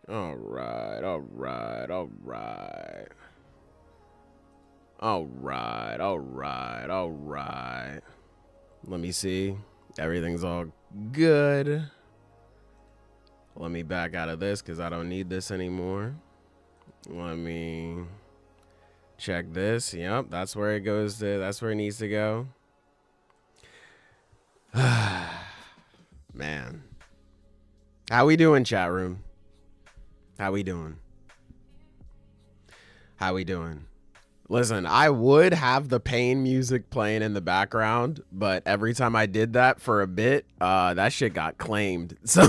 All right, all right, all right. All right, all right, all right. Let me see. Everything's all good. Let me back out of this because I don't need this anymore. Let me check this. Yep, that's where it goes to. That's where it needs to go. Man. How we doing, chat room? How we doing? How we doing? Listen, I would have the pain music playing in the background, but every time I did that for a bit, that shit got claimed. So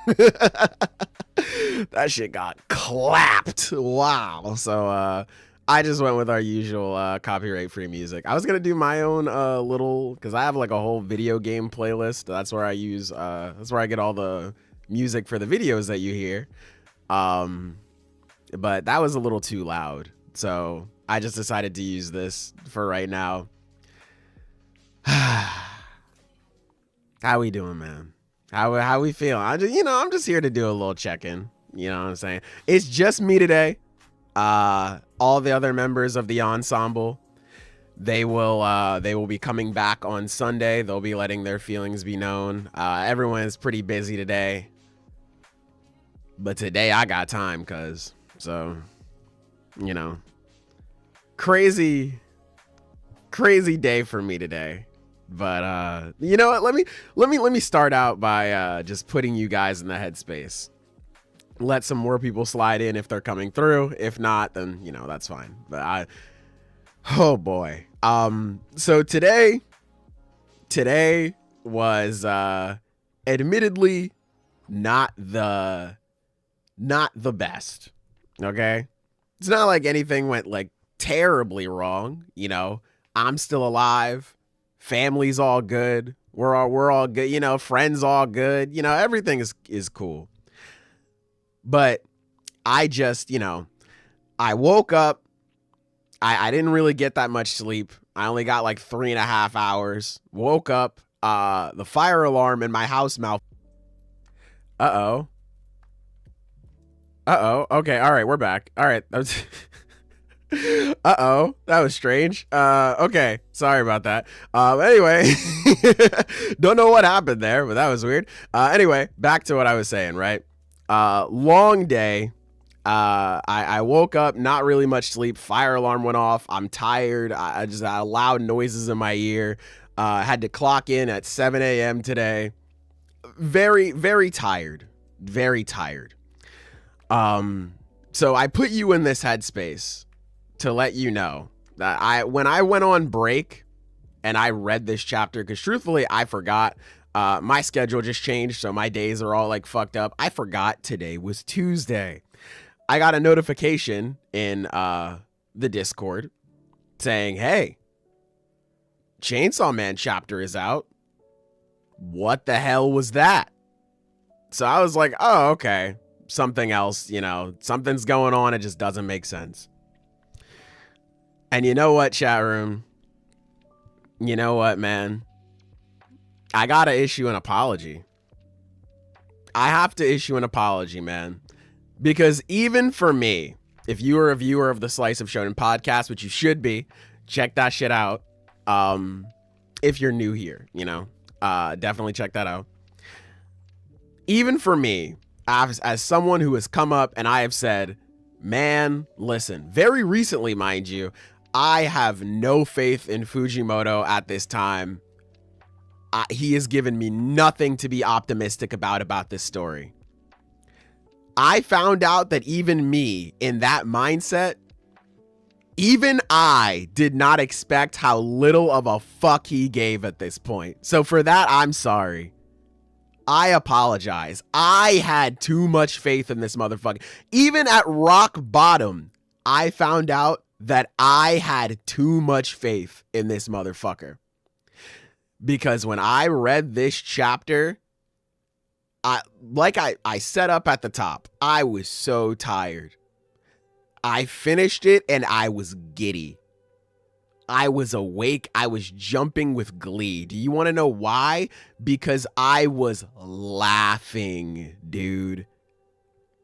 that shit got clapped. Wow. So I just went with our usual copyright-free music. I was gonna do my own little, because I have like a whole video game playlist. That's where I use. That's where I get all the music for the videos that you hear. But that was a little too loud, so I just decided to use this for right now. How we doing, man? How we feeling? I'm just here to do a little check-in. You know what I'm saying? It's just me today. All the other members of the ensemble, they will be coming back on Sunday. They'll be letting their feelings be known. Everyone is pretty busy today, but today I got time, so, crazy day for me today. But you know what? Let me start out by just putting you guys in the headspace. Let some more people slide in if they're coming through. If not, then that's fine. But oh boy. So today was admittedly not the best. Okay? It's not like anything went like terribly wrong, I'm still alive. Family's all good. We're all good, friends all good. Everything is cool. But I just, I woke up. I didn't really get that much sleep. I only got like 3.5 hours. Woke up. The fire alarm in my house mouth. Uh-oh. Okay. All right. We're back. All right. Uh-oh. That was strange. Okay. Sorry about that. Anyway, don't know what happened there, but that was weird. Anyway, back to what I was saying, right? Long day. I woke up, not really much sleep. Fire alarm went off. I'm tired. I just had loud noises in my ear. Had to clock in at 7 a.m. today. Very, very tired. Very tired. So I put you in this headspace to let you know that when I went on break and I read this chapter, because truthfully, I forgot. My schedule just changed, so my days are all like fucked up. I forgot today was Tuesday. I got a notification in the Discord saying, hey, Chainsaw Man chapter is out. What the hell was that? So I was like, oh, okay. Something else, something's going on. It just doesn't make sense. And you know what, chat room? You know what, man? I gotta issue an apology. I have to issue an apology, man. Because even for me, if you are a viewer of the Slice of Shonen podcast, which you should be, check that shit out. If you're new here, definitely check that out. Even for me, as someone who has come up and I have said, man, listen, very recently, mind you, I have no faith in Fujimoto at this time. He has given me nothing to be optimistic about this story. I found out that even me in that mindset, even I did not expect how little of a fuck he gave at this point. So for that, I'm sorry. I apologize. I had too much faith in this motherfucker. Even at rock bottom, I found out that I had too much faith in this motherfucker. Because when I read this chapter, I set up at the top, I was so tired. I finished it and I was giddy. I was awake. I was jumping with glee. Do you want to know why? Because I was laughing, dude.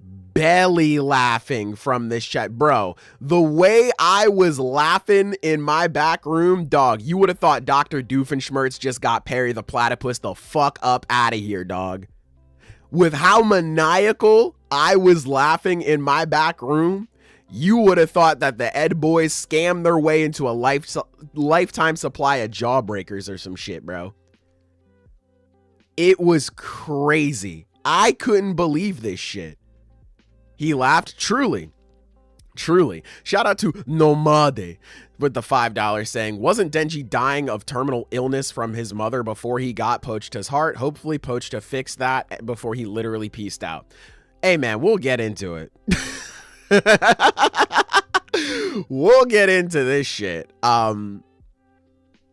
belly laughing from this chat. Bro, the way I was laughing in my back room, dog, you would have thought Dr. Doofenshmirtz just got Perry the Platypus the fuck up out of here, dog. With how maniacal I was laughing in my back room, you would have thought that the Ed boys scammed their way into a lifetime supply of Jawbreakers or some shit, bro. It was crazy. I couldn't believe this shit. He laughed. Truly. Shout out to Nomade with the $5 saying, wasn't Denji dying of terminal illness from his mother before he got Pochita's heart? Hopefully Pochita fixed that before he literally peaced out. Hey man, we'll get into it. We'll get into this shit.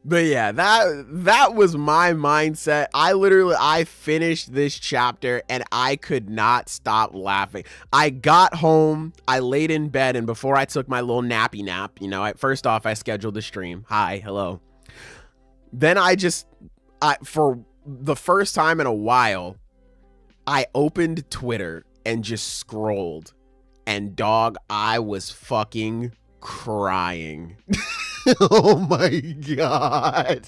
But yeah, that was my mindset. I finished this chapter and I could not stop laughing. I got home, I laid in bed, and before I took my little nappy nap, you know, first off, I scheduled the stream. Hi, hello. Then for the first time in a while, I opened Twitter and just scrolled. And dog, I was fucking crying. Oh my god.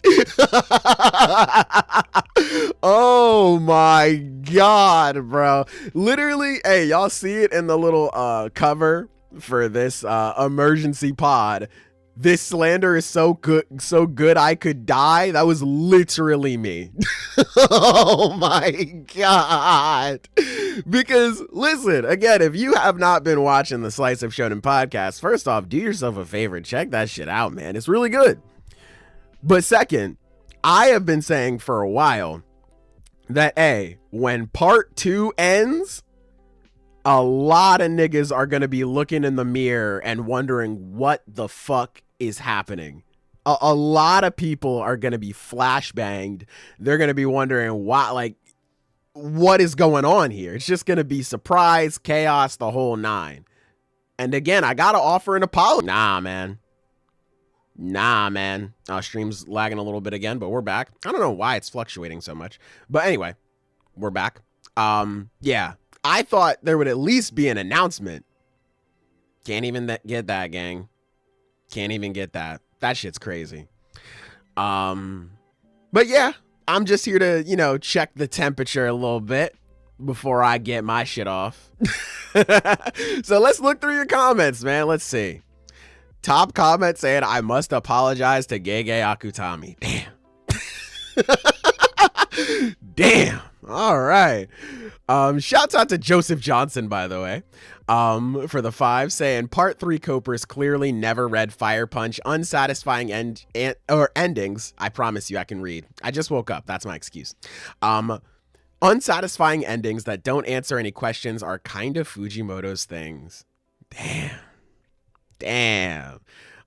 Oh my god, bro. Literally, hey, y'all see it in the little cover for this emergency pod. This slander is so good I could die. That was literally me. Oh my god. Because listen, again, if you have not been watching the Slice of Shonen podcast, first off, do yourself a favor, check that shit out, man. It's really good. But second, I have been saying for a while that, hey, when part 2 ends, a lot of niggas are going to be looking in the mirror and wondering what the fuck is happening. A lot of people are going to be flashbanged. They're going to be wondering what is going on here. It's just going to be surprise, chaos, the whole nine. And again, I got to offer an apology. Nah, man. Stream's lagging a little bit again, but we're back. I don't know why it's fluctuating so much. But anyway, we're back. Yeah. I thought there would at least be an announcement. Can't even get that, gang. Can't even get that. That shit's crazy. But yeah, I'm just here to, you know, check the temperature a little bit before I get my shit off. So let's look through your comments, man. Let's see. Top comment saying, I must apologize to Gege Akutami. Damn. Damn. All right. Shouts out to Joseph Johnson, by the way, for the 5, saying part 3 Copers clearly never read Fire Punch. Unsatisfying endings. I promise you I can read. I just woke up. That's my excuse. Unsatisfying endings that don't answer any questions are kind of Fujimoto's things. Damn.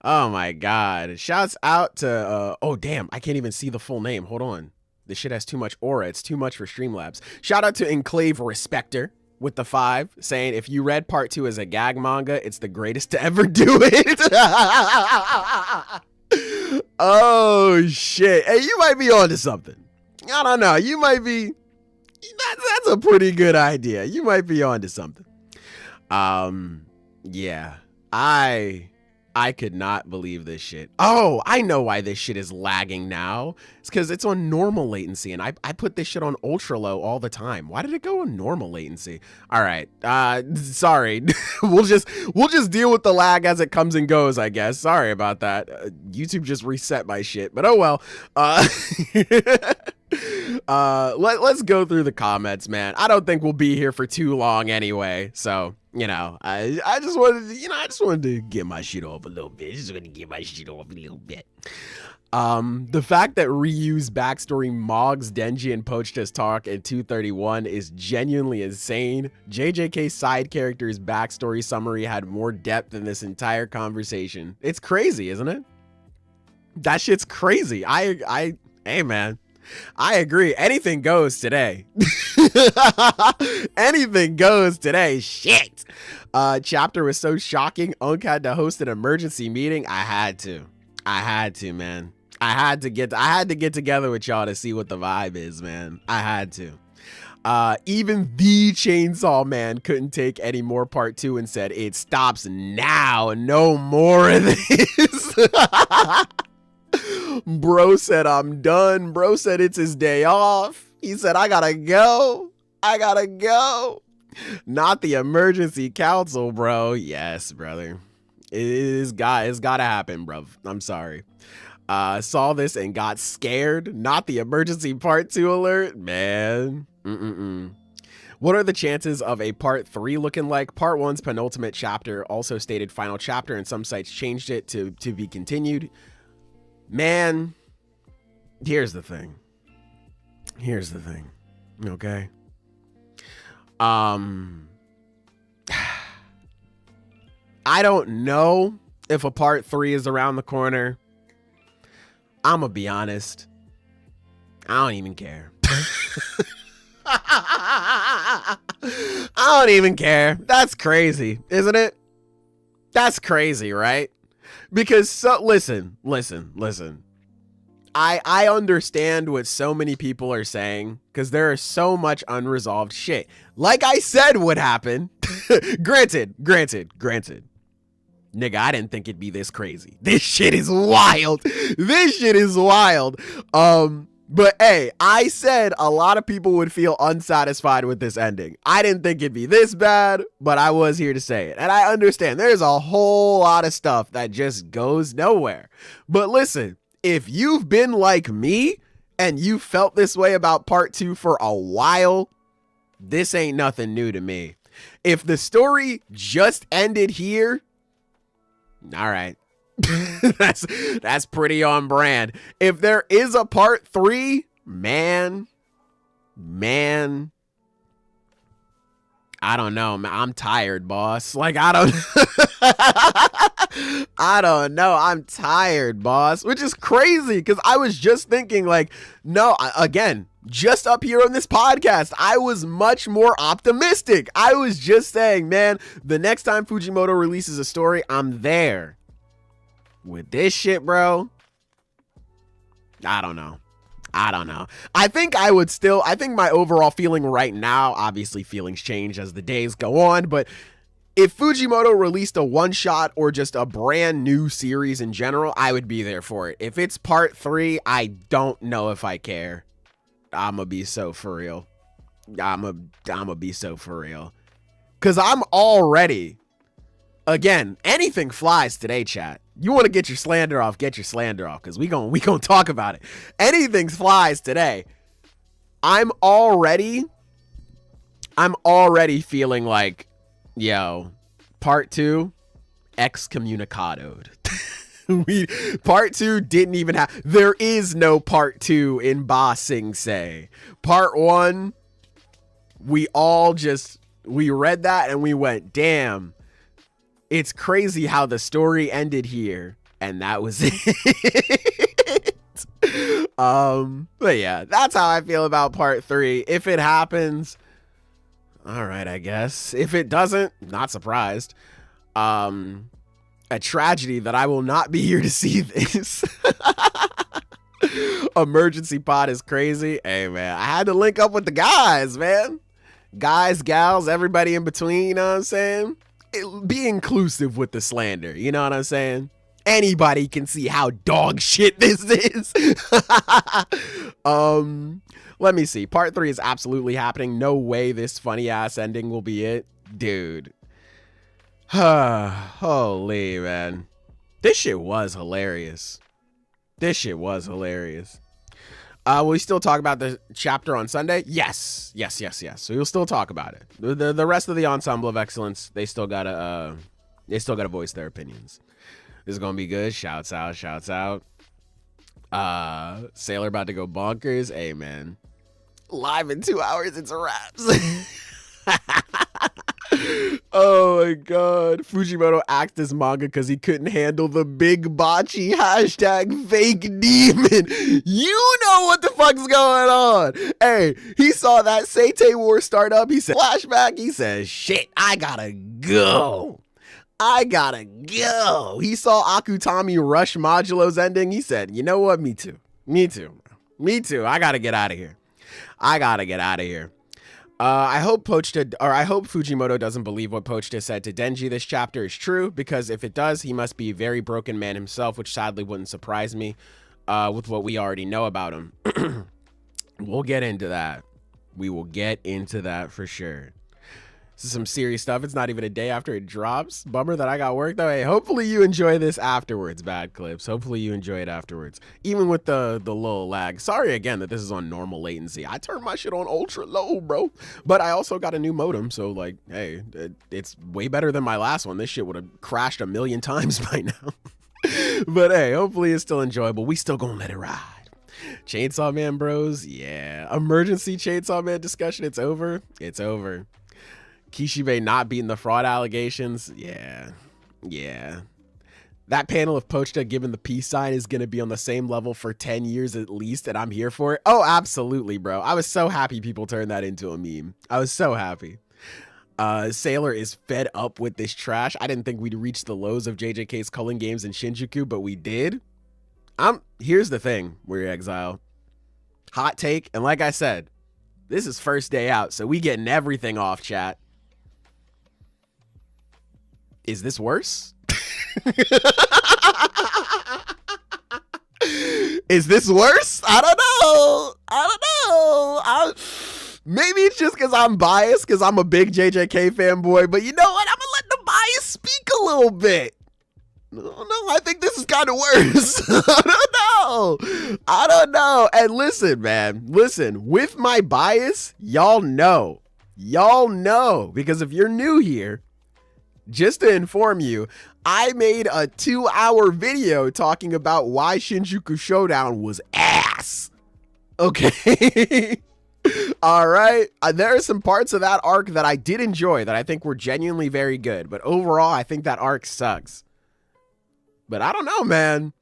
Oh my God. Shouts out to, oh damn, I can't even see the full name. Hold on. This shit has too much aura. It's too much for Streamlabs. Shout out to Enclave Respecter with the 5, saying if you read part 2 as a gag manga, it's the greatest to ever do it. Oh shit. Hey, you might be onto something. I don't know. You might be. That's a pretty good idea. You might be onto something. Yeah. I could not believe this shit. Oh, I know why this shit is lagging now. It's because it's on normal latency, and I put this shit on ultra low all the time. Why did it go on normal latency? All right, sorry. we'll just deal with the lag as it comes and goes, I guess. Sorry about that. YouTube just reset my shit, but oh well. Let's go through the comments, man. I don't think we'll be here for too long anyway, so. You know, I just wanted to get my shit off a little bit. The fact that Ryu's backstory mogs Denji and Pochita's talk in 231 is genuinely insane. JJK's side character's backstory summary had more depth than this entire conversation. It's crazy, isn't it? That shit's crazy. Hey man. I agree. Anything goes today. Anything goes today. Shit. Chapter was so shocking. Unk had to host an emergency meeting. I had to, man. I had to get together with y'all to see what the vibe is, man. I had to. Even the Chainsaw Man couldn't take any more part 2 and said, it stops now. No more of this. Bro said, I'm done. Bro said it's his day off. He said, I gotta go. Not the emergency council, bro. Yes, brother. It's gotta happen, bro. I'm sorry. Saw this and got scared. Not the emergency part 2 alert. Man. What are the chances of a part 3 looking like? Part 1's penultimate chapter also stated final chapter, and some sites changed it to be continued. Man, here's the thing. Okay. I don't know if a part 3 is around the corner. I'm gonna be honest. I don't even care. I don't even care. That's crazy, isn't it? That's crazy, right? Because listen. I understand what so many people are saying because there is so much unresolved shit. Like I said would happen. Granted. Nigga, I didn't think it'd be this crazy. This shit is wild. But hey, I said a lot of people would feel unsatisfied with this ending. I didn't think it'd be this bad, but I was here to say it. And I understand there's a whole lot of stuff that just goes nowhere. But listen, if you've been like me and you felt this way about part 2 for a while, this ain't nothing new to me. If the story just ended here, all right. that's pretty on brand. If there is a part 3, man, I don't know, man. I'm tired, boss. Like, I don't know. I'm tired, boss, which is crazy because I was just thinking like, no, again, just up here on this podcast, I was much more optimistic. I was just saying, man, the next time Fujimoto releases a story, I'm there. With this shit, bro, I don't know. I think my overall feeling right now, obviously feelings change as the days go on, but if Fujimoto released a one-shot or just a brand new series in general, I would be there for it. If it's part 3, I don't know if I care. I'ma be so for real. I'ma be so for real. Cause I'm already, again, anything flies today, chat. You want to get your slander off, because we gonna talk about it. Anything flies today. I'm already feeling like, yo, part 2, excommunicadoed. Part 2 didn't even have, there is no part 2 in Ba Sing Se. Part 1, we read that and we went, damn. It's crazy how the story ended here, and that was it. But yeah, that's how I feel about part 3. If it happens, all right, I guess. If it doesn't, not surprised. A tragedy that I will not be here to see this. Emergency pod is crazy. Hey, man, I had to link up with the guys, man. Guys, gals, everybody in between, you know what I'm saying? Be inclusive with the slander, you know what I'm saying? Anybody can see how dog shit this is. Let me see. Part 3 is absolutely happening. No way this funny ass ending will be it. Dude. Holy, man. This shit was hilarious. Will we still talk about the chapter on Sunday? Yes. So we'll still talk about it. The rest of the Ensemble of Excellence, they still gotta voice their opinions. This is gonna be good. Shouts out. Sailor about to go bonkers. Hey, man. Live in 2 hours, it's a wraps. Oh my god. Fujimoto axed his manga because he couldn't handle the big bocce hashtag fake demon. You know what the fuck's going on. Hey, he saw that Seitei War start up. He said, flashback. He says, shit, I gotta go. He saw Akutami rush Modulo's ending. He said, you know what? Me too. I gotta get out of here. I hope Fujimoto doesn't believe what Pochita said to Denji this chapter is true, because if it does, he must be a very broken man himself, which sadly wouldn't surprise me with what we already know about him. We'll get into that. We will get into that for sure. This is some serious stuff. It's not even a day after it drops. Bummer that I got work though. Hey, hopefully you enjoy this afterwards, Bad Clips. Hopefully you enjoy it afterwards. Even with the little lag. Sorry again that this is on normal latency. I turned my shit on ultra low, bro. But I also got a new modem, so like, hey, it's way better than my last one. This shit would have crashed a million times by now. But hey, hopefully it's still enjoyable. We still gonna let it ride. Chainsaw Man bros, yeah. Emergency Chainsaw Man discussion, it's over. It's over. Kishibe not beating the fraud allegations, yeah. That panel of Pochita given the peace sign is gonna be on the same level for 10 years at least, and I'm here for it. Oh, absolutely, bro. I was so happy people turned that into a meme. I was so happy. Sailor is fed up with this trash. I didn't think we'd reach the lows of JJK's culling games in Shinjuku, but we did. Here's the thing, Weird Exile. Hot take, and like I said, this is first day out, so we getting everything off, chat. Is this worse? Is this worse? I don't know. Maybe it's just because I'm biased, because I'm a big JJK fanboy, but you know what? I'm going to let the bias speak a little bit. No, I think this is kind of worse. I don't know. And listen, man, with my bias, y'all know, because if you're new here, just to inform you, I made a 2-hour video talking about why Shinjuku Showdown was ass. Okay. All right. There are some parts of that arc that I did enjoy that I think were genuinely very good, but overall, I think that arc sucks. But I don't know, man.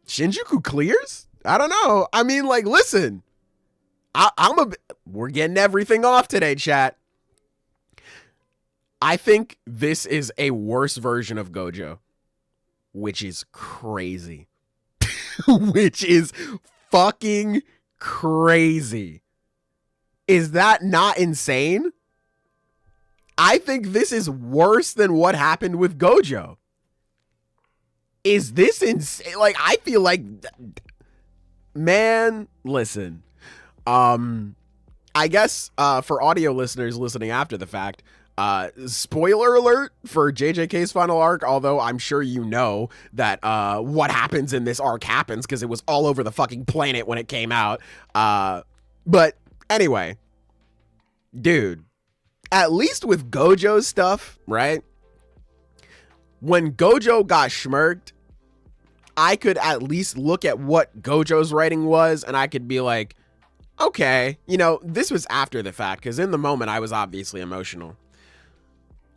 Shinjuku clears? I don't know. I mean, like, listen, we're getting everything off today, chat. I think this is a worse version of Gojo, which is crazy. Which is fucking crazy. Is that not insane? I think this is worse than what happened with Gojo. Is this insane? Like, I feel like, man, listen. I guess for audio listeners listening after the fact, spoiler alert for JJK's final arc, although I'm sure you know that what happens in this arc happens because it was all over the fucking planet when it came out. But anyway, dude, at least with Gojo's stuff, right? When Gojo got schmirked, I could at least look at what Gojo's writing was and I could be like, okay, you know, this was after the fact, because in the moment I was obviously emotional.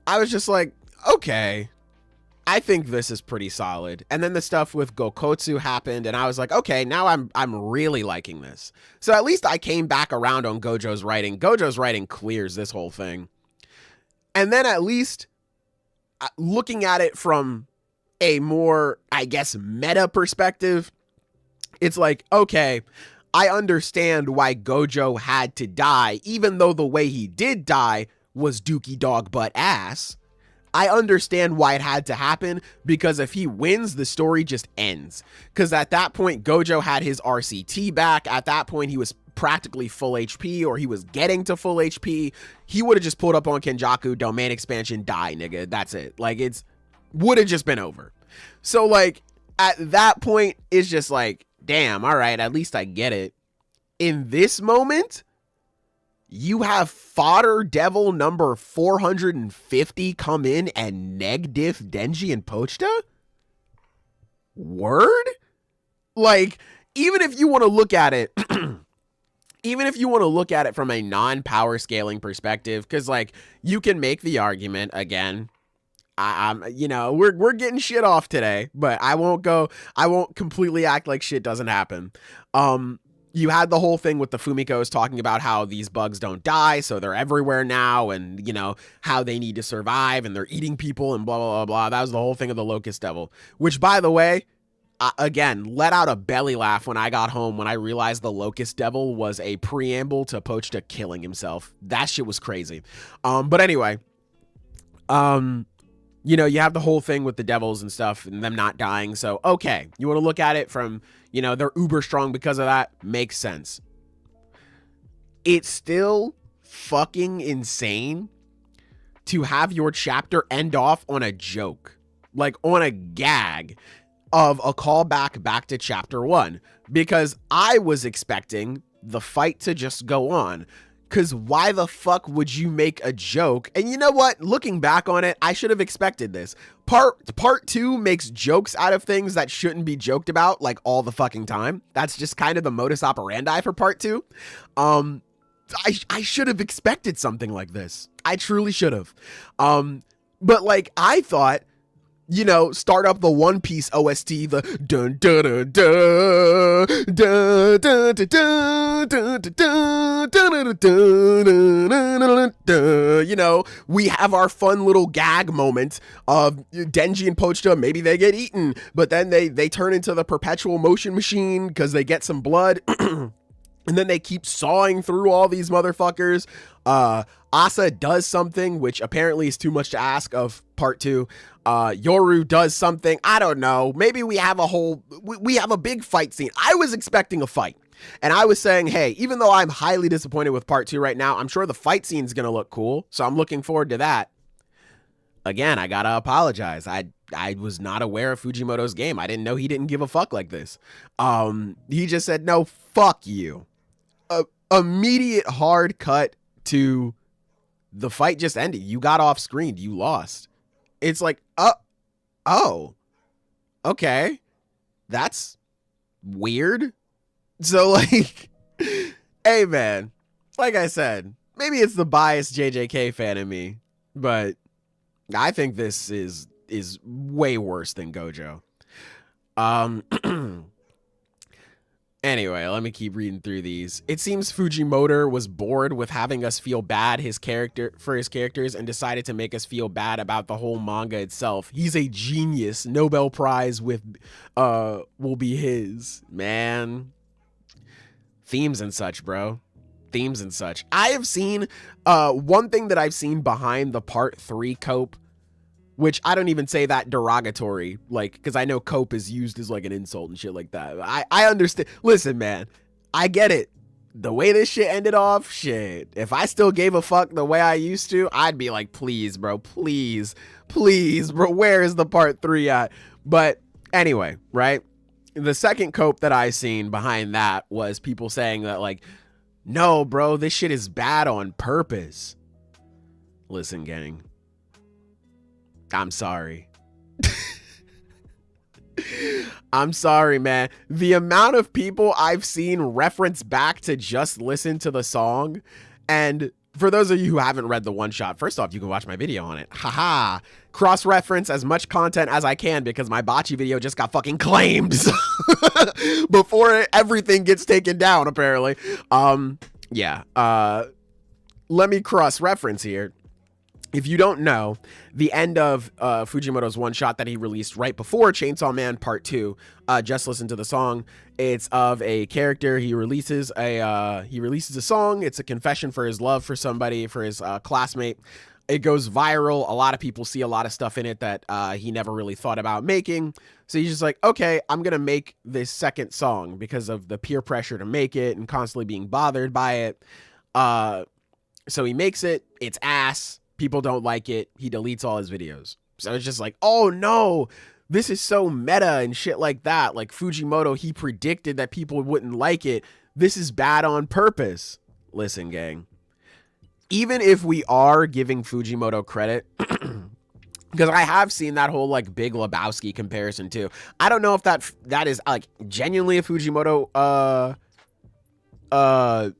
I was just like, okay, I think this is pretty solid. And then the stuff with Gokotsu happened and I was like, okay, now I'm really liking this. So at least I came back around on Gojo's writing. Gojo's writing clears this whole thing. And then at least looking at it from a more, I guess, meta perspective, it's like, okay, I understand why Gojo had to die, even though the way he did die was dookie dog butt ass. I understand why it had to happen, because if he wins, the story just ends. Because at that point, Gojo had his RCT back. At that point, he was practically full HP, or he was getting to full HP. He would have just pulled up on Kenjaku, domain expansion, die, nigga. That's it. Like, it's would have just been over. So, like, at that point, it's just like, damn, all right, at least I get it. In this moment, you have fodder devil number 450 come in and neg diff Denji and Pochita? Word? Like, even if you want to look at it, even if you want to look at it from a non-power scaling perspective, because, like, you can make the argument, again, I'm, you know, we're getting shit off today, but I won't completely act like shit doesn't happen. You had the whole thing with the Fumikos talking about how these bugs don't die, so they're everywhere now, and, you know, how they need to survive, and they're eating people, and blah, blah, blah, blah. That was the whole thing of the Locust Devil, which, by the way, again, let out a belly laugh when I got home when I realized the Locust Devil was a preamble to Pochita killing himself. That shit was crazy. But anyway, you know, you have the whole thing with the devils and stuff and them not dying. So, okay, you want to look at it from, you know, they're uber strong because of that. Makes sense. It's still fucking insane to have your chapter end off on a joke, like on a gag of a callback back to chapter 1, because I was expecting the fight to just go on. Because why the fuck would you make a joke? And you know what? Looking back on it, I should have expected this. Part 2 makes jokes out of things that shouldn't be joked about, like, all the fucking time. That's just kind of the modus operandi for part 2. I should have expected something like this. I truly should have. But, like, I thought, you know, start up the One Piece OST, the dun dun dun dun dun dun dun dun. You know, we have our fun little gag moment of Denji and Pochita. Maybe they get eaten, but then they turn into the perpetual motion machine because they get some blood. And then they keep sawing through all these motherfuckers. Asa does something, which apparently is too much to ask of part 2. Yoru does something. I don't know. Maybe we have we have a big fight scene. I was expecting a fight. And I was saying, hey, even though I'm highly disappointed with part 2 right now, I'm sure the fight scene is going to look cool. So I'm looking forward to that. Again, I got to apologize. I was not aware of Fujimoto's game. I didn't know he didn't give a fuck like this. He just said, no, fuck you. Immediate hard cut to the fight just ended. You got off screen. You lost. It's like, oh, okay. That's weird. So, like, hey, man, like I said, maybe it's the biased JJK fan in me, but I think this is way worse than Gojo. Anyway, let me keep reading through these. It seems Fujimoto was bored with having us feel bad for his characters and decided to make us feel bad about the whole manga itself. He's a genius. Nobel Prize will be his. Man. Themes and such, bro. Themes and such. I have seen one thing that I've seen behind the part 3 cope, which I don't even say that derogatory, like, because I know cope is used as like an insult and shit like that. I understand. Listen, man, I get it. The way this shit ended off, shit. If I still gave a fuck the way I used to, I'd be like, please, bro, please, bro, where is the part 3 at? But anyway, right? The second cope that I seen behind that was people saying that, like, no, bro, this shit is bad on purpose. Listen, gang. I'm sorry. I'm sorry, man. The amount of people I've seen reference back to just listen to the song, and for those of you who haven't read the one shot, first off, you can watch my video on it. Haha. Cross-reference as much content as I can because my bocce video just got fucking claimed before everything gets taken down, apparently. Yeah. Let me cross-reference here. If you don't know, the end of Fujimoto's one shot that he released right before Chainsaw Man Part 2, just listen to the song. It's of a character. He releases a song. It's a confession for his love for somebody, for his classmate. It goes viral. A lot of people see a lot of stuff in it that he never really thought about making. So he's just like, okay, I'm going to make this second song because of the peer pressure to make it and constantly being bothered by it. So he makes it. It's ass. People don't like it. He deletes all his videos. So it's just like, oh no, this is so meta and shit like that. Like Fujimoto, he predicted that people wouldn't like it. This is bad on purpose. Listen, gang. Even if we are giving Fujimoto credit, because I have seen that whole like Big Lebowski comparison too. I don't know if that is like genuinely a Fujimoto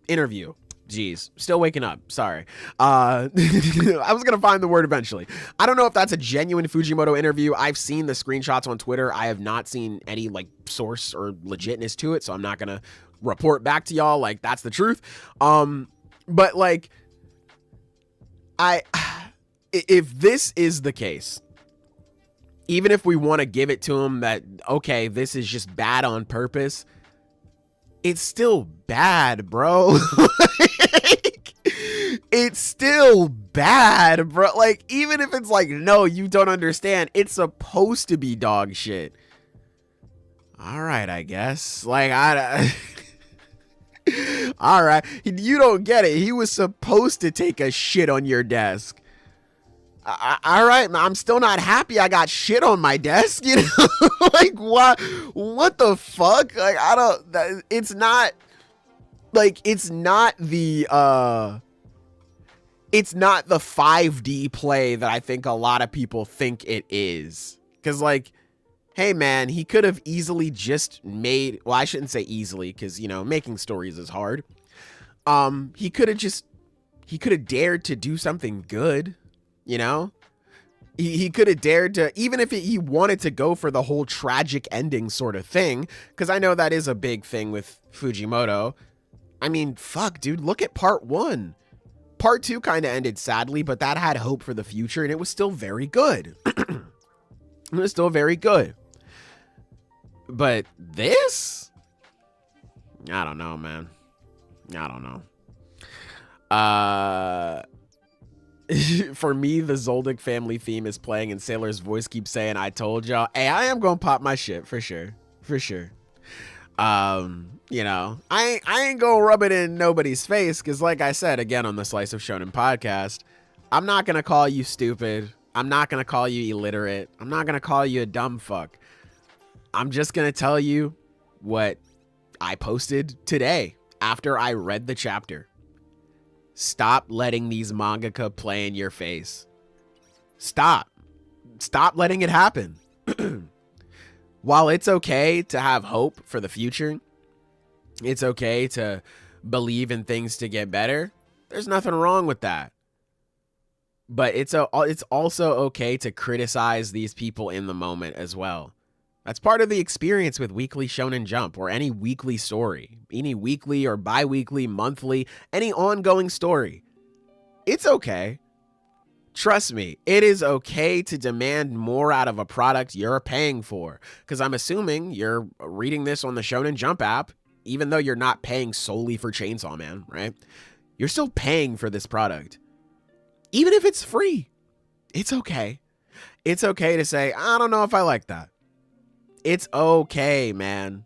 interview. Jeez, still waking up. Sorry. I was going to find the word eventually. I don't know if that's a genuine Fujimoto interview. I've seen the screenshots on Twitter. I have not seen any like source or legitness to it. So I'm not going to report back to y'all like that's the truth. But like, if this is the case, even if we want to give it to him that, okay, this is just bad on purpose, it's still bad, bro. Like, it's still bad, bro. Like, even if it's like, no, you don't understand, it's supposed to be dog shit. All right, I guess. Like, all right, you don't get it. He was supposed to take a shit on your desk. All right, I'm still not happy I got shit on my desk, you know? Like, what the fuck? Like, I don't, it's not, like, it's not the 5D play that I think a lot of people think it is. Because, like, hey, man, he could have easily just made, well, I shouldn't say easily, because, you know, making stories is hard. He could have dared to do something good. You know, he could have dared to, even if he wanted to go for the whole tragic ending sort of thing, because I know that is a big thing with Fujimoto. I mean, fuck, dude, look at part 1. Part 2 kind of ended sadly, but that had hope for the future, and it was still very good. It was still very good. But this? I don't know, man. I don't know. For me, the Zoldyck family theme is playing and Sailor's voice keeps saying, I told y'all. Hey, I am gonna pop my shit for sure. For sure. You know, I ain't gonna rub it in nobody's face, because like I said, again, on the Slice of Shonen podcast, I'm not gonna call you stupid. I'm not gonna call you illiterate. I'm not gonna call you a dumb fuck. I'm just gonna tell you what I posted today after I read the chapter. Stop letting these mangaka play in your face. Stop. Stop letting it happen. While it's okay to have hope for the future, it's okay to believe in things to get better. There's nothing wrong with that. But it's also okay to criticize these people in the moment as well. That's part of the experience with Weekly Shonen Jump, or any weekly story, any weekly or bi-weekly, monthly, any ongoing story. It's okay. Trust me, it is okay to demand more out of a product you're paying for. Because I'm assuming you're reading this on the Shonen Jump app, even though you're not paying solely for Chainsaw Man, right? You're still paying for this product. Even if it's free, it's okay. It's okay to say, I don't know if I like that. It's okay, man.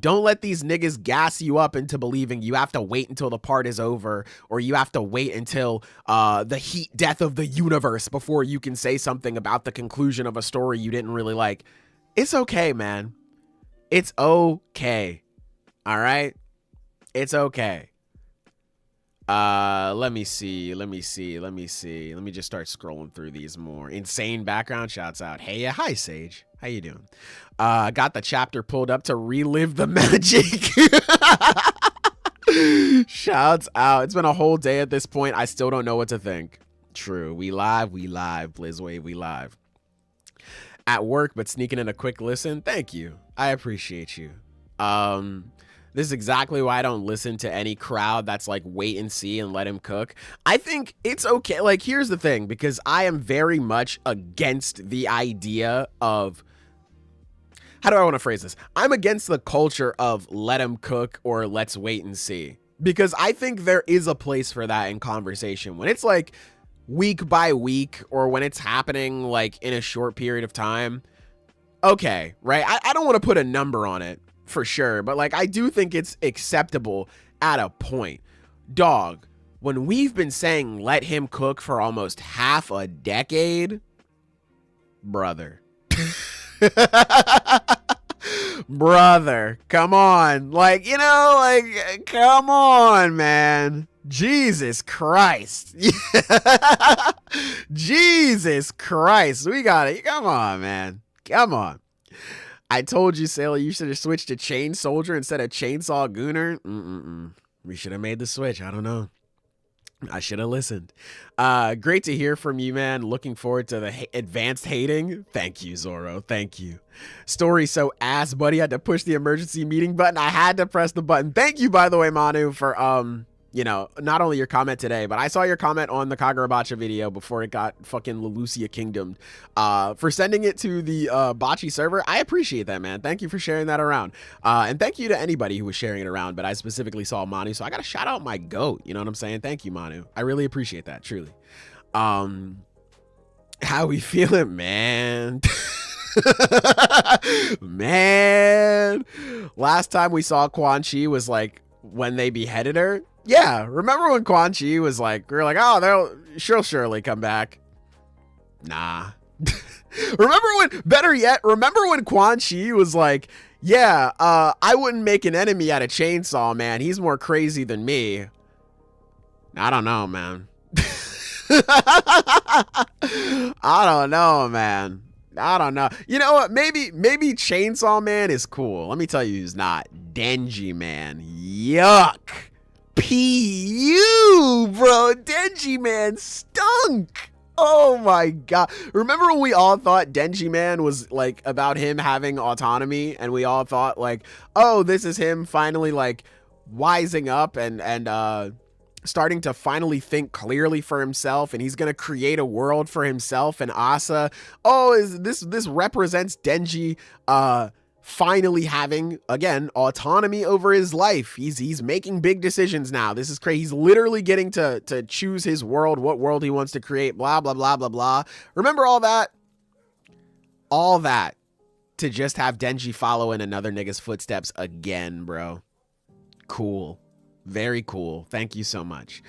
Don't let these niggas gas you up into believing you have to wait until the part is over, or you have to wait until the heat death of the universe before you can say something about the conclusion of a story you didn't really like. It's okay, man. It's okay. All right? It's okay. Let me see. Let me just start scrolling through these more. Insane background shouts out. Hey, hi, Sage. How you doing? Got the chapter pulled up to relive the magic. Shouts out. It's been a whole day at this point. I still don't know what to think. True. We live. Blizzwave, we live. At work, but sneaking in a quick listen. Thank you. I appreciate you. This is exactly why I don't listen to any crowd that's like, wait and see and let him cook. I think it's okay. Like, here's the thing, because I am very much against the idea of, how do I want to phrase this? I'm against the culture of let him cook or let's wait and see, because I think there is a place for that in conversation. When it's like week by week, or when it's happening like in a short period of time. Okay, right? I don't want to put a number on it for sure, but like, I do think it's acceptable at a point. Dog, when we've been saying let him cook for almost half a decade, brother. Brother, come on. Like, you know, like, come on, man. Jesus Christ. Jesus Christ. We got it. Come on, man. Come on. I told you, Sailor, you should have switched to Chain Soldier instead of Chainsaw Gooner. We should have made the switch. I don't know. I should have listened. Great to hear from you, man. Looking forward to the advanced hating. Thank you, Zoro. Thank you. Story so ass, buddy. I had to push the emergency meeting button. I had to press the button. Thank you, by the way, Manu, for you know, not only your comment today, but I saw your comment on the Kagurabacha video before it got fucking Lelucia Kingdomed, for sending it to the Bocce server. I appreciate that, man. Thank you for sharing that around. And thank you to anybody who was sharing it around, but I specifically saw Manu, so I got to shout out my goat. You know what I'm saying? Thank you, Manu. I really appreciate that, truly. How we feeling, man? Man, last time we saw Quan Chi was like when they beheaded her. Yeah, remember when Quan Chi was like, we were like, oh, she'll surely come back. Nah. Remember when Quan Chi was like, yeah, I wouldn't make an enemy out of Chainsaw Man. He's more crazy than me. I don't know, man. I don't know, man. I don't know. You know what? Maybe Chainsaw Man is cool. Let me tell you who's not. Denji Man. Yuck. P.U. bro. Denji Man stunk. Oh my god. Remember when we all thought Denji Man was like about him having autonomy, and we all thought like, oh, this is him finally like wising up and starting to finally think clearly for himself, and he's gonna create a world for himself and Asa. Oh, is this represents Denji finally having, again, autonomy over his life. He's making big decisions now. This is crazy. He's literally getting to choose his world, what world he wants to create, blah blah blah blah blah. Remember all that to just have Denji follow in another nigga's footsteps again, bro. Cool. Very cool. Thank you so much.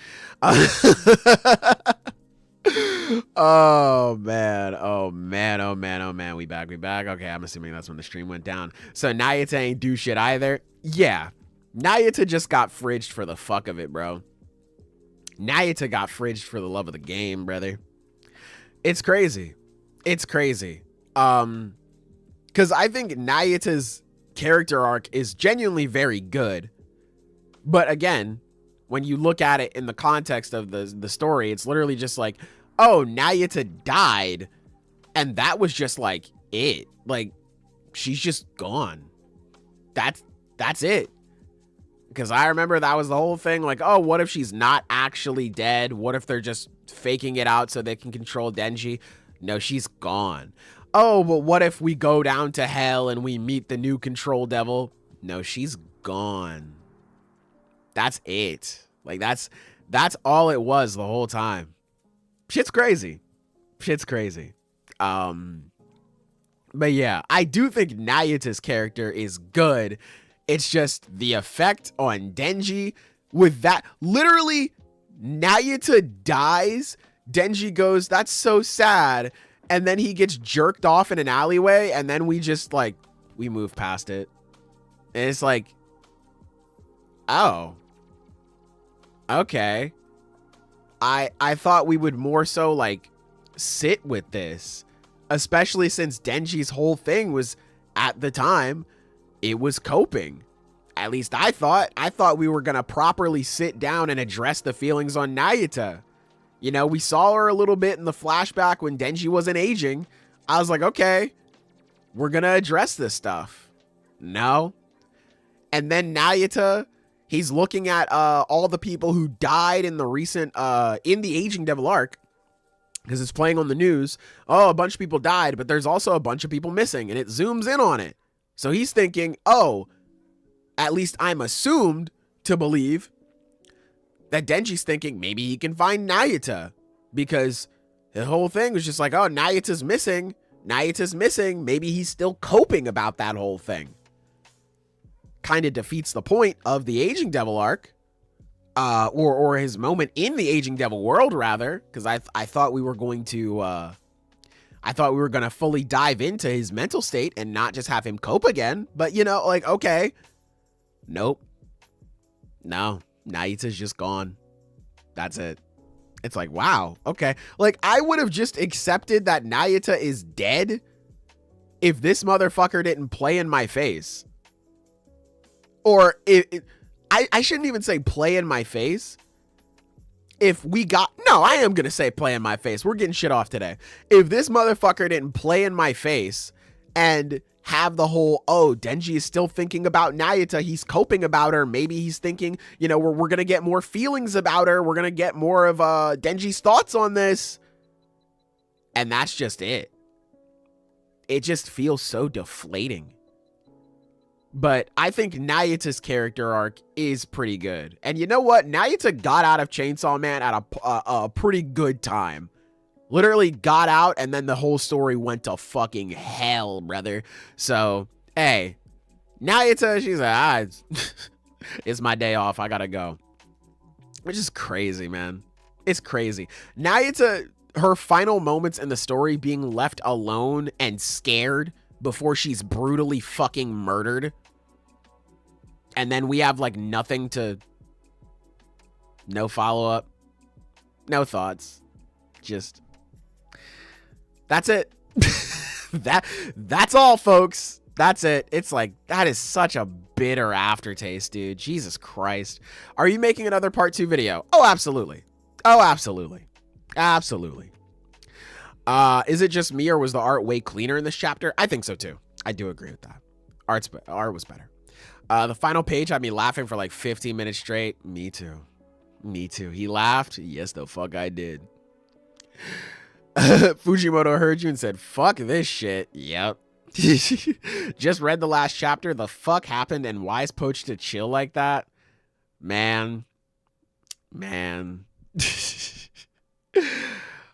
Oh man. We back. Okay, I'm assuming that's when the stream went down. So Nayata ain't do shit either. Yeah. Nayata just got fridged for the fuck of it, bro. Nayata got fridged for the love of the game, brother. It's crazy. Because I think Nayata's character arc is genuinely very good. But again, when you look at it in the context of the story, it's literally just like, oh, Nayata died, and that was just like it. Like, she's just gone. That's it. Because I remember that was the whole thing. Like, oh, what if she's not actually dead? What if they're just faking it out so they can control Denji? No, she's gone. Oh, but what if we go down to hell and we meet the new control devil? No, she's gone. That's it. Like, that's all it was the whole time. Shit's crazy. But yeah, I do think Nayata's character is good. It's just the effect on Denji with that. Literally, Nayata dies. Denji goes, that's so sad. And then he gets jerked off in an alleyway. And then we just like, we move past it. And it's like, oh, okay. I thought we would more so like sit with this, especially since Denji's whole thing was, at the time, it was coping. At least I thought we were gonna properly sit down and address the feelings on Nayata. You know, we saw her a little bit in the flashback when Denji wasn't aging. I was like, okay, we're gonna address this stuff. No. And then Nayata, he's looking at all the people who died in the recent, in the Aging Devil arc, because it's playing on the news. Oh, a bunch of people died, but there's also a bunch of people missing, and it zooms in on it. So he's thinking, oh, at least I'm assumed to believe that Denji's thinking maybe he can find Nayata, because the whole thing was just like, oh, Nayata's missing. Maybe he's still coping about that whole thing. Kind of defeats the point of the Aging Devil arc, or his moment in the Aging Devil world, rather, because I thought we were going to fully dive into his mental state and not just have him cope again. But you know, like, okay, nope, no, Nayata's just gone. That's it. It's like, wow, okay. Like, I would have just accepted that Nayata is dead if this motherfucker didn't play in my face. Or I shouldn't even say play in my face. I am going to say play in my face. We're getting shit off today. If this motherfucker didn't play in my face and have the whole, oh, Denji is still thinking about Nayuta. He's coping about her. Maybe he's thinking, we're going to get more feelings about her. We're going to get more of Denji's thoughts on this. And that's just it. It just feels so deflating. But I think Nayuta's character arc is pretty good. And you know what? Nayuta got out of Chainsaw Man at a pretty good time. Literally got out, and then the whole story went to fucking hell, brother. So, hey, Nayuta, she's like, it's my day off. I gotta go. Which is crazy, man. It's crazy. Nayuta, her final moments in the story being left alone and scared before she's brutally fucking murdered. And then we have like nothing to, no follow-up, no thoughts. Just, that's it. That's all, folks. That's it. It's like, that is such a bitter aftertaste, dude. Jesus Christ. Are you making another part 2 video? Oh, absolutely. Oh, absolutely. Absolutely. Is it just me, or was the art way cleaner in this chapter? I think so too. I do agree with that. Art was better. The final page had me laughing for like 15 minutes straight. Me too. Me too. He laughed. Yes, the fuck I did. Fujimoto heard you and said, fuck this shit. Yep. Just read the last chapter. The fuck happened, and why is Pochita chill like that? Man.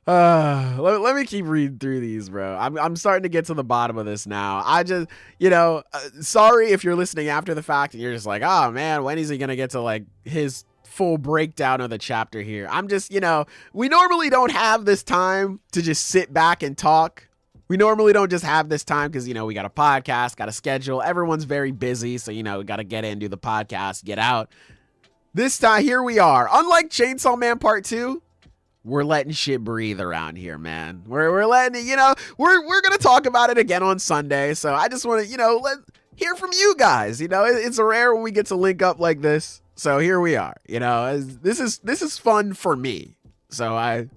Let me keep reading through these, bro. I'm starting to get to the bottom of this now. I just, sorry if you're listening after the fact and you're just like, oh man, when is he gonna get to like his full breakdown of the chapter here? I'm just, we normally don't have this time to just sit back and talk. We normally don't just have this time because, we got a podcast, got a schedule. Everyone's very busy. So, we got to get in, do the podcast, get out. This time, here we are. Unlike Chainsaw Man Part 2, we're letting shit breathe around here, man. We're letting it, we're going to talk about it again on Sunday. So I just want to, let hear from you guys. It's rare when we get to link up like this. So here we are, this is fun for me. So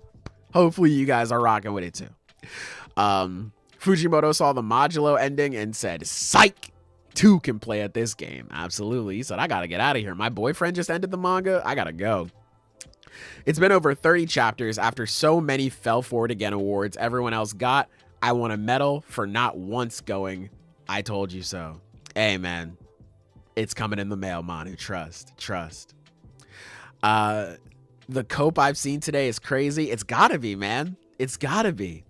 hopefully you guys are rocking with it too. Fujimoto saw the modulo ending and said, psych, 2 can play at this game. Absolutely. He said, I got to get out of here. My boyfriend just ended the manga. I got to go. It's been over 30 chapters after so many Fell For It Again awards everyone else got. I want a medal for not once going, I told you so. Hey, man, it's coming in the mail, Manu. Trust. The cope I've seen today is crazy. It's gotta be, man. It's gotta be.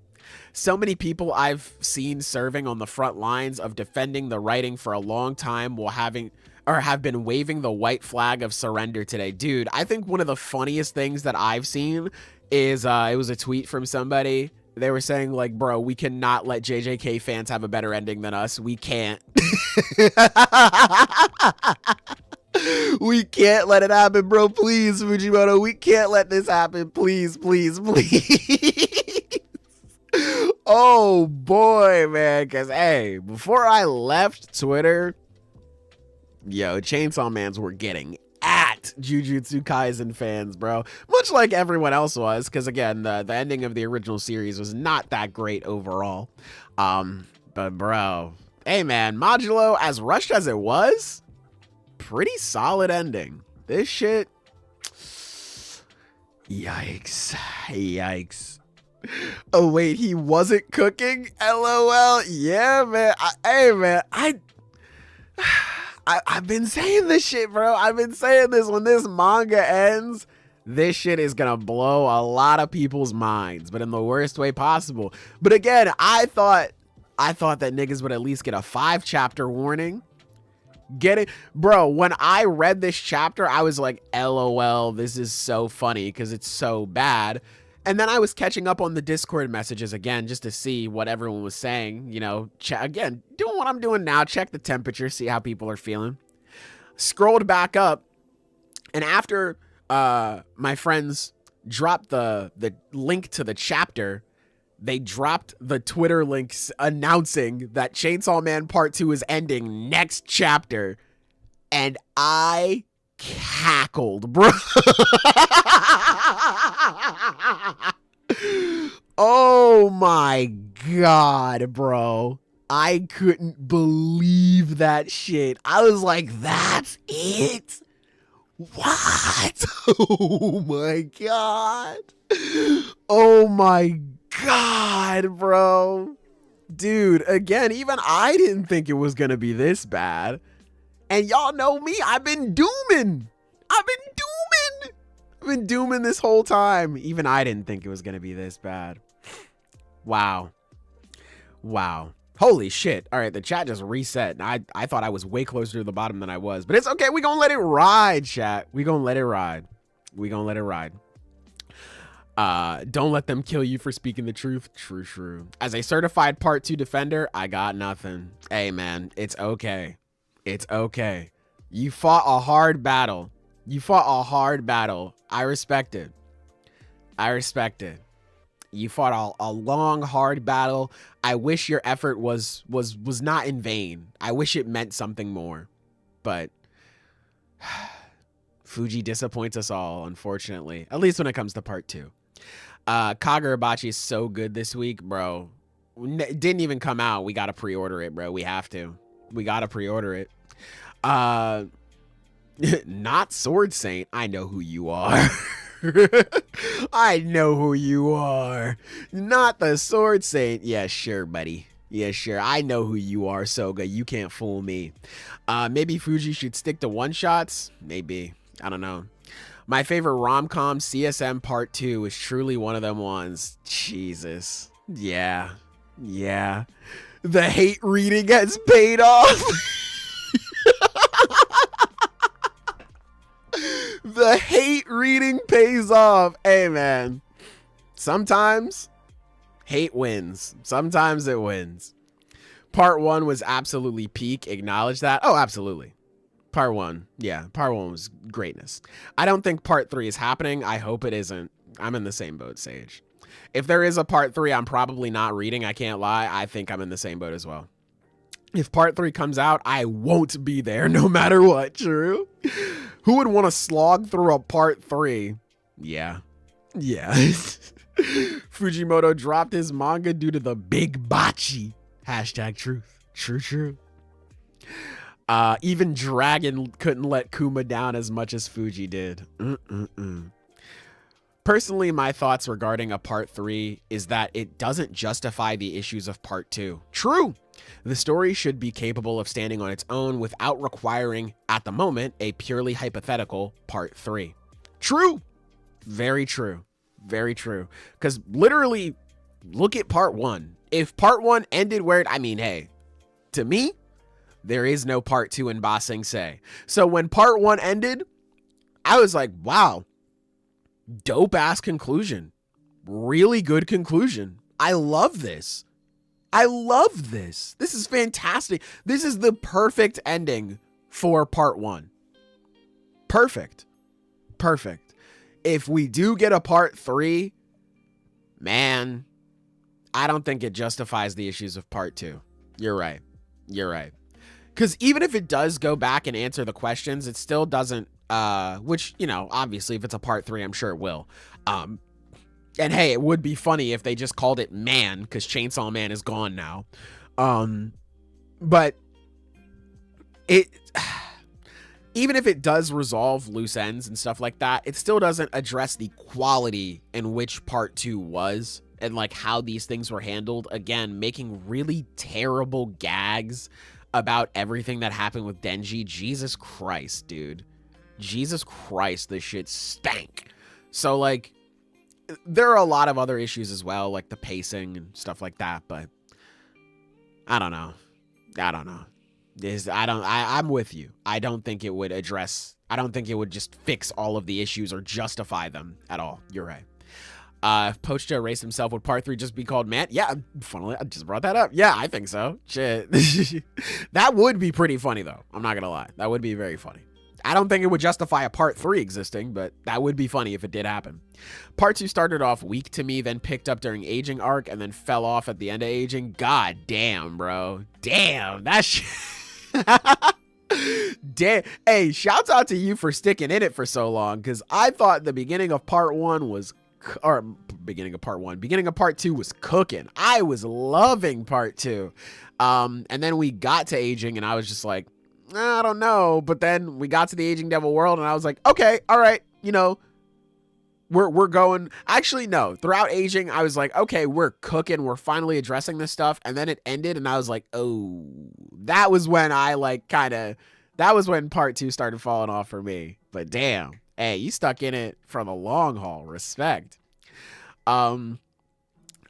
So many people I've seen serving on the front lines of defending the writing for a long time while have been waving the white flag of surrender today. Dude, I think one of the funniest things that I've seen is it was a tweet from somebody. They were saying like, bro, we cannot let JJK fans have a better ending than us. We can't. We can't let it happen, bro. Please, Fujimoto, we can't let this happen. Please. Oh boy, man. Because, hey, before I left Twitter, Chainsaw Mans were getting at Jujutsu Kaisen fans, bro. Much like everyone else was, because again, the ending of the original series was not that great overall. But bro, hey man, Modulo, as rushed as it was, pretty solid ending. This shit, yikes. Oh wait, he wasn't cooking? LOL. Yeah, man. I've been saying this shit, bro. I've been saying this. When this manga ends, this shit is gonna blow a lot of people's minds, but in the worst way possible. But again, I thought that niggas would at least get a 5-chapter warning. Get it? Bro, when I read this chapter, I was like, LOL, this is so funny because it's so bad. And then I was catching up on the Discord messages again, just to see what everyone was saying, again, doing what I'm doing now, check the temperature, see how people are feeling. Scrolled back up, and after my friends dropped the link to the chapter, they dropped the Twitter links announcing that Chainsaw Man Part 2 is ending next chapter, and I cackled, bro. Oh my god, bro. I couldn't believe that shit. I was like, that's it? What? Oh my God. Oh my God, bro. Dude, again, even I didn't think it was going to be this bad. And y'all know me, I've been dooming. I've been dooming this whole time. Even I didn't think it was going to be this bad. Wow. Wow. Holy shit. All right, the chat just reset. I thought I was way closer to the bottom than I was. But it's okay. We're going to let it ride, chat. We're going to let it ride. We're going to let it ride. Don't let them kill you for speaking the truth. True. As a certified part 2 defender, I got nothing. Hey, man, it's okay. It's okay. You fought a hard battle. I respect it. You fought a long, hard battle. I wish your effort was not in vain. I wish it meant something more. But Fuji disappoints us all, unfortunately. At least when it comes to part 2. Kagurabachi is so good this week, bro. It didn't even come out. We gotta pre-order it, bro. We have to. We gotta pre-order it. Not Sword Saint. I know who you are. I know who you are. Not the Sword Saint. Yeah, sure, buddy. Yeah, sure. I know who you are, Soga. You can't fool me. Maybe Fuji should stick to one-shots. Maybe. I don't know. My favorite rom-com, CSM Part 2, is truly one of them ones. Jesus. Yeah. The hate reading has paid off. The hate reading pays off. Hey, man. Sometimes hate wins. Sometimes it wins. Part 1 was absolutely peak. Acknowledge that. Oh, absolutely. Part 1. Yeah, part 1 was greatness. I don't think part 3 is happening. I hope it isn't. I'm in the same boat, Sage. If there is a part 3, I'm probably not reading. I can't lie. I think I'm in the same boat as well. If part 3 comes out, I won't be there no matter what. True. Who would want to slog through a part 3? Yeah. Fujimoto dropped his manga due to the big bachi. Hashtag truth. True. Even Dragon couldn't let Kuma down as much as Fuji did. Personally, my thoughts regarding a part 3 is that it doesn't justify the issues of part 2. True. The story should be capable of standing on its own without requiring, at the moment, a purely hypothetical part 3. True. Very true. Because literally, look at part 1. If part 1 ended where hey, to me, there is no part 2 in Ba Sing Se. So when part 1 ended, I was like, wow, dope ass conclusion. Really good conclusion. I love this. This is fantastic. This is the perfect ending for part 1. Perfect. If we do get a part 3, man, I don't think it justifies the issues of part 2. You're right. Because even if it does go back and answer the questions, it still doesn't, which, obviously if it's a part 3, I'm sure it will. And hey, it would be funny if they just called it Man, because Chainsaw Man is gone now. But it, even if it does resolve loose ends and stuff like that, it still doesn't address the quality in which part 2 was and like how these things were handled. Again, making really terrible gags about everything that happened with Denji. Jesus Christ, dude. Jesus Christ, this shit stank. So like, there are a lot of other issues as well, like the pacing and stuff like that, but I don't know. I'm with you. I don't think it would just fix all of the issues or justify them at all. You're right. If Pochita erased himself, would part 3 just be called Man? Yeah, funnily, I just brought that up. Yeah, I think so. Shit. That would be pretty funny, though. I'm not gonna lie. That would be very funny. I don't think it would justify a part 3 existing, but that would be funny if it did happen. Part 2 started off weak to me, then picked up during aging arc, and then fell off at the end of aging. God damn, bro. Damn, that shit. Damn. Hey, shouts out to you for sticking in it for so long, because I thought the beginning of part 1 was or beginning of part 1. Beginning of part 2 was cooking. I was loving part 2. And then we got to aging and I was just like, I don't know. But then we got to the aging devil world and I was like, okay, all right, you know, we're going. Actually, no. Throughout aging, I was like, okay, we're cooking. We're finally addressing this stuff. And then it ended and I was like, oh, that was when I like that was when part 2 started falling off for me. But damn, hey, you stuck in it for the long haul. Respect. I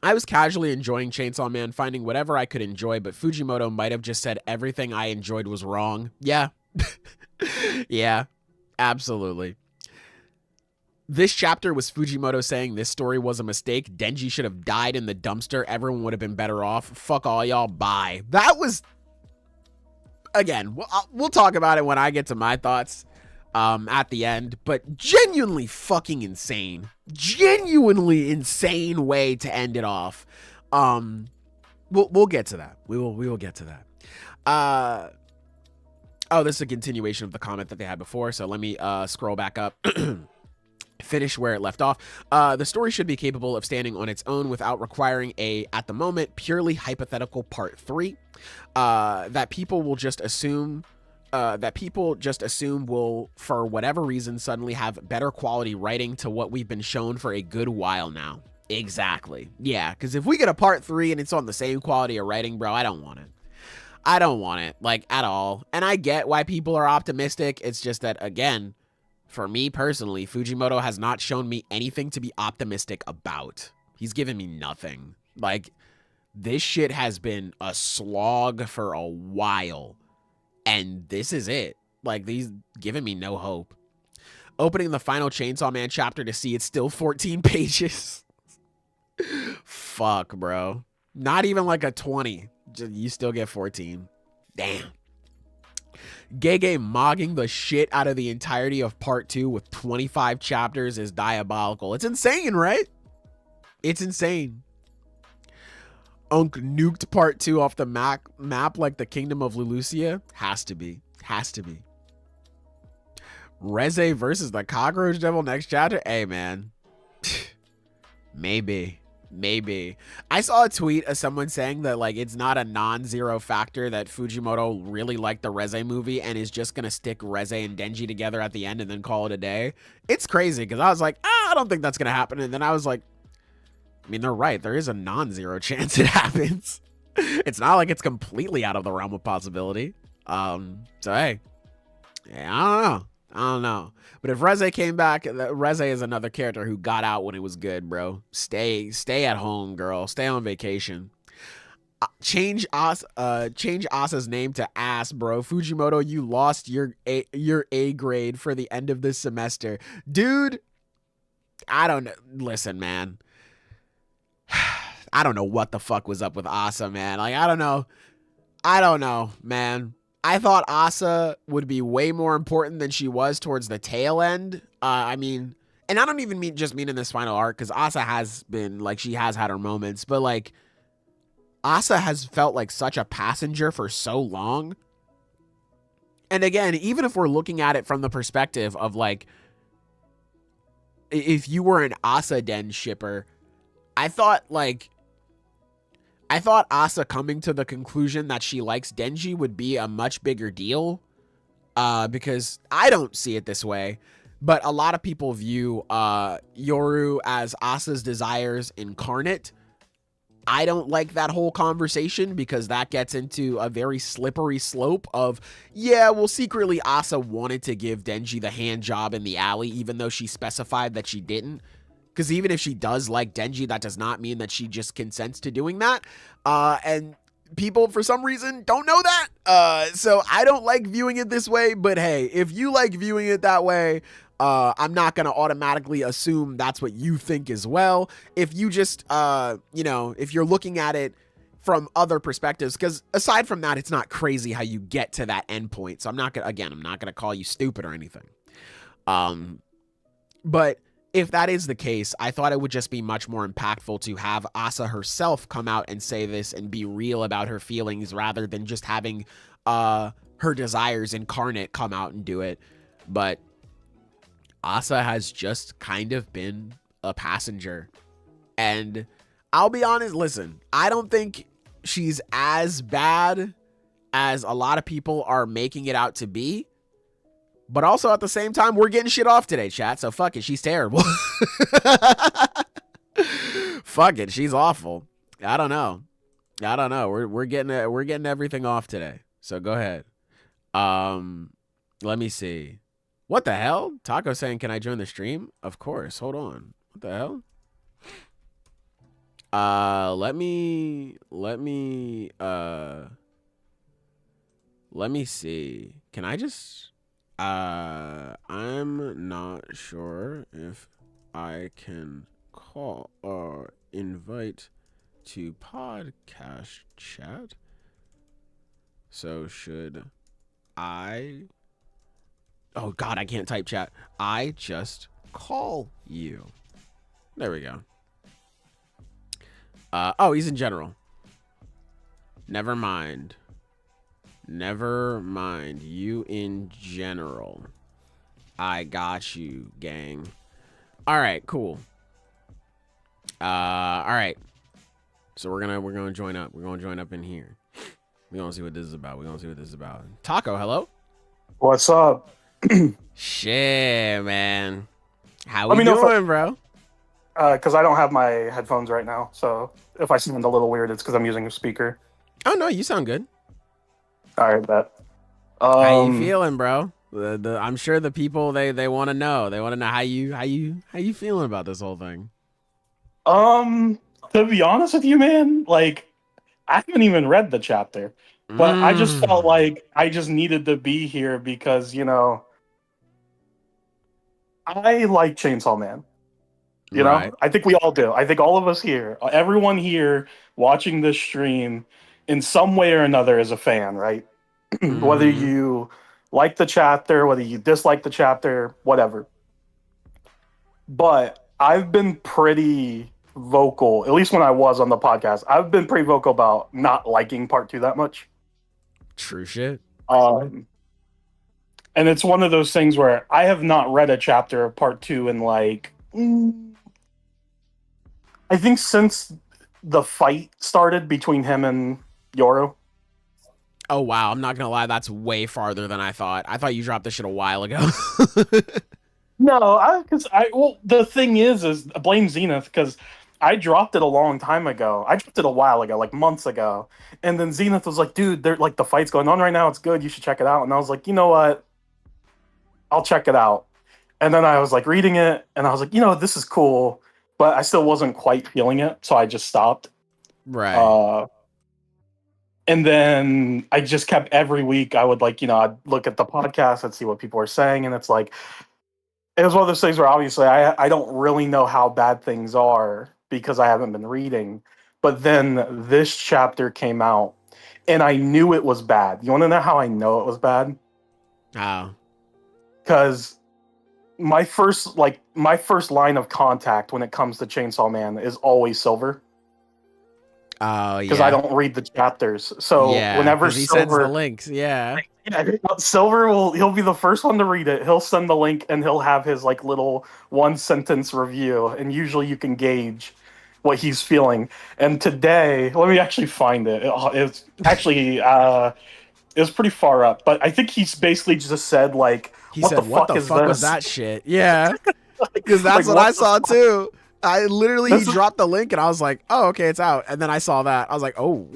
was casually enjoying Chainsaw Man, finding whatever I could enjoy, but Fujimoto might have just said everything I enjoyed was wrong. Yeah. Yeah, absolutely. This chapter was Fujimoto saying this story was a mistake. Denji should have died in the dumpster. Everyone would have been better off. Fuck all y'all. Bye. That was, again, we'll talk about it when I get to my thoughts at the end, but genuinely fucking insane. Genuinely insane way to end it off. We'll get to that. We will get to that. Oh, this is a continuation of the comment that they had before, so let me scroll back up. Finish where it left off. The story should be capable of standing on its own without requiring a, at the moment, purely hypothetical part 3. That people just assume will, for whatever reason, suddenly have better quality writing to what we've been shown for a good while now. Exactly. Yeah, because if we get a part 3 and it's on the same quality of writing, bro, I don't want it. I don't want it, like, at all. And I get why people are optimistic. It's just that, again, for me personally, Fujimoto has not shown me anything to be optimistic about. He's given me nothing. Like, this shit has been a slog for a while. And this is it. Like, these giving me no hope. Opening the final Chainsaw Man chapter to see it's still 14 pages. Fuck, bro. Not even like a 20. You still get 14. Damn. Gege mogging the shit out of the entirety of part 2 with 25 chapters is diabolical. It's insane, right? It's insane. Unk nuked part 2 off the map like the Kingdom of Lulusia. Has to be. Has to be. Reze versus the Cockroach Devil next chapter? Hey, man. Maybe. Maybe. I saw a tweet of someone saying that, like, it's not a non-zero factor that Fujimoto really liked the Reze movie and is just gonna stick Reze and Denji together at the end and then call it a day. It's crazy, because I was like, I don't think that's gonna happen. And then I was like, I mean, they're right. There is a non-zero chance it happens. It's not like it's completely out of the realm of possibility. So, hey. Yeah, I don't know. But if Reze came back, Reze is another character who got out when it was good, bro. Stay at home, girl. Stay on vacation. Change Asa's name to Ass, bro. Fujimoto, you lost your A grade for the end of this semester. Dude, I don't know. Listen, man. I don't know what the fuck was up with Asa, man. Like, I don't know, man. I thought Asa would be way more important than she was towards the tail end. I mean, and I don't even mean in this final arc, because Asa has been, like, she has had her moments, but, like, Asa has felt like such a passenger for so long. And again, even if we're looking at it from the perspective of, like, if you were an Asa Den shipper, I thought Asa coming to the conclusion that she likes Denji would be a much bigger deal, because I don't see it this way, but a lot of people view Yoru as Asa's desires incarnate. I don't like that whole conversation, because that gets into a very slippery slope of, yeah, well, secretly Asa wanted to give Denji the hand job in the alley, even though she specified that she didn't. Because even if she does like Denji, that does not mean that she just consents to doing that. And people, for some reason, don't know that. So I don't like viewing it this way. But hey, if you like viewing it that way, I'm not going to automatically assume that's what you think as well. If you just, if you're looking at it from other perspectives, because aside from that, it's not crazy how you get to that endpoint. So I'm not going to call you stupid or anything. But if that is the case, I thought it would just be much more impactful to have Asa herself come out and say this and be real about her feelings, rather than just having her desires incarnate come out and do it. But Asa has just kind of been a passenger. And I'll be honest, listen, I don't think she's as bad as a lot of people are making it out to be. But also at the same time, we're getting shit off today, chat. So fuck it, she's terrible. Fuck it, she's awful. I don't know. We're getting everything off today. So go ahead. Let me see. What the hell? Taco saying, "Can I join the stream?" Of course. Hold on. What the hell? Let me see. Can I just I'm not sure if I can call or invite to podcast chat. So should I? Oh God, I can't type chat. I just call you. There we go. Oh, he's in general. Never mind. You in general. I got you, gang. All right, cool. All right. So we're gonna join up. We're gonna join up in here. We're gonna see what this is about. Taco, hello. What's up? Shit, man. How we doing, bro? Because I don't have my headphones right now, so if I sound a little weird, it's because I'm using a speaker. Oh no, you sound good. All right, bet. How you feeling, bro? I'm sure the people they want to know. They want to know how you feeling about this whole thing. To be honest with you, man, like I haven't even read the chapter, but I just felt like I just needed to be here because I like Chainsaw Man. You know, I think we all do. I think all of us here, everyone here watching this stream, in some way or another, is a fan, right? Whether you like the chapter, whether you dislike the chapter, whatever. But I've been pretty vocal, at least when I was on the podcast. I've been pretty vocal about not liking part 2 that much. True shit. And it's one of those things where I have not read a chapter of part 2 in like. I think since the fight started between him and Yoru. Oh, wow. I'm not going to lie. That's way farther than I thought. I thought you dropped this shit a while ago. No, the thing is blame Zenith, because I dropped it a long time ago. I dropped it a while ago, like months ago. And then Zenith was like, dude, like the fight's going on right now. It's good. You should check it out. And I was like, you know what? I'll check it out. And then I was like reading it and I was like, this is cool. But I still wasn't quite feeling it. So I just stopped. Right. And then I just kept every week. I would I'd look at the podcast and see what people are saying. And it's like, it was one of those things where obviously I don't really know how bad things are because I haven't been reading. But then this chapter came out and I knew it was bad. You want to know how I know it was bad? How? Because my first line of contact when it comes to Chainsaw Man is always Silver. Oh, yeah. Because I don't read the chapters. So whenever he Silver sends the links, Silver he'll be the first one to read it. He'll send the link and he'll have his like little 1-sentence review, and usually you can gauge what he's feeling. And today, let me actually find it. It's actually it was pretty far up, but I think he's basically just said like, what the fuck was that shit? Yeah, because that's what I saw too. I literally he dropped the link and I was like, oh, okay, it's out. And then I saw that. I was like, oh.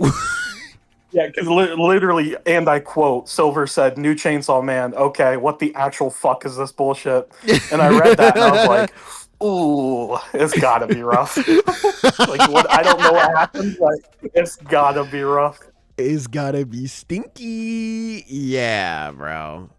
Yeah, because literally, and I quote, Silver said, "New Chainsaw Man, okay, what the actual fuck is this bullshit?" And I read that and I was like, ooh, it's gotta be rough. I don't know what happened, but it's gotta be rough. It's gotta be stinky. Yeah, bro.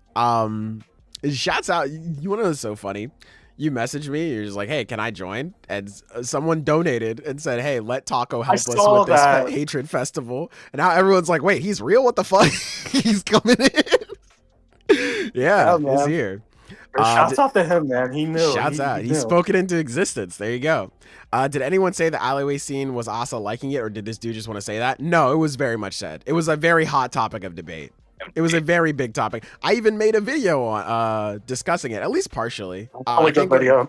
Shouts out. You wanna know what's so funny? You messaged me, you're just like, hey, can I join? And someone donated and said, hey, let Taco help us with this hatred festival. And now everyone's like, wait, he's real? What the fuck? He's coming in. Yeah, he's here. Shouts out to him, man. He knew. Shouts out. He spoke it into existence. There you go. Did anyone say the alleyway scene was Asa liking it, or did this dude just want to say that? No, it was very much said. It was a very hot topic of debate. It was a very big topic. I even made a video on discussing it, at least partially. Good video.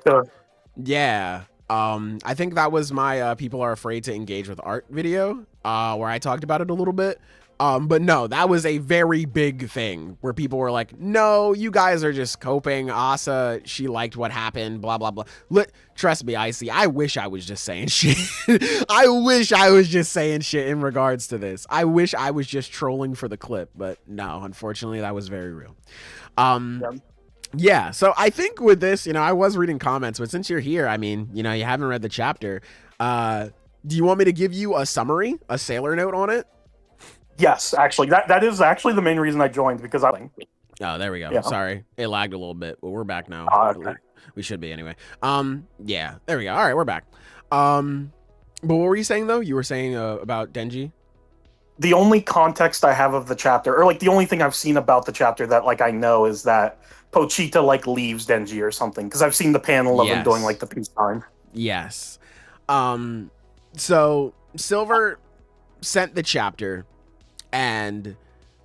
Yeah. I think that was my people are afraid to engage with art video, where I talked about it a little bit. But no, that was a very big thing where people were like, no, you guys are just coping. Asa, she liked what happened, blah, blah, blah. Trust me, Icy, I wish I was just saying shit. I wish I was just saying shit in regards to this. I wish I was just trolling for the clip, but no, unfortunately, that was very real. Yeah, so I think with this, I was reading comments, but since you're here, I mean, you haven't read the chapter. Do you want me to give you a summary, a sailor note on it? Yes, actually, that is actually the main reason I joined, because Oh, there we go. Yeah. Sorry, it lagged a little bit, but we're back now. Okay. We should be anyway. Yeah, there we go. All right, we're back. But what were you saying though? You were saying about Denji. The only context I have of the chapter, or like the only thing I've seen about the chapter that like I know, is that Pochita like leaves Denji or something, because I've seen the panel of him doing like the peace sign. Yes. So Silver sent the chapter. And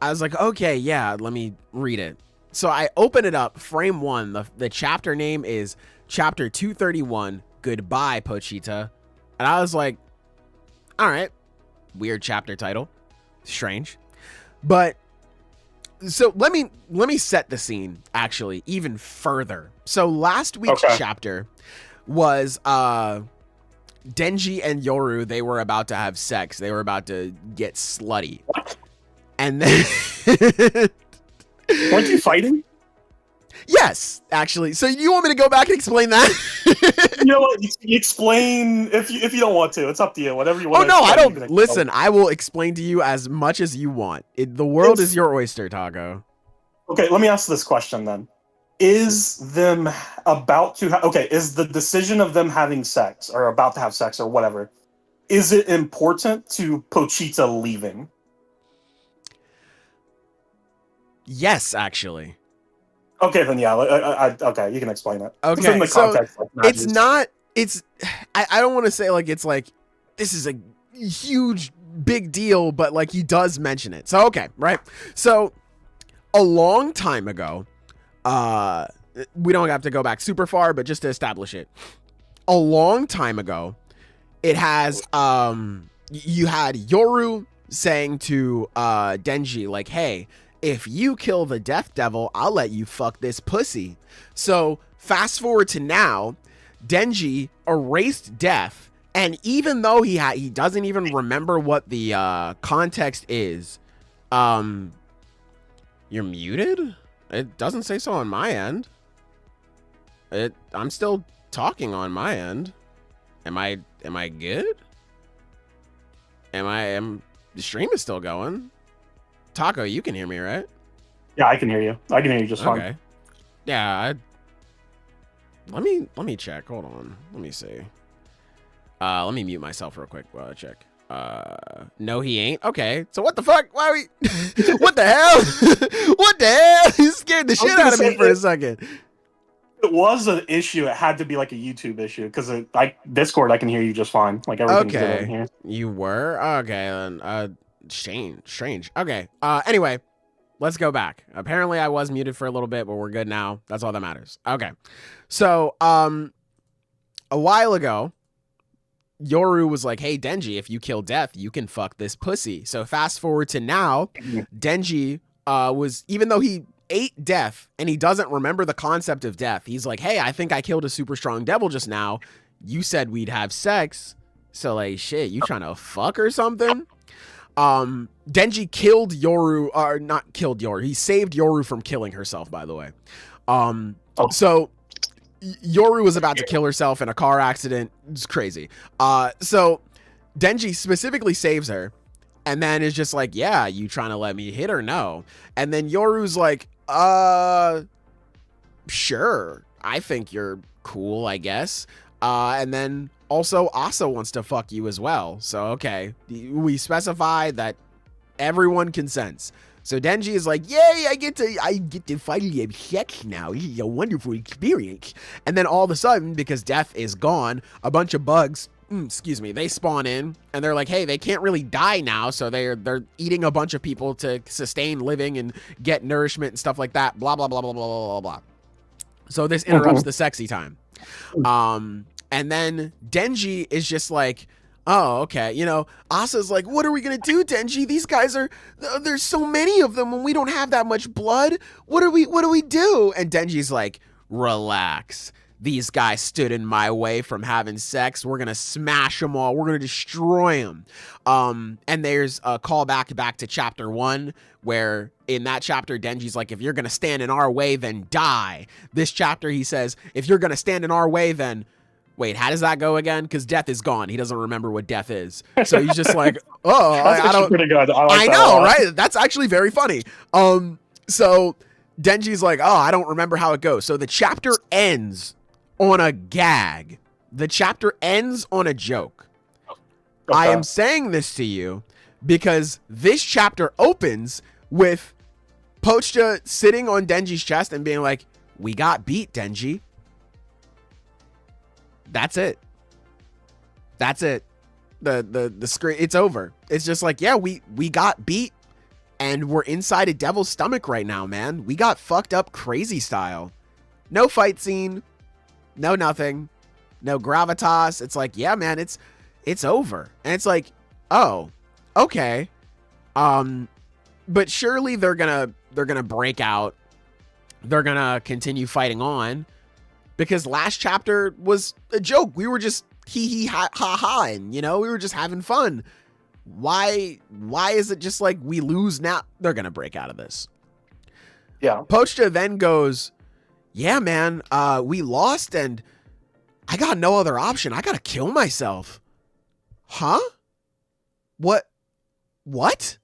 I was like, okay, yeah, let me read it. So I open it up, frame 1. The chapter name is chapter 231, Goodbye, Pochita. And I was like, all right, weird chapter title. Strange. But so let me set the scene actually even further. So last week's chapter was Denji and Yoru, they were about to have sex. They were about to get slutty. What? And then weren't you fighting? Yes, actually. So you want me to go back and explain that? You know what? You explain if you don't want to. It's up to you. Whatever you want. Oh no, I don't. Listen, I will explain to you as much as you want. The world is your oyster, Taco. Okay, let me ask this question then. Is them about to is the decision of them having sex or about to have sex or whatever, is it important to Pochita leaving? Yes, actually. Okay, then yeah, okay, you can explain it. Okay, in the so context, it's not, I don't want to say like it's like, this is a huge, big deal, but like he does mention it. So, okay, right? So, a long time ago, we don't have to go back super far, but just to establish it, a long time ago, it has, you had Yoru saying to Denji, like, hey, if you kill the Death Devil, I'll let you fuck this pussy. So fast forward to now, Denji erased death, and even though he doesn't even remember what the context is, you're muted? It doesn't say so on my end. I'm still talking on my end. Am I good? The stream is still going. Taco, you can hear me, right? Yeah, I can hear you. I can hear you just fine. Okay. Yeah. Let me check. Hold on. Let me see. Let me mute myself real quick while I check. No, he ain't. Okay. So what the fuck? Why are we? What the hell? What the hell? You scared the shit out of me for a second. It was an issue. It had to be like a YouTube issue because Discord, I can hear you just fine. Like everything's good in here. You were? Okay, then. Strange. Okay. Anyway, let's go back. Apparently I was muted for a little bit, but we're good now. That's all that matters. Okay. So, a while ago, Yoru was like, hey, Denji, if you kill Death, you can fuck this pussy. So fast forward to now, Denji was, even though he ate Death and he doesn't remember the concept of death, he's like, hey, I think I killed a super strong devil just now. You said we'd have sex. So like, shit, you trying to fuck or something? Denji killed Yoru, or not killed Yoru. He saved Yoru from killing herself, by the way. So Yoru was about to kill herself in a car accident. It's crazy. So Denji specifically saves her and then is just like, yeah, you trying to let me hit her? No. And then Yoru's like, sure. I think you're cool, I guess. And then also Asa wants to fuck you as well. So, okay, we specify that everyone consents. So Denji is like, yay, I get to finally have sex now. This is a wonderful experience. And then all of a sudden, because Death is gone, a bunch of bugs, they spawn in and they're like, hey, they can't really die now. So they're eating a bunch of people to sustain living and get nourishment and stuff like that. Blah, blah, blah, blah, blah, blah, blah, blah. So this interrupts the sexy time. And then Denji is just like, oh, okay. You know, Asa's like, what are we going to do, Denji? These guys are, there's so many of them and we don't have that much blood. What do we do? And Denji's like, relax. These guys stood in my way from having sex. We're going to smash them all. We're going to destroy them. And there's a callback back to chapter 1, where in that chapter, Denji's like, if you're going to stand in our way, then die. This chapter, he says, if you're going to stand in our way, then... Wait, how does that go again? Because death is gone. He doesn't remember what death is. So he's just like, oh, I don't... pretty good. I know, right? That's actually very funny. So Denji's like, oh, I don't remember how it goes. So the chapter ends on a gag. The chapter ends on a joke. Okay. I am saying this to you because this chapter opens with Pochita sitting on Denji's chest and being like, we got beat, Denji. That's it. That's it. The screen, it's over. It's just like, yeah, we got beat and we're inside a devil's stomach right now, man. We got fucked up crazy style. No fight scene. No nothing. No gravitas. It's like, yeah, man, it's over. And it's like, oh, okay. But surely they're gonna break out. They're gonna continue fighting on. Because last chapter was a joke. We were just hee ha ha and you know, we were just having fun. Why is it just like we lose now? They're gonna break out of this. Yeah. Pochita then goes, yeah, man, we lost and I got no other option. I gotta kill myself. Huh? What? What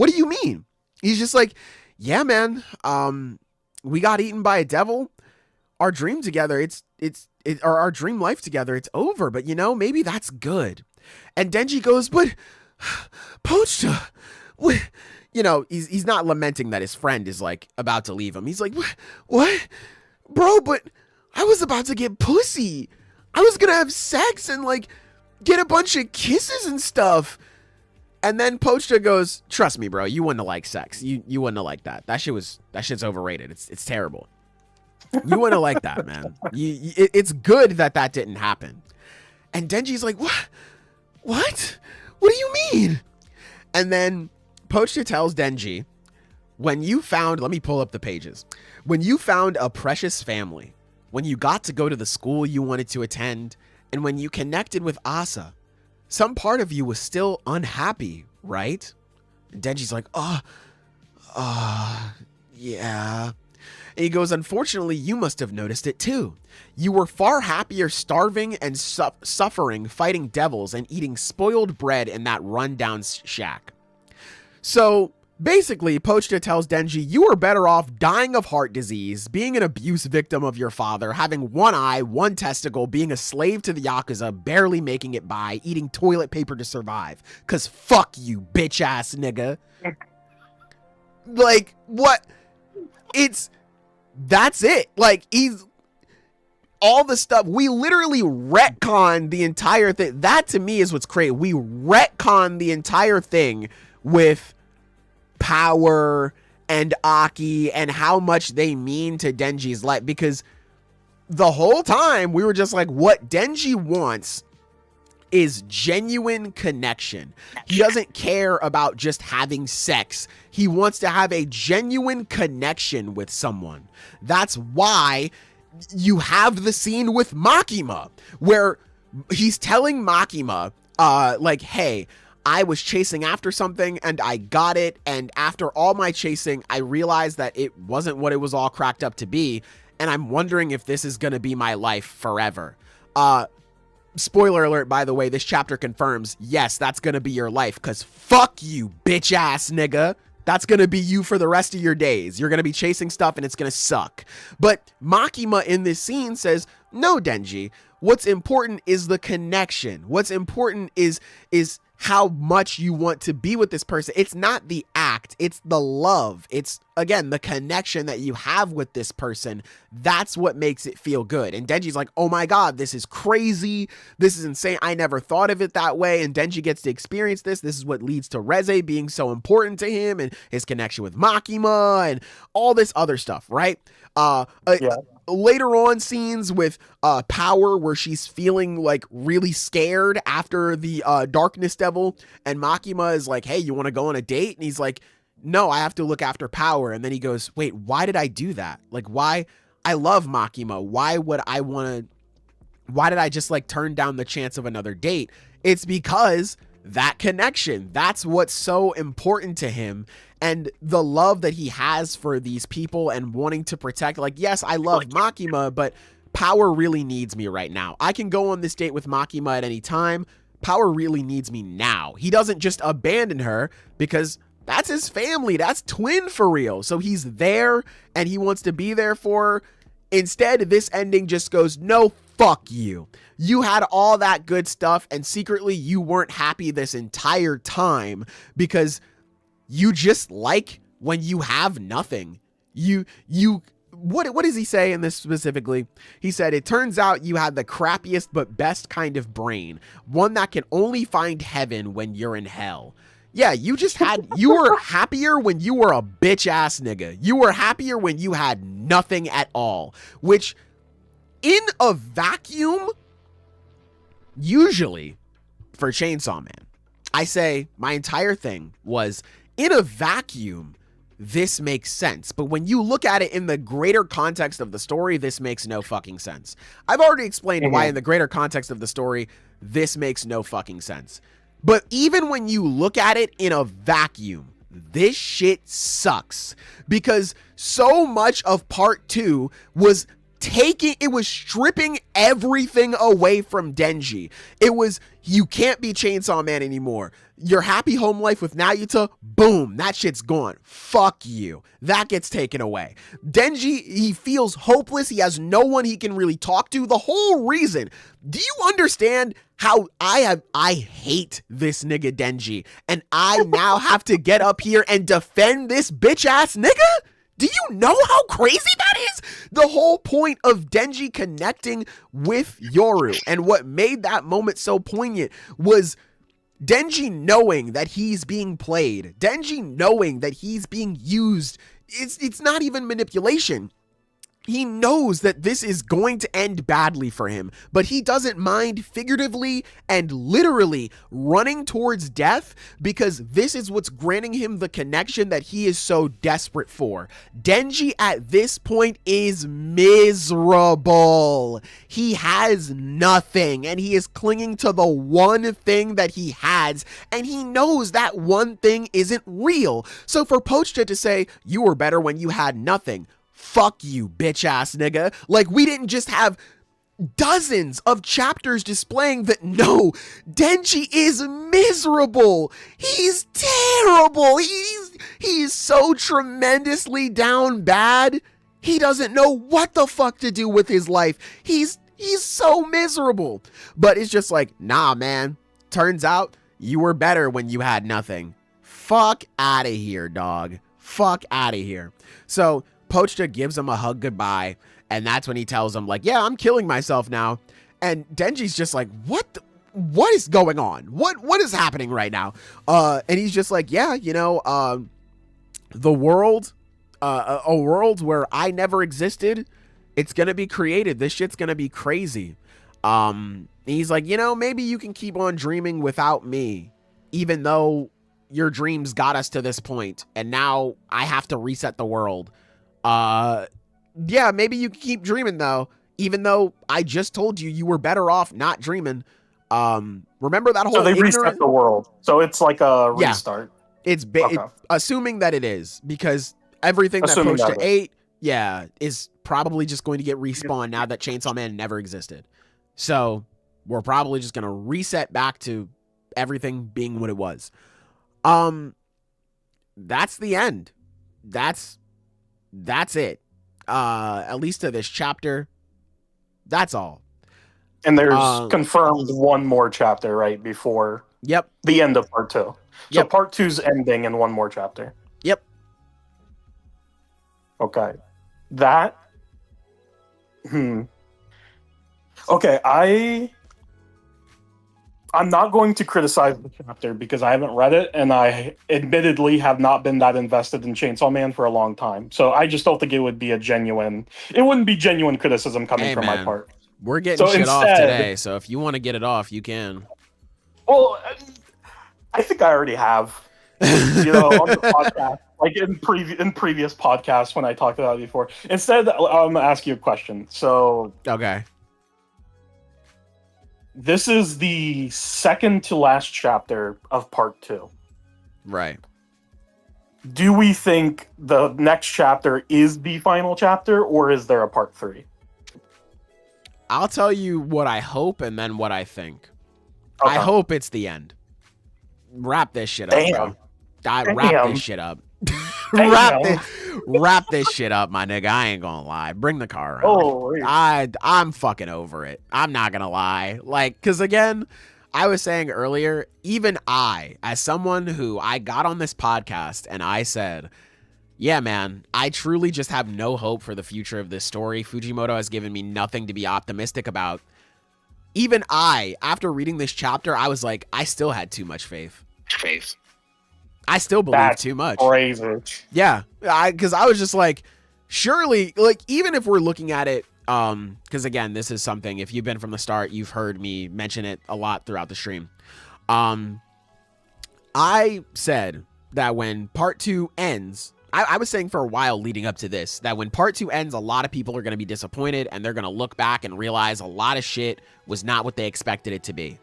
do you mean? He's just like, yeah, man, we got eaten by a devil. Our dream together, or our dream life together, it's over. But you know, maybe that's good. And Denji goes, but Pochita, you know, he's not lamenting that his friend is like about to leave him. He's like, what, bro? But I was about to get pussy. I was gonna have sex and like get a bunch of kisses and stuff. And then Pochita goes, trust me, bro, you wouldn't have liked sex. You wouldn't have liked that. That shit's overrated. It's terrible. You wouldn't have liked that, man. It's good that didn't happen. And Denji's like, what? What do you mean? And then Pochita tells Denji, when you found, let me pull up the pages. When you found a precious family, when you got to go to the school you wanted to attend, and when you connected with Asa, some part of you was still unhappy, right? And Denji's like, yeah. And he goes, unfortunately, you must have noticed it too. You were far happier starving and suffering, fighting devils and eating spoiled bread in that rundown shack. So basically, Pochita tells Denji, you were better off dying of heart disease, being an abuse victim of your father, having one eye, one testicle, being a slave to the Yakuza, barely making it by, eating toilet paper to survive. Cause fuck you, bitch ass nigga. Like, what? That's it. Like, he's all the stuff. We literally retcon the entire thing. That to me is what's crazy. We retcon the entire thing with power and Aki and how much they mean to Denji's life. Because the whole time we were just like, what Denji wants is genuine connection. He doesn't care about just having sex. He wants to have a genuine connection with someone. That's why you have the scene with Makima, where he's telling Makima, like, hey, I was chasing after something and I got it. And after all my chasing, I realized that it wasn't what it was all cracked up to be. And I'm wondering if this is going to be my life forever. Spoiler alert, by the way, this chapter confirms, yes, that's gonna be your life, because fuck you, bitch ass nigga. That's gonna be you for the rest of your days. You're gonna be chasing stuff and it's gonna suck. But Makima in this scene says, no, Denji, what's important is the connection. What's important is how much you want to be with this person. It's not the act, it's the love. It's, again, the connection that you have with this person. That's what makes it feel good. And Denji's like, oh my God, this is crazy. This is insane. I never thought of it that way. And Denji gets to experience this. This is what leads to Reze being so important to him and his connection with Makima and all this other stuff, right? Yeah. later on scenes with Power where she's feeling like really scared after the Darkness Devil, and Makima is like, hey, you want to go on a date? And he's like, no, I have to look after Power. And then he goes, wait, why did I do that? Like, why? I love Makima. Why did I just like turn down the chance of another date? It's because that connection, that's what's so important to him, and the love that he has for these people and wanting to protect. Like, yes, I love Makima, but Power really needs me right now. I can go on this date with Makima at any time. Power really needs me now. He doesn't just abandon her because that's his family. That's twin for real. So he's there and he wants to be there for her. Instead, this ending just goes, no, fuck you. You had all that good stuff and secretly you weren't happy this entire time because you just like when you have nothing. What does he say in this specifically? He said, it turns out you had the crappiest but best kind of brain, one that can only find heaven when you're in hell. Yeah, you were happier when you were a bitch ass nigga. You were happier when you had nothing at all, which in a vacuum, usually for Chainsaw Man, I say my entire thing was in a vacuum, this makes sense. But when you look at it in the greater context of the story, this makes no fucking sense. I've already explained why in the greater context of the story, this makes no fucking sense. But even when you look at it in a vacuum, this shit sucks because so much of part 2 was stripping everything away from Denji. It was, you can't be Chainsaw Man anymore. Your happy home life with Nayuta, boom, that shit's gone. Fuck you. That gets taken away. Denji, he feels hopeless. He has no one he can really talk to. The whole reason. Do you understand how I hate this nigga Denji, and I now have to get up here and defend this bitch ass nigga? Do you know how crazy that is? The whole point of Denji connecting with Yoru and what made that moment so poignant was Denji knowing that he's being played. Denji knowing that he's being used. It's not even manipulation. He knows that this is going to end badly for him, but he doesn't mind figuratively and literally running towards death because this is what's granting him the connection that he is so desperate for. Denji at this point is miserable. He has nothing and he is clinging to the one thing that he has, and he knows that one thing isn't real. So for Pochita to say, you were better when you had nothing, fuck you, bitch ass nigga. Like, we didn't just have dozens of chapters displaying that no, Denji is miserable. He's terrible. He's so tremendously down bad. He doesn't know what the fuck to do with his life. He's so miserable. But it's just like, nah, man. Turns out you were better when you had nothing. Fuck out of here, dog. Fuck out of here. So Pochita gives him a hug goodbye, and that's when he tells him, like, yeah, I'm killing myself now. And Denji's just like, what is going on? What is happening right now? And he's just like, yeah, the world, a world where I never existed, it's gonna be created. This shit's gonna be crazy. He's like, maybe you can keep on dreaming without me, even though your dreams got us to this point, and now I have to reset the world. Yeah, maybe you can keep dreaming though, even though I just told you were better off not dreaming. Remember that whole So they reset the world. So it's like a restart. Yeah, it's assuming that it is, because everything that Pochita ate, is probably just going to get respawned now that Chainsaw Man never existed. So we're probably just going to reset back to everything being what it was. That's the end. That's it. At least to this chapter. That's all. And there's confirmed one more chapter right before the end of part 2. So part 2's ending and one more chapter. Yep. Okay. That Okay, I'm not going to criticize the chapter because I haven't read it, and I admittedly have not been that invested in Chainsaw Man for a long time. So I just don't think it would be it wouldn't be genuine criticism coming Hey, from my man, part. we're getting So shit off instead, today, so if you want to get it off, you can. well, I think I already have, on the podcast, like in previous podcasts when I talked about it before. Instead, I'm gonna ask you a question. So Okay. this is the second to last chapter of part 2. Right. Do we think the next chapter is the final chapter, or is there a part 3? I'll tell you what I hope and then what I think. Okay. I hope it's the end. Wrap this shit up, Damn. bro. Wrap this shit up. Damn. wrap this shit up, my nigga. I ain't gonna lie. Bring the car around. Oh, I'm fucking over it. I'm not gonna lie. Like, cause again, I was saying earlier, even I, as someone who I got on this podcast and I said, yeah, man, I truly just have no hope for the future of this story. Fujimoto has given me nothing to be optimistic about. Even I, after reading this chapter, I was like, I still had too much faith. I still believe too much. Crazy. Yeah, because I was just like, surely, like, even if we're looking at it, because again, this is something, if you've been from the start, you've heard me mention it a lot throughout the stream. I said that when part 2 ends, I was saying for a while leading up to this, that when part 2 ends, a lot of people are going to be disappointed and they're going to look back and realize a lot of shit was not what they expected it to be.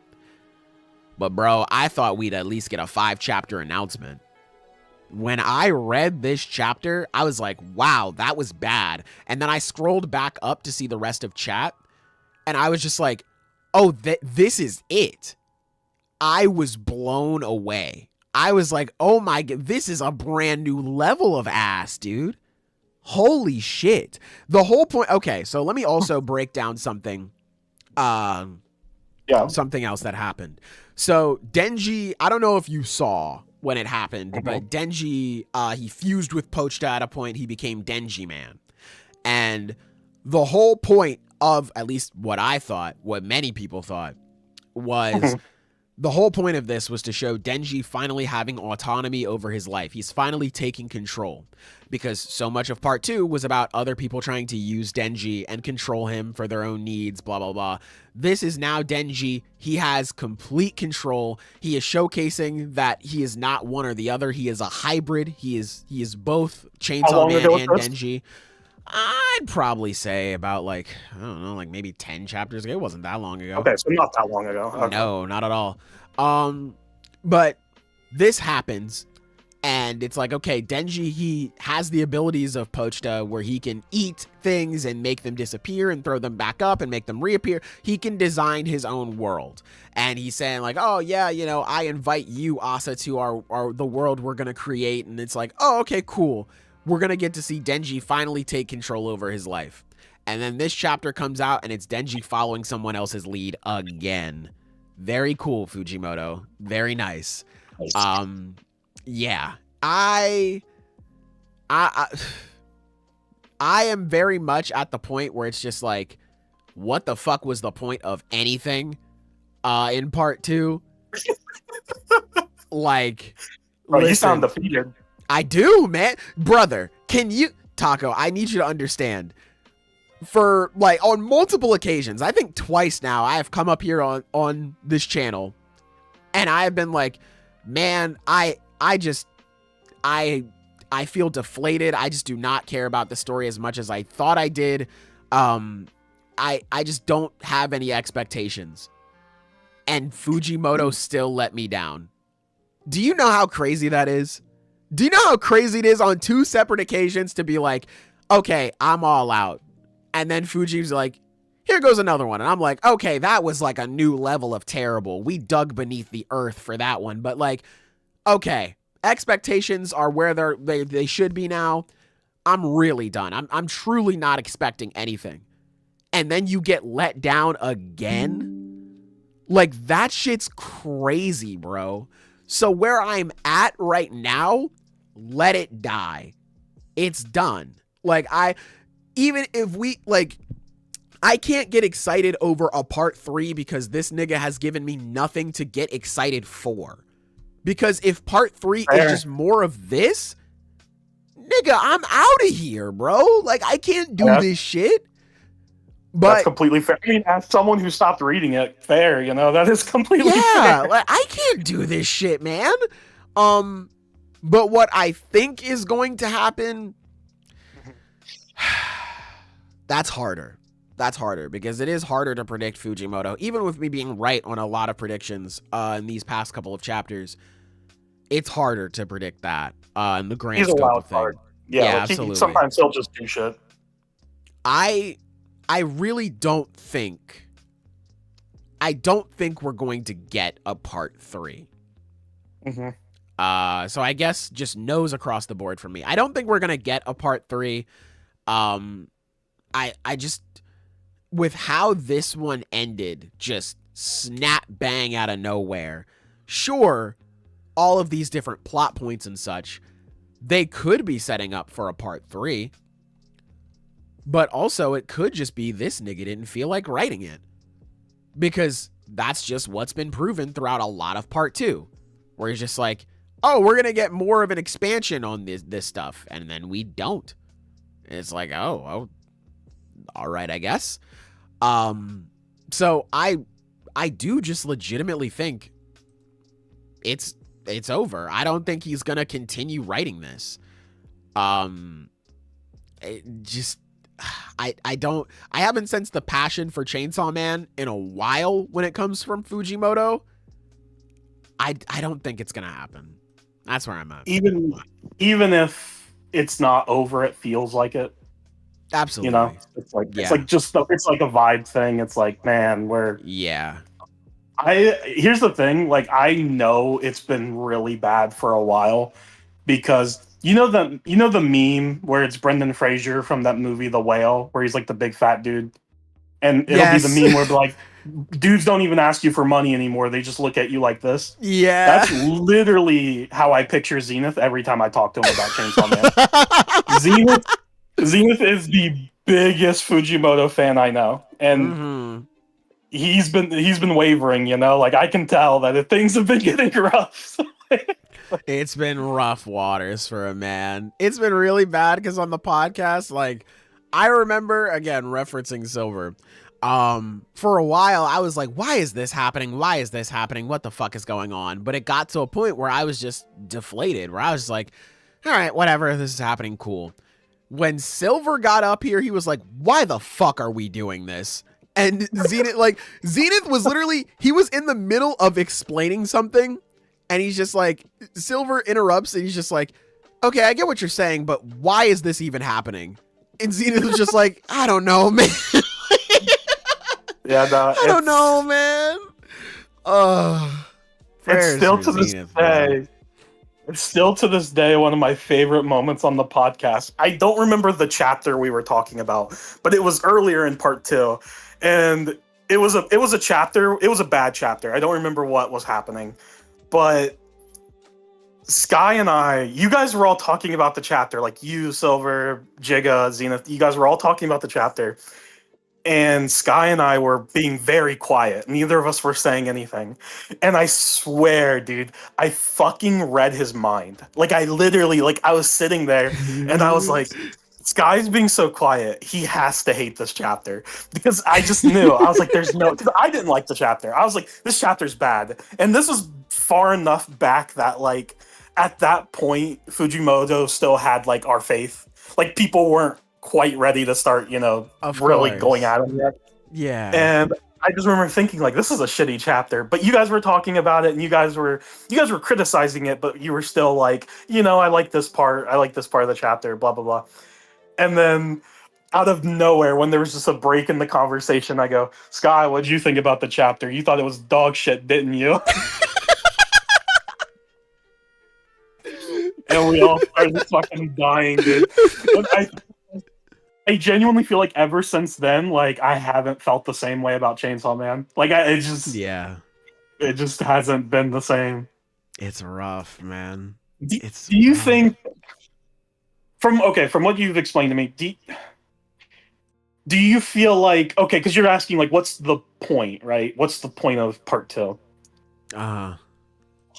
But bro, I thought we'd at least get a 5-chapter announcement. When I read this chapter, I was like, wow, that was bad. And then I scrolled back up to see the rest of chat, and I was just like, oh, this is it. I was blown away. I was like, oh my God, this is a brand new level of ass, dude. Holy shit. The whole point. Okay, so let me also break down something. Something else that happened. So Denji, I don't know if you saw when it happened, but Denji, he fused with Pochita at a point. He became Denji Man. And the whole point of, at least what I thought, what many people thought, was the whole point of this was to show Denji finally having autonomy over his life. He's finally taking control, because so much of part 2 was about other people trying to use Denji and control him for their own needs, blah, blah, blah. This is now Denji. He has complete control. He is showcasing that he is not one or the other. He is a hybrid. He is both Chainsaw Man and Denji. I'd probably say about, like, I don't know, like maybe 10 chapters ago. It wasn't that long ago. Okay, so not that long ago. Okay. No, not at all. But this happens, and it's like, okay, Denji, he has the abilities of Pochita where he can eat things and make them disappear and throw them back up and make them reappear. He can design his own world. And he's saying like, oh yeah, I invite you, Asa, to the world we're going to create. And it's like, oh, okay, cool. We're going to get to see Denji finally take control over his life. And then this chapter comes out and it's Denji following someone else's lead again. Very cool, Fujimoto. Very nice. Yeah. I am very much at the point where it's just like, what the fuck was the point of anything in part 2? Like, bro, listen, you sound defeated. I do, man. Brother, can you... Taco, I need you to understand. For, like, on multiple occasions, I think twice now, I have come up here on this channel, and I have been like, man, I feel deflated. I just do not care about the story as much as I thought I did. I just don't have any expectations. And Fujimoto still let me down. Do you know how crazy that is? Do you know how crazy it is on 2 separate occasions to be like, okay, I'm all out. And then Fuji's like, here goes another one. And I'm like, okay, that was like a new level of terrible. We dug beneath the earth for that one. But like, okay, expectations are where they should be now. I'm really done. I'm truly not expecting anything. And then you get let down again. Like, that shit's crazy, bro. So where I'm at right now, let it die. It's done. Like, even if we, like, I can't get excited over a part 3 because this nigga has given me nothing to get excited for. Because if part 3 is just more of this, nigga, I'm out of here, bro. Like, I can't do this shit. But that's completely fair. I mean, as someone who stopped reading it, fair, you know, that is completely fair. like, I can't do this shit, man. But what I think is going to happen, that's harder. That's harder because it is harder to predict Fujimoto. Even with me being right on a lot of predictions in these past couple of chapters, it's harder to predict that in the grand scope of things. Yeah, like absolutely. Sometimes he'll just do shit. I really don't think we're going to get a part 3. Mm-hmm. So I guess just no's across the board for me. I don't think we're gonna get a part 3. I just, with how this one ended, just snap bang out of nowhere. Sure, all of these different plot points and such, they could be setting up for a part 3. But also, it could just be this nigga didn't feel like writing it. Because that's just what's been proven throughout a lot of part 2. Where he's just like, oh, we're going to get more of an expansion on this stuff. And then we don't. And it's like, oh, all right, I guess. So I do just legitimately think it's over. I don't think he's going to continue writing this. I haven't sensed the passion for Chainsaw Man in a while when it comes from Fujimoto. I don't think it's going to happen. That's where I'm at. Even if it's not over, it feels like it. Absolutely. You know, it's like a vibe thing. It's like, man, here's the thing, like, I know it's been really bad for a while because you know the meme where it's Brendan Fraser from that movie The Whale, where he's like the big fat dude, and it'll be the meme where like dudes don't even ask you for money anymore, they just look at you like this. Yeah, that's literally how I picture Zenith every time I talk to him about Chainsaw Man. Zenith is the biggest Fujimoto fan I know, and he's been wavering, you know, like I can tell that things have been getting rough. It's been rough waters for a man. It's been really bad because on the podcast, like, I remember, again, referencing Silver, for a while I was like, why is this happening? Why is this happening? What the fuck is going on? But it got to a point where I was just deflated, where I was like, all right, whatever, this is happening, cool. When Silver got up here, he was like, why the fuck are we doing this? And Zenith was literally, he was in the middle of explaining something, and he's just like, Silver interrupts, and he's just like, okay, I get what you're saying, but why is this even happening? And Zenith was just like, I don't know, man. Yeah, no, I don't know, man. It's still to this day. It's still to this day one of my favorite moments on the podcast. I don't remember the chapter we were talking about, but it was earlier in part 2, and it was a chapter. It was a bad chapter. I don't remember what was happening, but Sky and you guys were all talking about the chapter, like you, Silver, Jigga, Zenith. You guys were all talking about the chapter, and Sky and I were being very quiet. Neither of us were saying anything. And I swear, dude, I fucking read his mind. Like, I literally, like, I was sitting there and I was like, Sky's being so quiet. He has to hate this chapter. Because I just knew. I was like, because I didn't like the chapter. I was like, this chapter's bad. And this was far enough back that, like, at that point, Fujimoto still had, like, our faith. Like, people weren't quite ready to start, you know, really going at him yet. Yeah. And I just remember thinking, like, this is a shitty chapter. But you guys were talking about it, and you guys were criticizing it, but you were still like, you know, I like this part of the chapter, blah blah blah. And then out of nowhere, when there was just a break in the conversation, I go, Sky, what'd you think about the chapter? You thought it was dog shit, didn't you? And we all started fucking dying, dude. I genuinely feel like ever since then, like, I haven't felt the same way about Chainsaw Man. Like, it just hasn't been the same. It's rough, man. Do you think, from what you've explained to me, Do you feel like, okay, because you're asking like what's the point, right? What's the point of part two? Uh,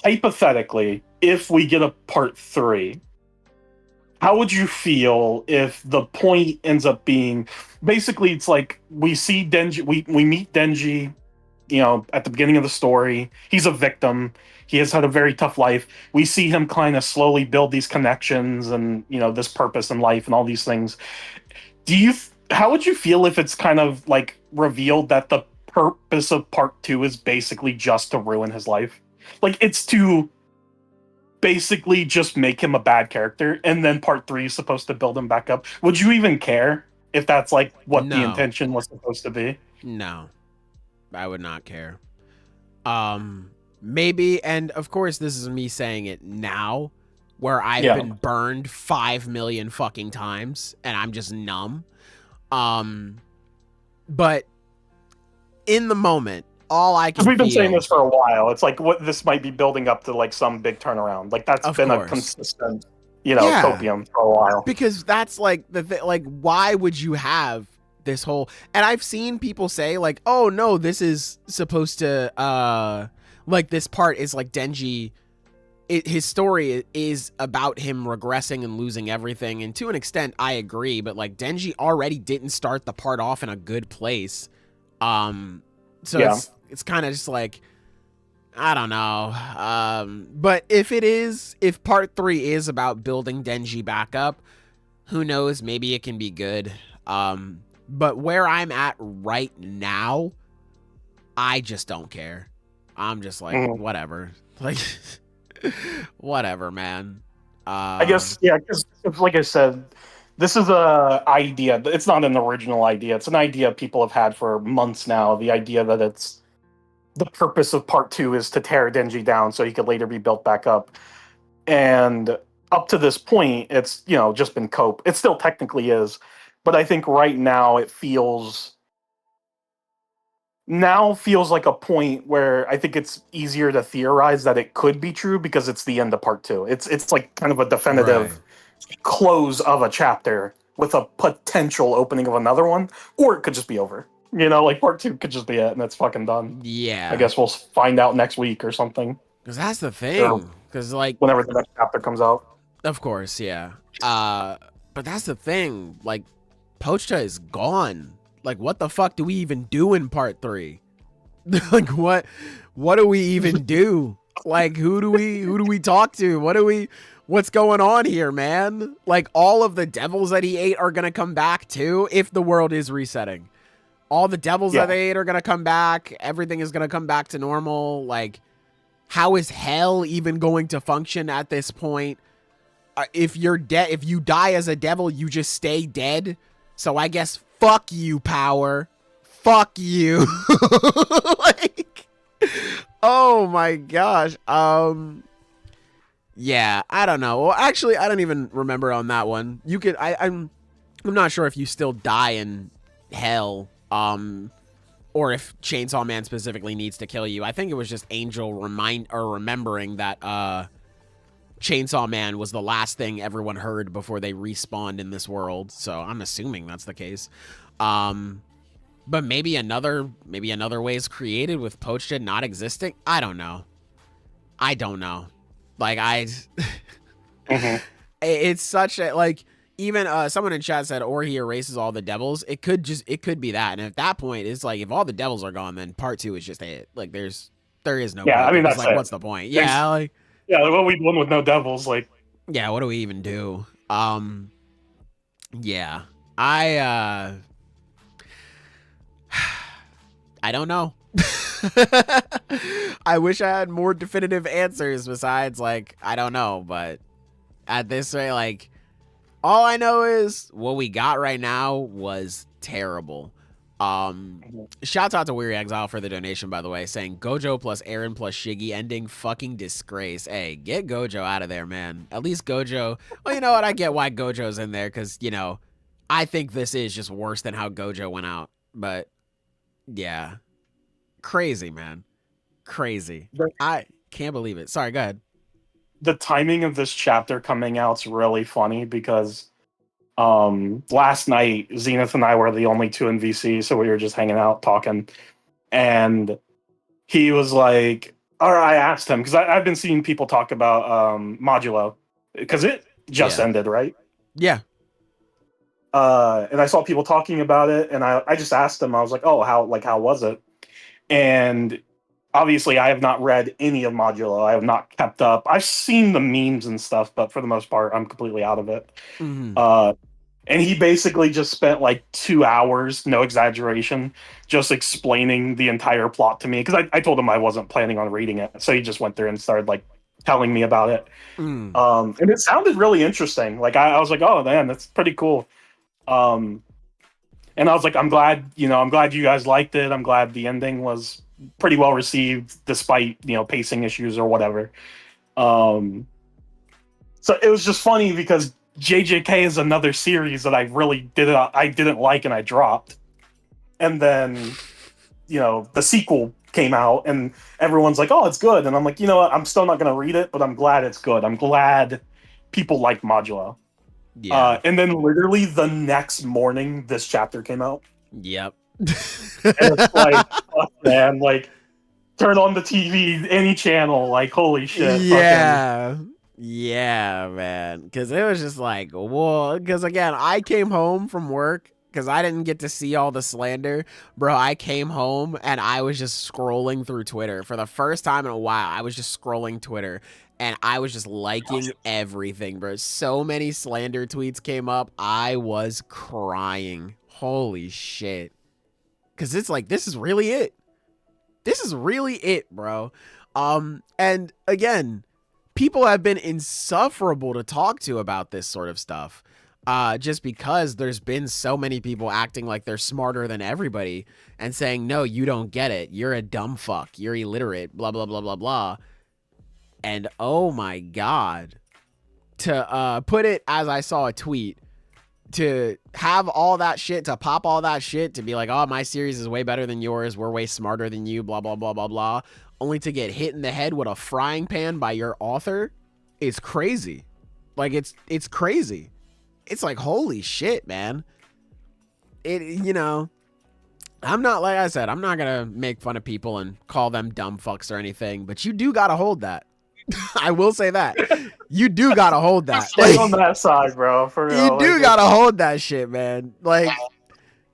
Hypothetically, if we get a part three, how would you feel if the point ends up being basically it's like we see Denji, we meet Denji, at the beginning of the story. He's a victim. He has had a very tough life. We see him kind of slowly build these connections and, this purpose in life and all these things. How would you feel if it's kind of like revealed that the purpose of part two is basically just to ruin his life? Like it's to basically just make him a bad character, and then part three is supposed to build him back up. Would you even care if that's like what the no, intention was supposed to be? no, I would not care. Maybe, and of course, this is me saying it now, where I've Yeah. been burned 5 million fucking times and I'm just numb. But in the moment, all I Because can we've been saying feel, this for a while. It's like what this might be building up to like some big turnaround. Like that's of been a course, consistent, yeah, copium for a while. because that's like like, why would you have this whole? And I've seen people say like, oh no, this is supposed to like this part is like Denji. His story is about him regressing and losing everything, and to an extent I agree, but like Denji already didn't start the part off in a good place. So Yeah. it's kind of just like, I don't know. But if part 3 is about building Denji back up, who knows, maybe it can be good. But where I'm at right now, I just don't care. I'm just like, Mhm. whatever. Like, whatever, man. I guess, yeah, because like I said, this is a idea. It's not an original idea. It's an idea people have had for months now. The idea that it's the purpose of part two is to tear Denji down so he could later be built back up. And up to this point, it's just been cope. It still technically is, but I think right now it feels like a point where I think it's easier to theorize that it could be true because it's the end of part two. It's like kind of a right. definitive close of a chapter with a potential opening of another one, or it could just be over. Like part two could just be it and it's fucking done. I Yeah. guess we'll find out next week or something, Because that's the or thing. Because, like, whenever the next chapter comes out. of course, yeah. But that's the thing. Like, Pochita is gone. Like, what the fuck do we even do in part 3? Like, what do we even do? Like, who do we talk to? What's going on here, man? Like, all of the devils that he ate are gonna come back too if the world is resetting. All the devils Yeah. that they ate are gonna come back. Everything is gonna come back to normal. Like, how is hell even going to function at this point? If you're dead, if you die as a devil, you just stay dead. So I guess fuck you, power. Fuck you. Like, oh my gosh. Yeah, I don't know. Well, actually, I don't even remember on that one. You could, I'm not sure if you still die in hell. Or if Chainsaw Man specifically needs to kill you. I think it was just Angel remembering that Chainsaw Man was the last thing everyone heard before they respawned in this world. So I'm assuming that's the case. But maybe another way is created with Pochita not existing. I don't know. Like Mhm. it's such a, like, even someone in chat said, or he erases all the devils. It could be that, and at that point, it's like, if all the devils are gone, then part 2 is just it. Like, there is no Yeah, I point. mean Because, that's like, it. what's the point? There's Yeah, like, Yeah, what we won with no devils, like yeah. What do we even do? Yeah, I I don't know. I wish I had more definitive answers besides, like, I don't know, but at this rate, like, all I know is what we got right now was terrible. Shouts out to Weary Exile for the donation, by the way, saying Gojo plus Aaron plus Shiggy ending, fucking disgrace. Hey, get Gojo out of there, man. At least Gojo. Well, you know what? I get why Gojo's in there because, I think this is just worse than how Gojo went out. But yeah, crazy, man. Crazy. I can't believe it. Sorry, go ahead. the timing of this chapter coming out's really funny because Last night, Zenith and I were the only two in VC, so we were just hanging out talking, and he was like, or I asked him because I've been seeing people talk about Modulo because it just Yeah. ended, right? Yeah. And I saw people talking about it, and I just asked him. I was like, "Oh, how was it?" And obviously, I have not read any of Modulo. I have not kept up. I've seen the memes and stuff, but for the most part, I'm completely out of it. Hmm. Uh, and he basically just spent like 2 hours, no exaggeration, just explaining the entire plot to me because I told him I wasn't planning on reading it, so he just went through and started like telling me about it. Mm. And it sounded really interesting. Like I was like, "Oh man, that's pretty cool." Um, and I was like, I'm glad you guys liked it. I'm glad the ending was pretty well received, despite pacing issues or whatever. Um, so it was just funny because JJK is another series that I didn't like and I dropped, and then the sequel came out and everyone's like, "Oh, it's good," and I'm like, you know what? I'm still not gonna read it, but I'm glad it's good. I'm glad people like Modulo. Yeah. And then literally the next morning, this chapter came out. Yep. And it's like, fuck, man, like, turn on the TV, any channel, like, holy shit, fucking. Yeah. Yeah, man. Because it was just like, whoa. Because again, I came home from work because I didn't get to see all the slander. Bro, I came home and I was just scrolling through Twitter. For the first time in a while, I was just scrolling Twitter and I was just liking everything, bro. So many slander tweets came up. I was crying. Holy shit. Because it's like, this is really it. This is really it, bro. And again, people have been insufferable to talk to about this sort of stuff. Just because there's been so many people acting like they're smarter than everybody and saying, no, you don't get it. You're a dumb fuck. You're illiterate, blah, blah, blah, blah, blah. And oh my God, to put it as I saw a tweet, to have all that shit, to pop all that shit, to be like, oh, my series is way better than yours, we're way smarter than you, blah, blah, blah, blah, blah, only to get hit in the head with a frying pan by your author is crazy. Like, it's crazy. It's like, holy shit, man. I'm not, like I said, I'm not gonna make fun of people and call them dumb fucks or anything, but you do gotta hold that. I will say that. You do gotta hold that. Stay on that side, bro. For real. You do gotta hold that shit, man. Like,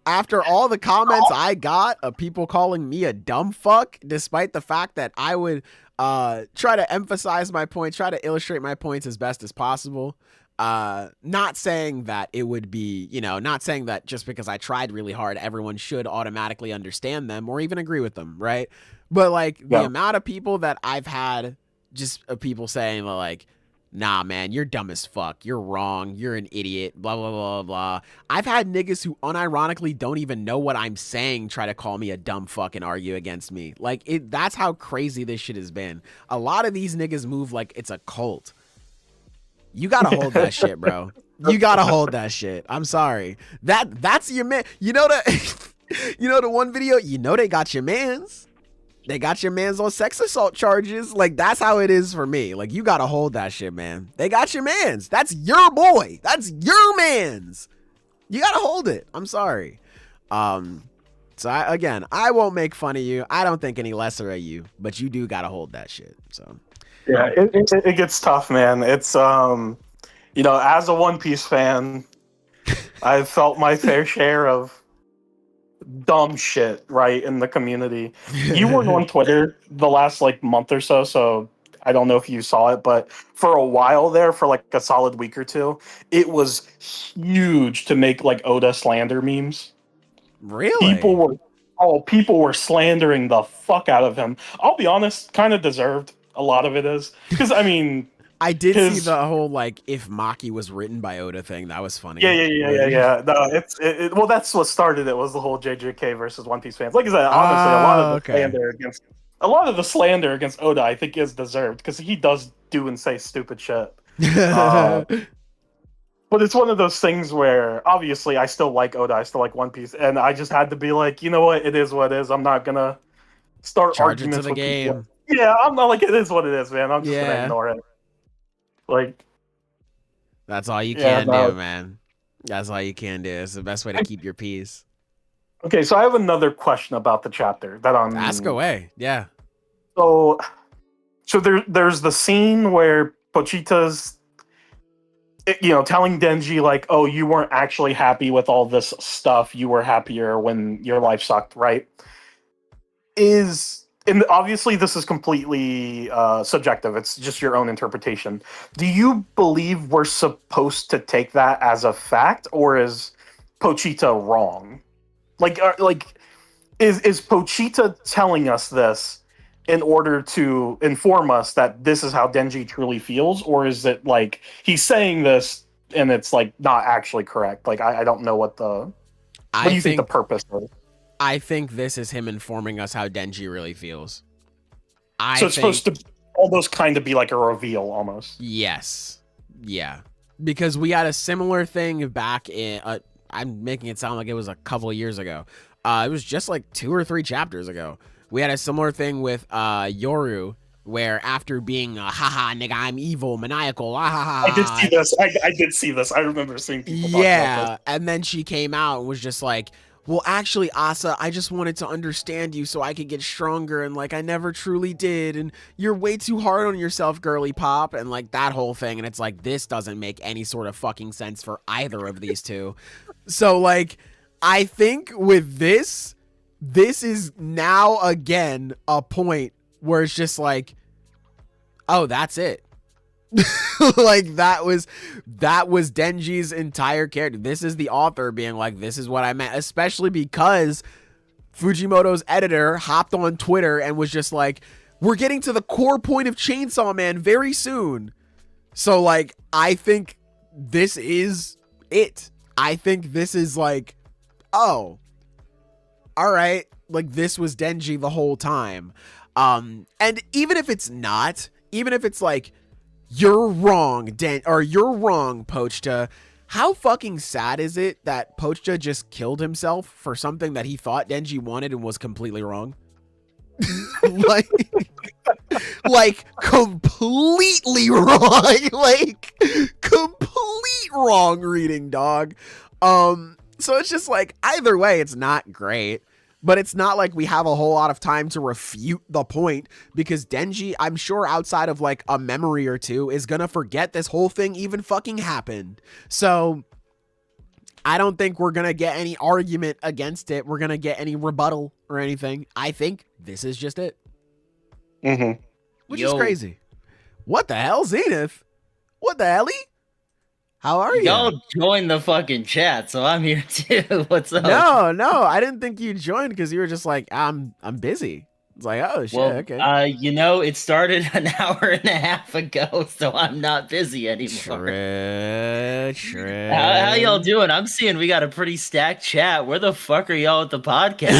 after all the comments I got of people calling me a dumb fuck, despite the fact that I would try to emphasize my points, try to illustrate my points as best as possible. Not saying that it would be, not saying that just because I tried really hard, everyone should automatically understand them or even agree with them, right? But like the amount of people that I've had, just people saying like, nah, man, you're dumb as fuck. You're wrong. You're an idiot. Blah, blah, blah, blah. I've had niggas who unironically don't even know what I'm saying try to call me a dumb fuck and argue against me. Like, that's how crazy this shit has been. A lot of these niggas move like it's a cult. You gotta hold that shit, bro. You gotta hold that shit. I'm sorry. That's your man. You know the one video? They got your mans. They got your mans on sex assault charges. Like, that's how it is for me. Like, you gotta hold that shit, man. They got your mans. That's your boy. That's your mans. You gotta hold it. I'm sorry. So I won't make fun of you. I don't think any lesser of you, but you do gotta hold that shit. So yeah, it gets tough, man. It's as a One Piece fan, I've felt my fair share of dumb shit, right, in the community. You weren't on Twitter the last like month or so I don't know if you saw it, but for a while there, for like a solid week or two, it was huge to make like Oda slander memes. Really? People were slandering the fuck out of him. I'll be honest, kind of deserved. A lot of it is because I mean, I did see the whole like if Maki was written by Oda thing. That was funny. Yeah. No, well, that's what started it, was the whole JJK versus One Piece fans. Like I said, honestly, a lot of the slander against Oda, I think, is deserved because he does do and say stupid shit. But it's one of those things where obviously I still like Oda, I still like One Piece, and I just had to be like, you know what, it is what it is. I'm not gonna start Charge arguments into the with game. people. Yeah, I'm not like, it is what it is, man. I'm just gonna ignore it. Like, that's all you can do, man. That's all you can do. It's the best way to keep your peace. Okay, so I have another question about the chapter that Ask away. Yeah. So, there's the scene where Pochita's, telling Denji like, "Oh, you weren't actually happy with all this stuff. You were happier when your life sucked, right?" And obviously this is completely subjective. It's just your own interpretation. Do you believe we're supposed to take that as a fact, or is Pochita wrong? Is Pochita telling us this in order to inform us that this is how Denji truly feels, or is it like he's saying this and it's like not actually correct? Like I don't know what do you think the purpose is? I think this is him informing us how Denji really feels. So it's supposed to almost kind of be like a reveal, almost. Yes. Yeah. Because we had a similar thing back in... I'm making it sound like it was a couple of years ago. It was just like 2 or 3 chapters ago. We had a similar thing with Yoru, where after being haha nigga, I'm evil, maniacal, I did see this. I did see this. I remember seeing people talk about this. And then she came out and was just like, well, actually, Asa, I just wanted to understand you so I could get stronger, and like I never truly did, and you're way too hard on yourself, girly pop, and like that whole thing. And it's like, this doesn't make any sort of fucking sense for either of these two. So like, I think with this is now again a point where it's just like, oh, that's it. Like that was Denji's entire character. This is the author being like, this is what I meant, especially because Fujimoto's editor hopped on Twitter and was just like, we're getting to the core point of Chainsaw Man very soon. So like, I think this is it. I think this is like, oh, all right, like this was Denji the whole time. And even if it's not, even if it's like, you're wrong, you're wrong, Pochita. How fucking sad is it that Pochita just killed himself for something that he thought Denji wanted and was completely wrong? like completely wrong. Like complete wrong reading, dog. So it's just like, either way, it's not great. But it's not like we have a whole lot of time to refute the point, because Denji, I'm sure outside of like a memory or two, is gonna forget this whole thing even fucking happened. So I don't think we're gonna get any argument against it. We're gonna get any rebuttal or anything. I think this is just it. Mm-hmm. Which is crazy. What the hell, Zenith? What the hell? How are you? Y'all join the fucking chat, so I'm here too. What's up? No, I didn't think you joined because you were just like, I'm busy. It's like, oh shit, well, okay. It started an hour and a half ago, so I'm not busy anymore. True. How y'all doing? I'm seeing we got a pretty stacked chat. Where the fuck are y'all at the podcast?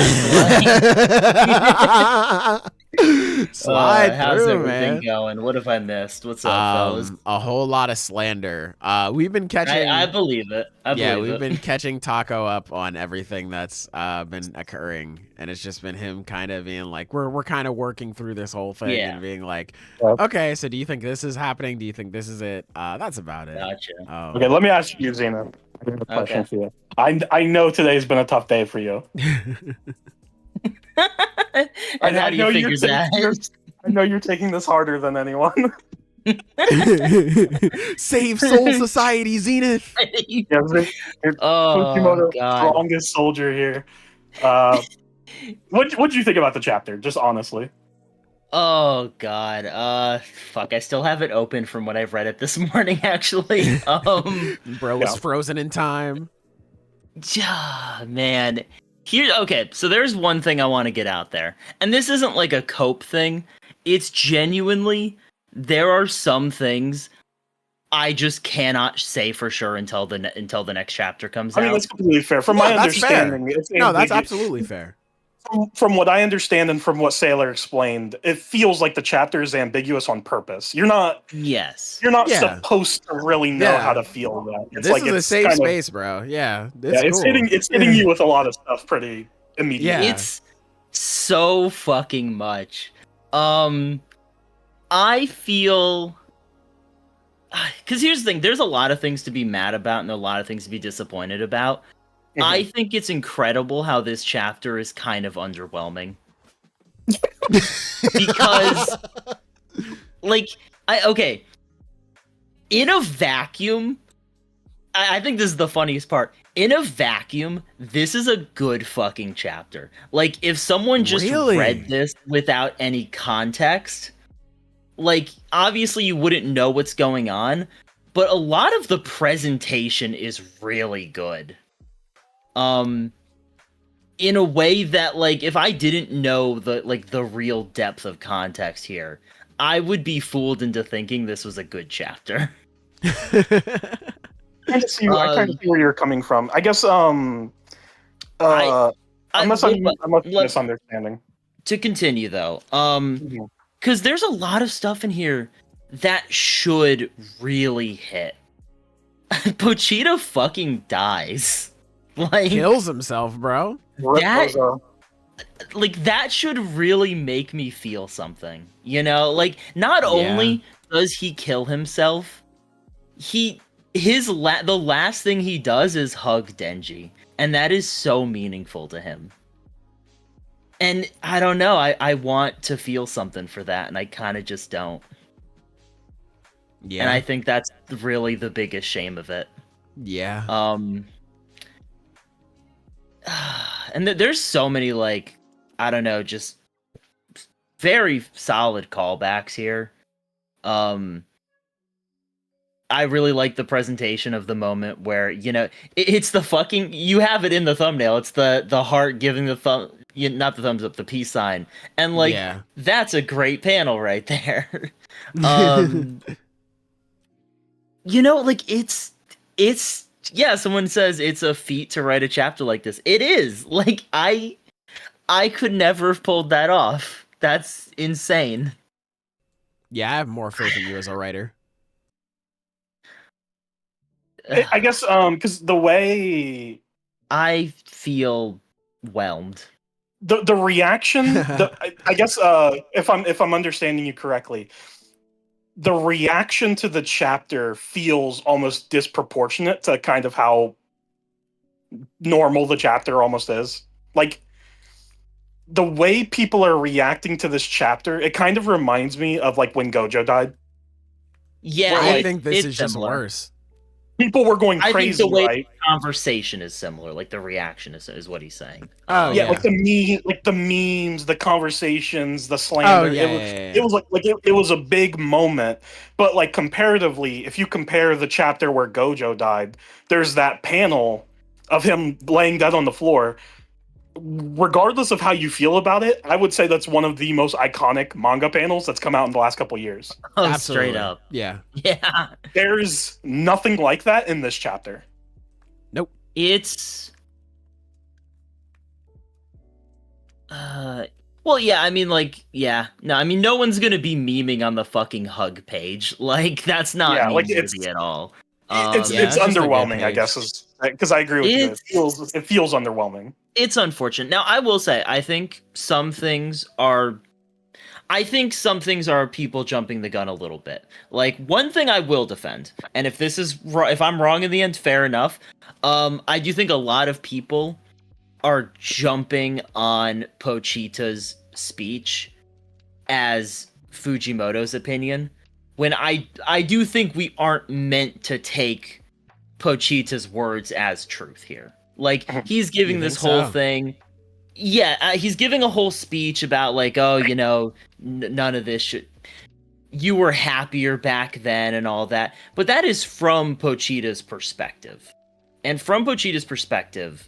Slide how's through, everything man. going? What have I missed? What's up, fellas? A whole lot of slander. We've been catching. I believe it. We've been catching Taco up on everything that's been occurring, and it's just been him kind of being like, we're kind of working through this whole thing and being like, okay, so do you think this is happening? Do you think this is it? That's about it. Gotcha. Okay, let me ask you, Zena. I have a question for you. I know today's been a tough day for you. And how do you figure that? I know you're taking this harder than anyone. Save Soul Society, Zenith. God. Strongest soldier here. What'd you think about the chapter? Just honestly. Oh God. Fuck. I still have it open from when I've read it this morning. Actually, bro was frozen in time. Man. Okay, so there's one thing I want to get out there. And this isn't like a cope thing. It's genuinely, there are some things I just cannot say for sure until the next chapter comes out. I mean, that's completely fair. From my understanding, that's absolutely fair. From what I understand and from what Sailor explained, it feels like the chapter is ambiguous on purpose. You're not supposed to really know how to feel that. It's this is a safe space, bro. Yeah, it's cool. It's hitting you with a lot of stuff pretty immediately. Yeah. It's so fucking much. I feel because here's the thing, there's a lot of things to be mad about and a lot of things to be disappointed about. I think it's incredible how this chapter is kind of underwhelming. Because, like, okay, in a vacuum, I think this is the funniest part. In a vacuum, this is a good fucking chapter. Like, if someone just read this without any context, like, obviously you wouldn't know what's going on, but a lot of the presentation is really good. In a way that, like, if I didn't know the real depth of context here, I would be fooled into thinking this was a good chapter. I kind of see where you're coming from. I guess unless I'm misunderstanding. To continue though, because there's a lot of stuff in here that should really hit. Pochita fucking dies. Like, kills himself, bro. That should really make me feel something. You know, like, not only does he kill himself, the last thing he does is hug Denji, and that is so meaningful to him. And I don't know, I want to feel something for that, and I kind of just don't. Yeah. And I think that's really the biggest shame of it. Yeah. And there's so many, like, I don't know, just very solid callbacks here. I really like the presentation of the moment where, you know, it's the fucking, you have it in the thumbnail. It's the heart giving the thumb, not the thumbs up, the peace sign. And, like, that's a great panel right there. You know, like, it's someone says it's a feat to write a chapter like this. It is. Like, I could never have pulled that off. That's insane. Yeah, I have more faith in you as a writer. I guess because the way I feel whelmed. The reaction, I guess if I'm understanding you correctly, the reaction to the chapter feels almost disproportionate to kind of how normal the chapter almost is. Like, the way people are reacting to this chapter, it kind of reminds me of, like, when Gojo died. Yeah, I think this is just worse. People were going crazy, I think the way right? The conversation is similar. Like, the reaction is what he's saying. Oh yeah, like the memes, the conversations, the slander. It was it was a big moment. But, like, comparatively, if you compare the chapter where Gojo died, there's that panel of him laying dead on the floor. Regardless of how you feel about it, I would say that's one of the most iconic manga panels that's come out in the last couple of years. Oh, absolutely. Straight up. Yeah. Yeah. There's nothing like that in this chapter. Nope. It's well, yeah, I mean, like, yeah. No, I mean, no one's gonna be memeing on the fucking hug page. Like, that's not worthy at all. It's underwhelming, I guess, because I agree with you. It feels underwhelming. It's unfortunate. Now, I will say, I think some things are people jumping the gun a little bit. Like, one thing I will defend, and if I'm wrong in the end, fair enough. I do think a lot of people are jumping on Pochita's speech as Fujimoto's opinion, when I do think we aren't meant to take Pochita's words as truth here. Like, he's giving this whole thing. Yeah, he's giving a whole speech about, like, oh, you know, none of this should... You were happier back then and all that. But that is from Pochita's perspective. And from Pochita's perspective,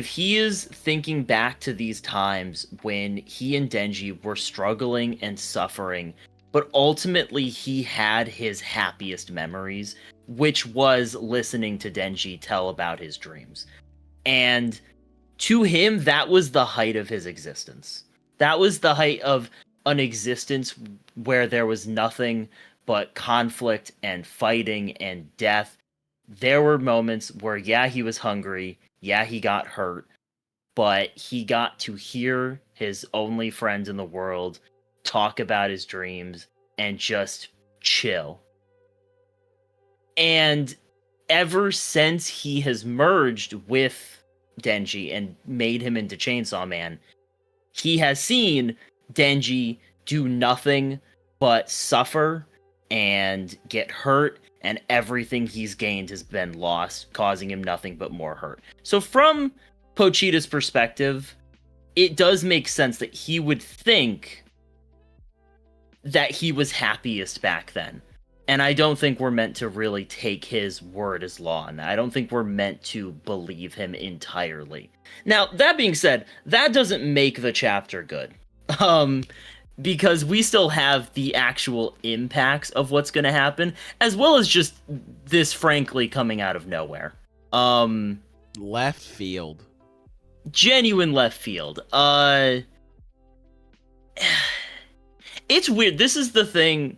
he is thinking back to these times when he and Denji were struggling and suffering, but ultimately he had his happiest memories, which was listening to Denji tell about his dreams. And to him, that was the height of his existence. That was the height of an existence where there was nothing but conflict and fighting and death. There were moments where, yeah, he was hungry, yeah, he got hurt, but he got to hear his only friend in the world talk about his dreams, and just chill. And ever since he has merged with Denji and made him into Chainsaw Man, he has seen Denji do nothing but suffer and get hurt, and everything he's gained has been lost, causing him nothing but more hurt. So from Pochita's perspective, it does make sense that he would think that he was happiest back then. And I don't think we're meant to really take his word as law on that. I don't think we're meant to believe him entirely. Now, that being said, that doesn't make the chapter good. Because we still have the actual impacts of what's going to happen, as well as just this frankly coming out of nowhere. Left field. Genuine left field. It's weird. This is the thing.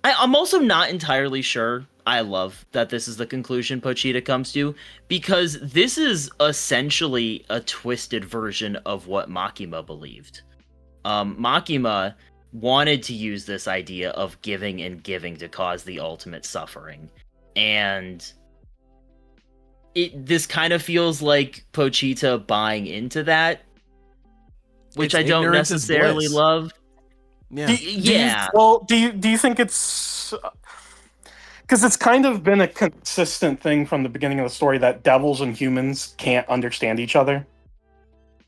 I'm also not entirely sure I love that this is the conclusion Pochita comes to, because this is essentially a twisted version of what Makima believed. Makima wanted to use this idea of giving and giving to cause the ultimate suffering. And this kind of feels like Pochita buying into that, which I don't necessarily love. Yeah. Do you think it's because it's kind of been a consistent thing from the beginning of the story that devils and humans can't understand each other?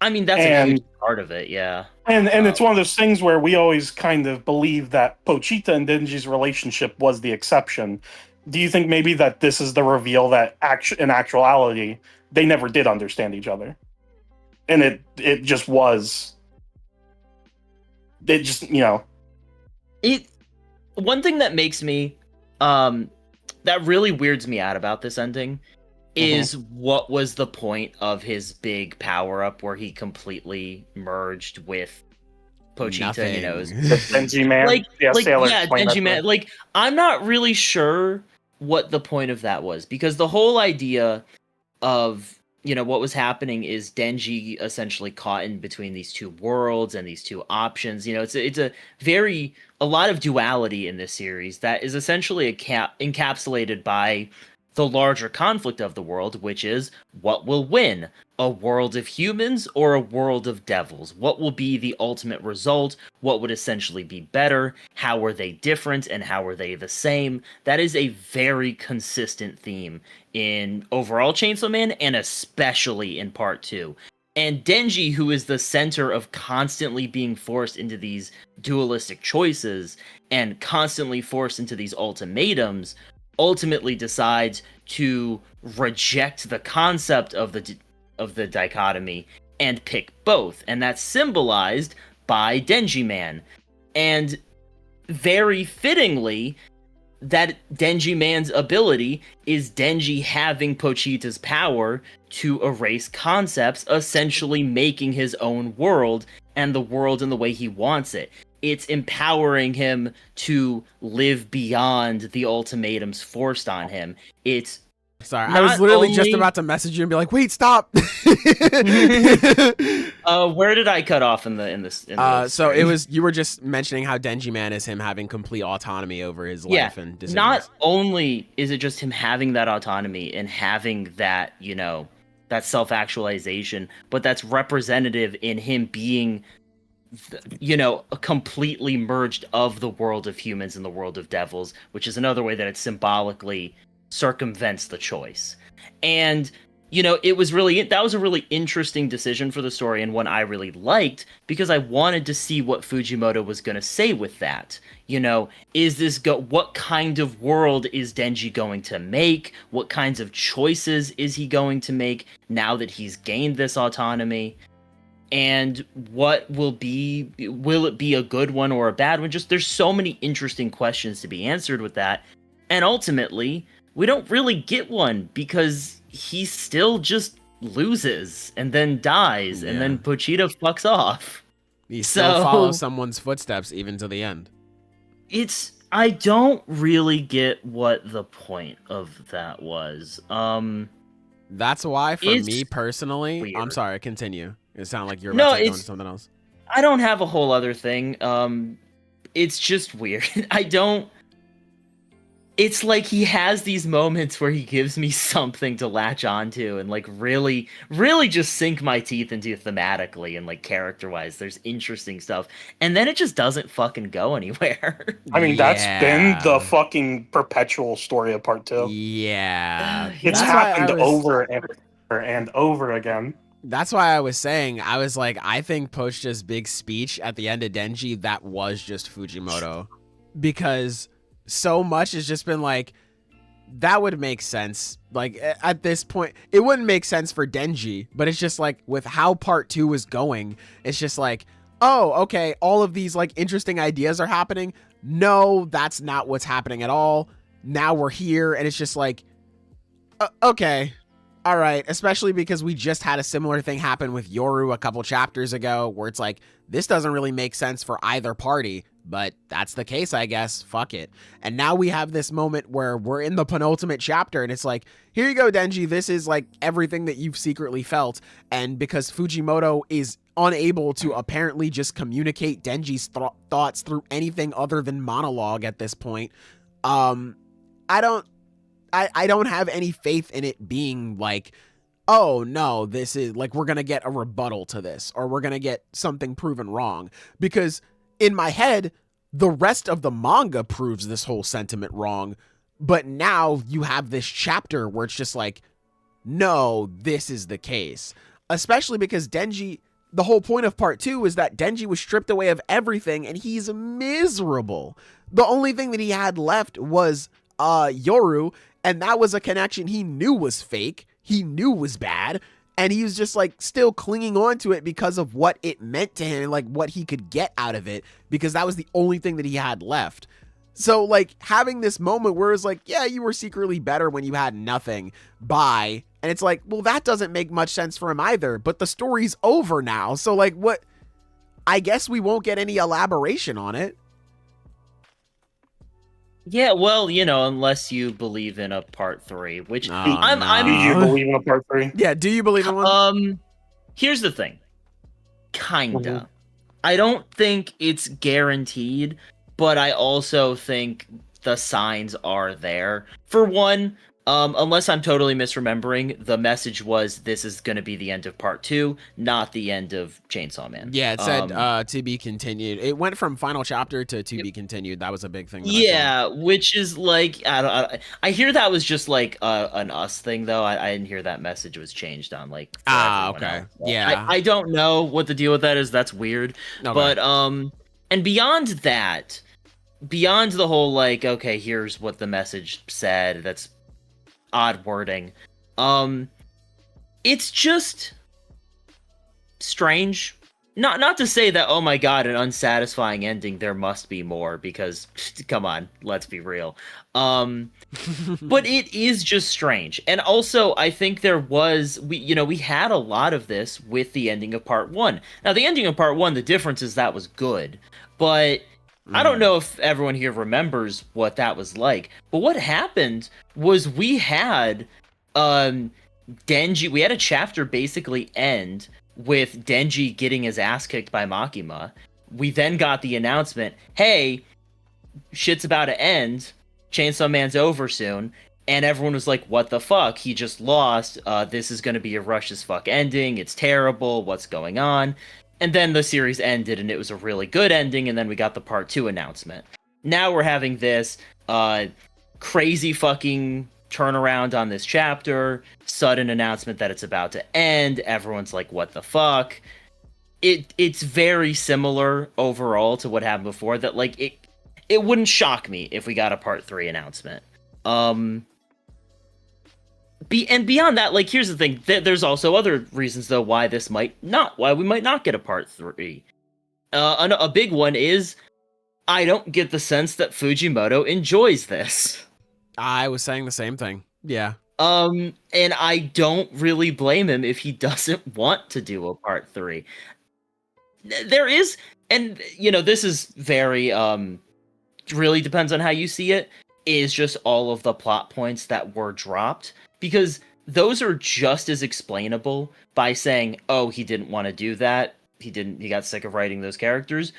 I mean, that's a huge part of it, yeah. And it's one of those things where we always kind of believe that Pochita and Denji's relationship was the exception. Do you think maybe that this is the reveal that in actuality they never did understand each other, and it just was? It just, one thing that makes me that really weirds me out about this ending is what was the point of his big power up where he completely merged with Pochita? Nothing. You know, Denji Man. Denji Man. Like, I'm not really sure what the point of that was, because the whole idea of, you know, what was happening is Denji essentially caught in between these two worlds and these two options. You know, it's a lot of duality in this series that is essentially encapsulated by the larger conflict of the world, which is what will win, a world of humans or a world of devils? What will be the ultimate result? What would essentially be better? How are they different and how are they the same? That is a very consistent theme in overall Chainsaw Man, and especially in part 2. And Denji, who is the center of constantly being forced into these dualistic choices and constantly forced into these ultimatums, ultimately decides to reject the concept of the dichotomy and pick both, and that's symbolized by Denji Man. And very fittingly, that Denji Man's ability is Denji having Pochita's power to erase concepts, essentially making his own world and the world in the way he wants it. It's empowering him to live beyond the ultimatums forced on him. It's sorry, I was literally just about to message you and be like, "Wait, stop." Where did I cut off in this? So it was, you were just mentioning how Denji Man is him having complete autonomy over his life and decisions. Not only is it just him having that autonomy and having that, you know, that self-actualization, but that's representative in him being, you know, completely merged of the world of humans and the world of devils, which is another way that it symbolically circumvents the choice. And, you know, that was a really interesting decision for the story, and one I really liked, because I wanted to see what Fujimoto was going to say with that. You know, what kind of world is Denji going to make? What kinds of choices is he going to make now that he's gained this autonomy? And will it be a good one or a bad one? Just, there's so many interesting questions to be answered with that. And ultimately, we don't really get one, because he still just loses and then dies, and then Pochita fucks off. He still follows someone's footsteps even to the end. I don't really get what the point of that was. That's why, for me personally, weird. I'm sorry, continue. It sounded like you're about to go into something else. I don't have a whole other thing. it's just weird. I don't. It's like he has these moments where he gives me something to latch onto and like really, really just sink my teeth into thematically and like character-wise. There's interesting stuff, and then it just doesn't fucking go anywhere. I mean, that's been Yeah. the fucking perpetual story of part 2. Yeah. It's That's why happened I was- over and over and over again. That's why I was saying, I was like, I think Pochita's big speech at the end of Denji, that was just Fujimoto. Because so much has just been like, that would make sense. Like, at this point, it wouldn't make sense for Denji, but it's just like, with how part 2 was going, it's just like, oh, okay, all of these, like, interesting ideas are happening. No, that's not what's happening at all. Now we're here, and it's just like, okay. All right, especially because we just had a similar thing happen with Yoru a couple chapters ago, where it's like, this doesn't really make sense for either party, but that's the case, I guess. Fuck it. And now we have this moment where we're in the penultimate chapter, and it's like, here you go, Denji, this is like everything that you've secretly felt, and because Fujimoto is unable to apparently just communicate Denji's thoughts through anything other than monologue at this point, I don't have any faith in it being like, oh no, this is like, we're going to get a rebuttal to this, or we're going to get something proven wrong. Because in my head, the rest of the manga proves this whole sentiment wrong. But now you have this chapter where it's just like, no, this is the case. Especially because Denji, the whole point of part 2 is that Denji was stripped away of everything and he's miserable. The only thing that he had left was Yoru, and that was a connection he knew was fake, he knew was bad, and he was just like still clinging on to it because of what it meant to him and like what he could get out of it, because that was the only thing that he had left. So like having this moment where it's like, yeah, you were secretly better when you had nothing, bye. And it's like, well, that doesn't make much sense for him either, but the story's over now. So like, what? I guess we won't get any elaboration on it. Yeah, well, you know, unless you believe in a part 3, which Oh, Do you no. believe in a part 3? Yeah, do you believe in one? Here's the thing. Kinda. Mhm. I don't think it's guaranteed, but I also think the signs are there. For one, unless I'm totally misremembering, the message was this is going to be the end of part 2, not the end of Chainsaw Man. Yeah, it said to be continued. It went from final chapter to be continued. That was a big thing. That I saw. Yeah, which is like I hear that was just like an us thing though. I didn't hear that message was changed on like. For everyone Okay. else. Yeah. I don't know what the deal with that is. That's weird. Okay. But and beyond that, beyond the whole like, okay, here's what the message said. That's odd wording. It's just strange. Not to say that, oh my god, an unsatisfying ending, there must be more, because come on, let's be real. But it is just strange. And also I think we had a lot of this with the ending of part 1. Now the ending of part 1, the difference is that was good. But I don't know if everyone here remembers what that was like. But what happened was we had Denji, we had a chapter basically end with Denji getting his ass kicked by Makima. We then got the announcement, hey, shit's about to end, Chainsaw Man's over soon, and everyone was like, what the fuck, he just lost, this is gonna be a rush as fuck ending, it's terrible, what's going on? And then the series ended, and it was a really good ending, and then we got the part 2 announcement. Now we're having this crazy fucking turnaround on this chapter, sudden announcement that it's about to end, everyone's like, what the fuck? It's very similar overall to what happened before, that like it wouldn't shock me if we got a part 3 announcement. And beyond that, like, here's the thing, there's also other reasons though why we might not get a part 3. A big one is I don't get the sense that Fujimoto enjoys this. I was saying the same thing. Yeah. And I don't really blame him if he doesn't want to do a part 3. There is, and you know, this is very really depends on how you see it, is just all of the plot points that were dropped, because those are just as explainable by saying, oh, he didn't want to do that, he got sick of writing those characters,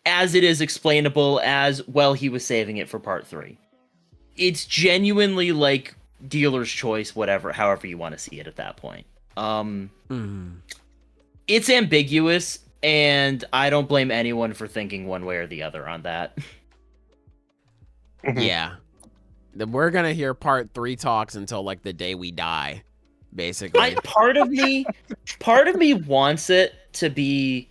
as it is explainable as, well, he was saving it for part 3. It's genuinely like dealer's choice, whatever, however you want to see it at that point. It's ambiguous, and I don't blame anyone for thinking one way or the other on that. Yeah. Then we're gonna hear part 3 talks until like the day we die, basically. Part of me wants it to be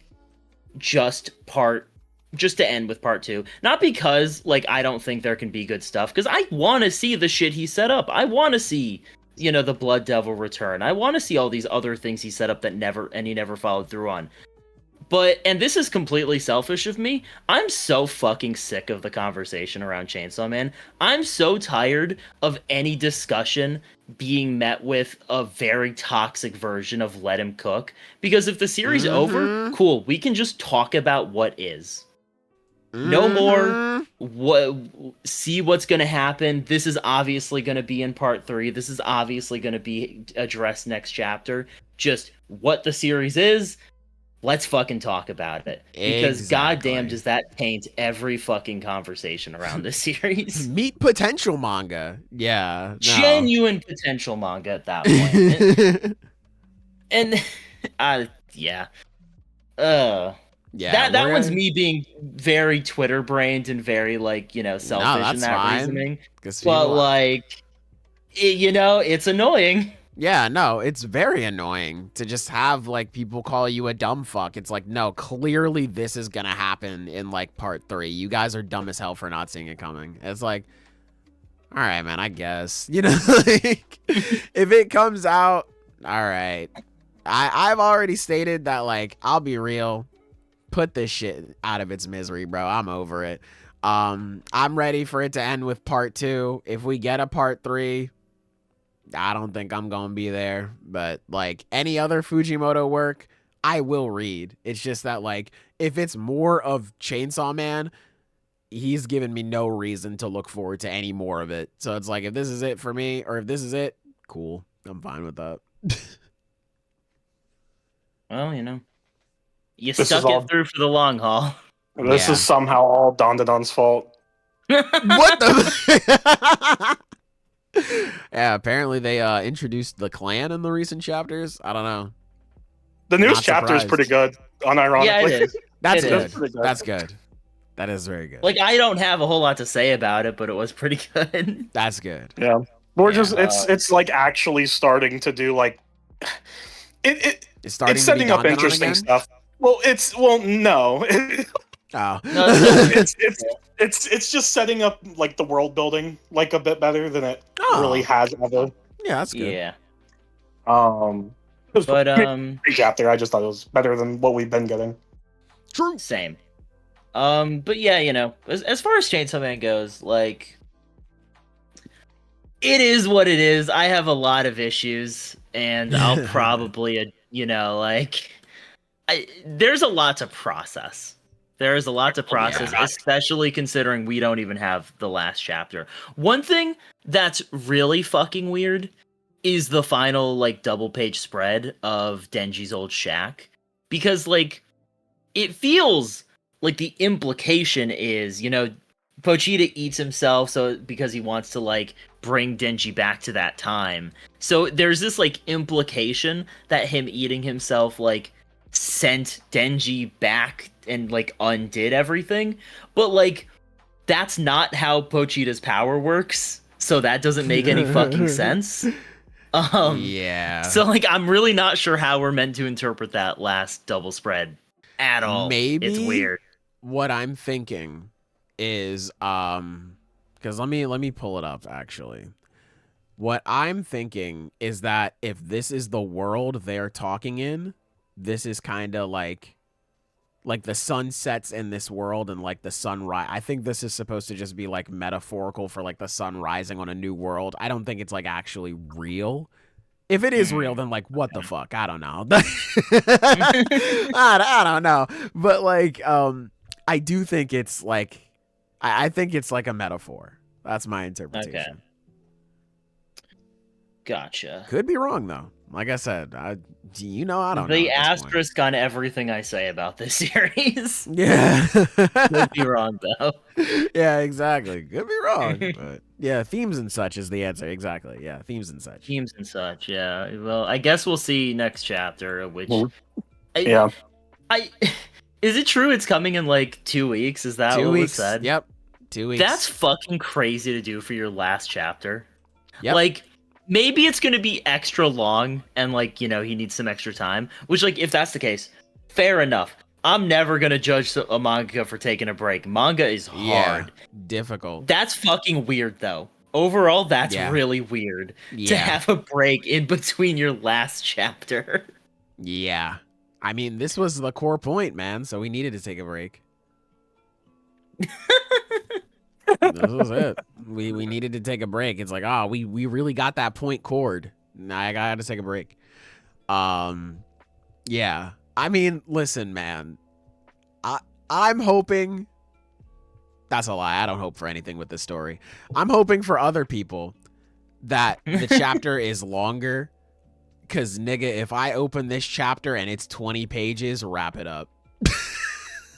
just to end with part 2. Not because like I don't think there can be good stuff, because I want to see the shit he set up. I want to see, you know, the Blood Devil return. I want to see all these other things he set up that he never followed through on. But, and this is completely selfish of me, I'm so fucking sick of the conversation around Chainsaw Man. I'm so tired of any discussion being met with a very toxic version of let him cook. Because if the series over, cool, we can just talk about what is. No more. See what's going to happen. This is obviously going to be in part 3. This is obviously going to be addressed next chapter. Just what the series is. Let's fucking talk about it. Because goddamn does that taint every fucking conversation around this series. Meet potential manga. Yeah. No. Genuine potential manga at that point. and yeah. Yeah, that one's me being very Twitter brained and very like, you know, selfish in that reasoning. But like, you know, it's annoying. Yeah, no, it's very annoying to just have like people call you a dumb fuck. It's like, no, clearly this is gonna happen in like part 3. You guys are dumb as hell for not seeing it coming. It's like, all right, man, I guess, you know, like if it comes out, all right. I've already stated that, like, I'll be real. Put this shit out of its misery, bro. I'm over it. I'm ready for it to end with part 2. If we get a part 3, I don't think I'm gonna be there. But like any other Fujimoto work, I will read. It's just that like if it's more of Chainsaw Man, he's given me no reason to look forward to any more of it. So it's like if this is it for me, or if this is it, cool. I'm fine with that. Well, you know, you stuck it through for the long haul. This is somehow all Dondadon's fault. What the? Yeah, apparently they introduced the clan in the recent chapters. I don't know. The newest chapter is pretty good, unironically. Yeah, it is. That's good. That's good. That is very good. Like, I don't have a whole lot to say about it, but it was pretty good. That's good. Yeah. We're just it's like actually starting to do like it's setting up interesting stuff. Well, no. Oh. No, it's just setting up like the world building like a bit better than it really has ever. Yeah, that's good. Yeah. It was But great chapter. I just thought it was better than what we've been getting. True. Same. But yeah, you know, as far as Chainsaw Man goes, like, it is what it is. I have a lot of issues, and I'll probably, you know, like, there's a lot to process. There is a lot to process, especially considering we don't even have the last chapter. One thing that's really fucking weird is the final, like, double-page spread of Denji's old shack. Because, like, it feels like the implication is, you know, Pochita eats himself because he wants to, like, bring Denji back to that time. So there's this, like, implication that him eating himself, like, sent Denji back and like undid everything, but like that's not how Pochita's power works, so that doesn't make any fucking sense. Yeah. So like I'm really not sure how we're meant to interpret that last double spread at all. Maybe it's weird. What I'm thinking is because let me pull it up actually. What I'm thinking is that if this is the world they're talking in, this is kind of like the sun sets in this world and like the sunrise. I think this is supposed to just be like metaphorical for like the sun rising on a new world. I don't think it's like actually real. If it is real, then like what the fuck? I don't know. I don't know. But like I do think it's like I think it's like a metaphor. That's my interpretation. Okay. Gotcha. Could be wrong though. Like I said, I don't know. The at this point. asterisk on everything I say about this series. Yeah. Could be wrong though. Yeah, exactly. Could be wrong, but yeah, themes and such is the answer. Exactly. Yeah, themes and such. Themes and such. Yeah. Well, I guess we'll see next chapter. Which, Yeah. I is it true? It's coming in like 2 weeks. Is that 2 what weeks. was said? Yep. 2 weeks. That's fucking crazy to do for your last chapter. Yep. Like, maybe it's gonna be extra long, and like, you know, he needs some extra time. Which, like, if that's the case, fair enough. I'm never gonna judge a manga for taking a break. Manga is hard. Yeah, difficult. That's fucking weird, though. Overall, that's Yeah. really weird to Yeah. have a break in between your last chapter. Yeah. I mean, this was the core point, man, so we needed to take a break. This was it. We needed to take a break. It's like, we really got that point chord. I gotta take a break. Yeah. I mean, listen, man. I'm hoping. That's a lie. I don't hope for anything with this story. I'm hoping for other people that the chapter is longer. Cause nigga, if I open this chapter and it's 20 pages, wrap it up.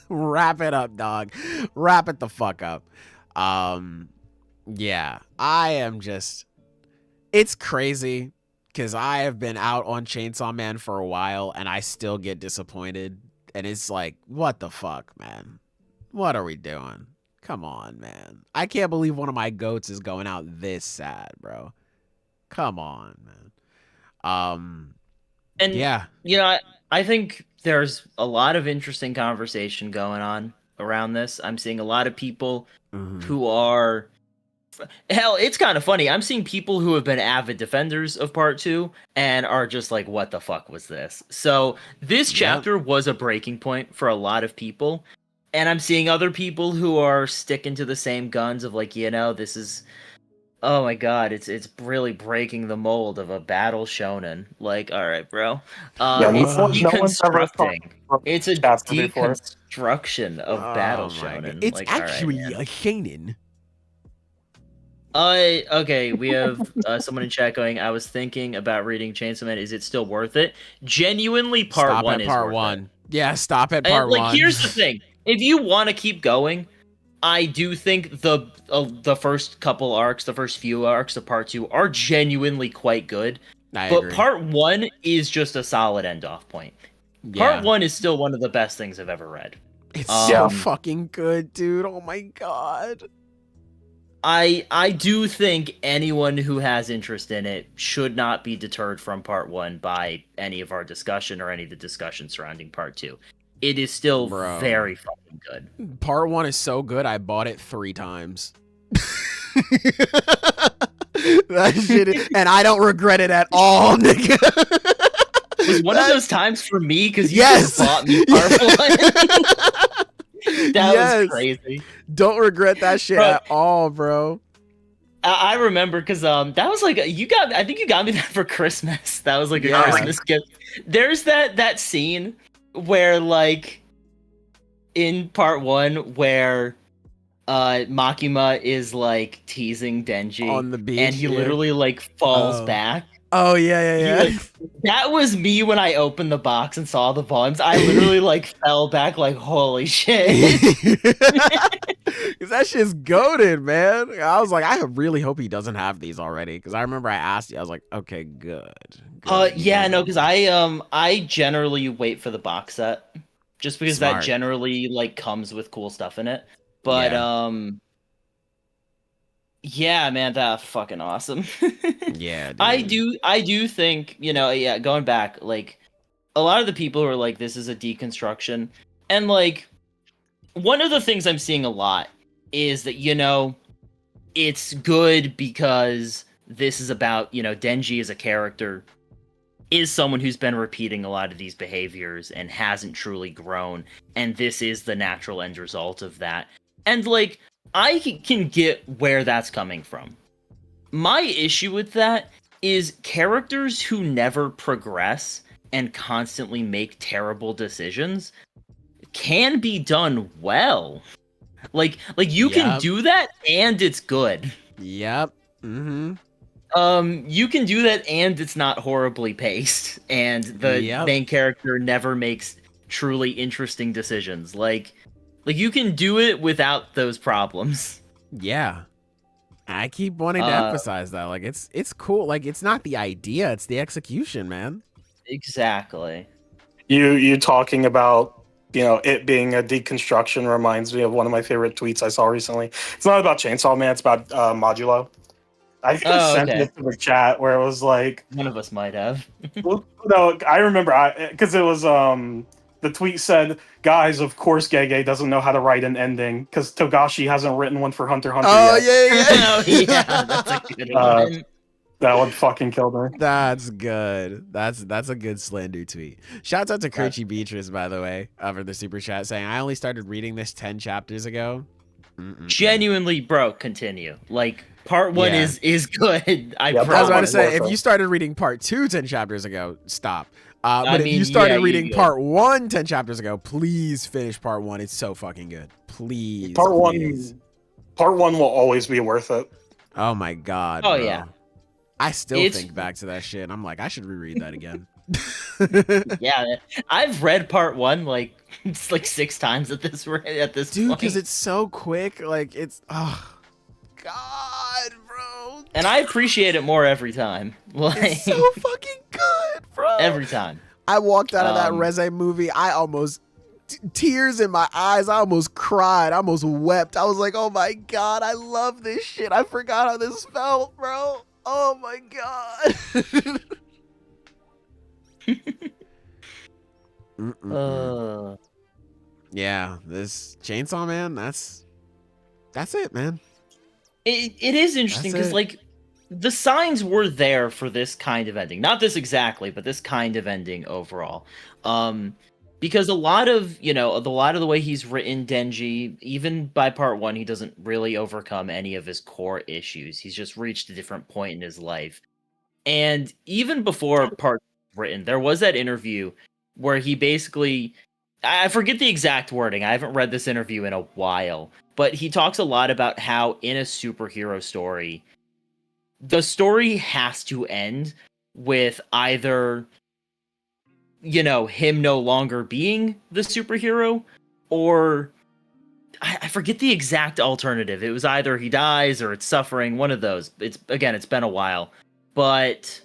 Wrap it up, dog. Wrap it the fuck up. Yeah, I am just, it's crazy because I have been out on Chainsaw Man for a while and I still get disappointed. And it's like, what the fuck, man? What are we doing? Come on, man. I can't believe one of my goats is going out this sad, bro. Come on, man. And yeah. You know, I think there's a lot of interesting conversation going on around this. I'm seeing a lot of people who are, hell, it's kind of funny. I'm seeing people who have been avid defenders of part 2 and are just like, what the fuck was this? So this chapter was a breaking point for a lot of people. And I'm seeing other people who are sticking to the same guns of like, you know, this is, oh my god, it's really breaking the mold of a battle shonen. Like, all right, bro. It's deconstructing. It's a deconstruction of battle shonen. It's like, actually right, a shonen. Okay, we have someone in chat going, I was thinking about reading Chainsaw Man. Is it still worth it? Genuinely, part 1 is part worth 1. it. Yeah, stop at part 1. Like, here's the thing. If you want to keep going, I do think the first couple arcs, the first few arcs of part 2 are genuinely quite good. I but agree. part 1 is just a solid end-off point. Yeah. Part 1 is still one of the best things I've ever read. It's so fucking good, dude. Oh my god. I do think anyone who has interest in it should not be deterred from part 1 by any of our discussion or any of the discussion surrounding part 2. It is still very fucking good. Part 1 is so good, I bought it 3 times. That shit and I don't regret it at all, nigga. Was one of those times for me because you Yes. just bought me part 1? That was crazy. Don't regret that shit at all, bro. I remember because that was like I think you got me that for Christmas. That was like a Christmas gift. There's that scene where like in part 1 where Makima is like teasing Denji on the beach and he literally like falls back. Oh yeah. That was me when I opened the box and saw the volumes. I literally like fell back like holy shit. Cause that shit's goated, man. I was like, I really hope he doesn't have these already. Cause I remember I asked you, I was like, okay, good. Yeah, no, because I generally wait for the box set. Just because that generally like comes with cool stuff in it. But yeah, man, that's fucking awesome. Yeah, dude. I do think, you know, going back, like a lot of the people who are like, this is a deconstruction, and like one of the things I'm seeing a lot is that, you know, it's good because this is about, you know, Denji as a character is someone who's been repeating a lot of these behaviors and hasn't truly grown, and this is the natural end result of that. And like I can get where that's coming from. My issue with that is characters who never progress and constantly make terrible decisions can be done well. Like you can do that and it's good. Yep. Mm-hmm. You can do that, and it's not horribly paced, and the main character never makes truly interesting decisions. Like you can do it without those problems. Yeah. I keep wanting to emphasize that. Like, it's cool. Like, it's not the idea, it's the execution, man. Exactly. You talking about, it being a deconstruction reminds me of one of my favorite tweets I saw recently. It's not about Chainsaw Man, it's about Modulo. I think I sent it to the chat where it was like, one of us might have. Well, no, I remember because it was the tweet said, "Guys, of course Gege doesn't know how to write an ending because Togashi hasn't written one for Hunter x Hunter yet." Oh yeah, that's a good one. That one fucking killed me. That's good. That's a good slander tweet. Shouts out to Kirchi Beatrice, by the way, for the super chat saying, "I only started reading this 10 chapters ago." Genuinely, bro, continue. Like, part 1 is good. I was about to say, if you started reading part 2 10 chapters ago, stop. But if you started reading part 1 10 chapters ago, please finish part 1. It's so fucking good. Please. Part 1 will always be worth it. Oh my god. Oh bro. Yeah. I still think back to that shit. I'm like, I should reread that again. Yeah, I've read part 1 like it's like 6 times at this point. Dude, because it's so quick. Like, it's oh god, bro. And I appreciate it more every time. Like, it's so fucking good, bro. Every time. I walked out of that Reze movie. I almost tears in my eyes. I almost cried. I almost wept. I was like, oh my god, I love this shit. I forgot how this felt, bro. Oh my god. Yeah, this Chainsaw Man, that's it, man. It is interesting because like the signs were there for this kind of ending. Not this exactly, but this kind of ending overall. Because a lot of the way he's written Denji, even by part 1, he doesn't really overcome any of his core issues. He's just reached a different point in his life. And even before part written, there was that interview where he basically, I forget the exact wording. I haven't read this interview in a while, but he talks a lot about how in a superhero story, the story has to end with either, him no longer being the superhero, or I forget the exact alternative. It was either he dies or it's suffering, one of those. It's been a while, but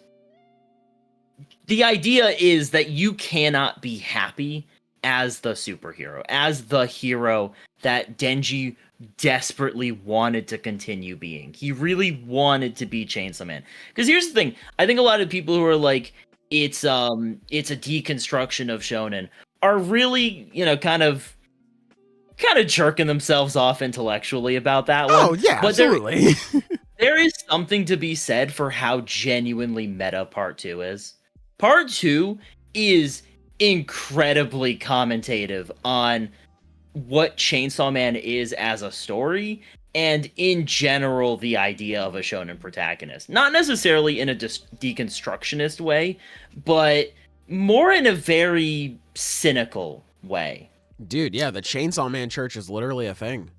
the idea is that you cannot be happy as the superhero, as the hero that Denji desperately wanted to continue being. He really wanted to be Chainsaw Man. Because here's the thing, I think a lot of people who are like, it's a deconstruction of shonen are really, kind of jerking themselves off intellectually about that one. Oh yeah, but absolutely. There is something to be said for how genuinely meta part 2 is. Part 2 is incredibly commentative on what Chainsaw Man is as a story, and in general, the idea of a shonen protagonist. Not necessarily in a deconstructionist way, but more in a very cynical way. Dude, yeah, the Chainsaw Man Church is literally a thing.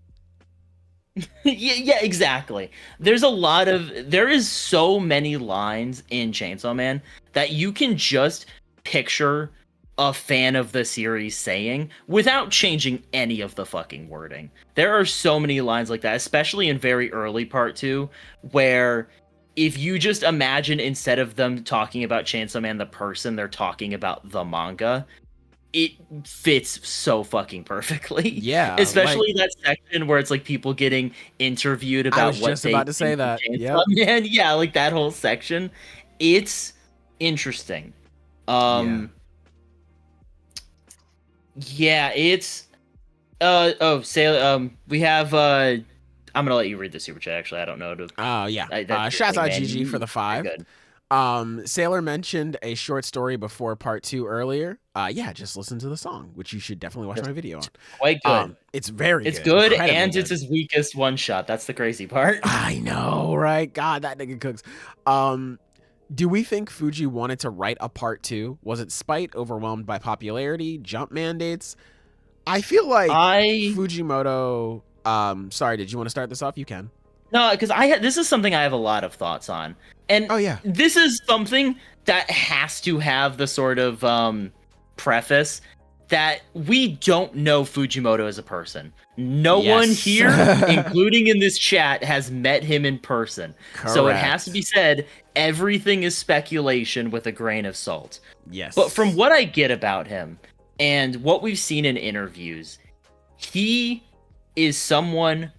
yeah, exactly. There is so many lines in Chainsaw Man that you can just picture a fan of the series saying without changing any of the fucking wording. There are so many lines like that, especially in very early part 2, where if you just imagine instead of them talking about Chainsaw Man the person, they're talking about the manga, it fits so fucking perfectly. Yeah. Especially that section where it's like people getting interviewed about what they... I was just about to say that. Yeah. Yeah, like that whole section. It's interesting. Yeah, it's we have I'm gonna let you read the super chat. Actually, I don't know. Shouts out GG for the 5. Sailor mentioned a short story before part 2 earlier. Just listen to the song, which you should definitely watch my video on. Quite good. It's very good. It's good, and it's his weakest one shot. That's the crazy part. I know, right? God, that nigga cooks. Do we think Fuji wanted to write a part 2? Was it spite, overwhelmed by popularity, jump mandates? I feel like Fujimoto... sorry, did you want to start this off? You can. No, because this is something I have a lot of thoughts on, and Oh yeah. this is something that has to have the sort of preface that we don't know Fujimoto as a person. No one Yes. here, including in this chat, has met him in person. So it has to be said, everything is speculation with a grain of salt. Yes. But from what I get about him and what we've seen in interviews, he is someone.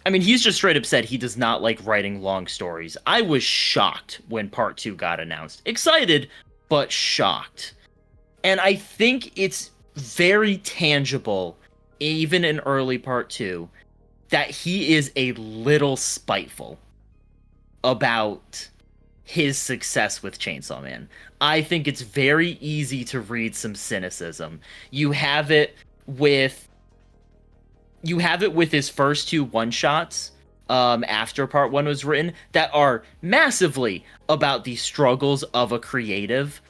I mean, he's just straight up said he does not like writing long stories. I was shocked when part 2 got announced. Excited, but shocked. And I think it's very tangible, even in early part 2, that he is a little spiteful about his success with Chainsaw Man. I think it's very easy to read some cynicism. You have it with his first 2 one-shots after part 1 was written that are massively about the struggles of a creative.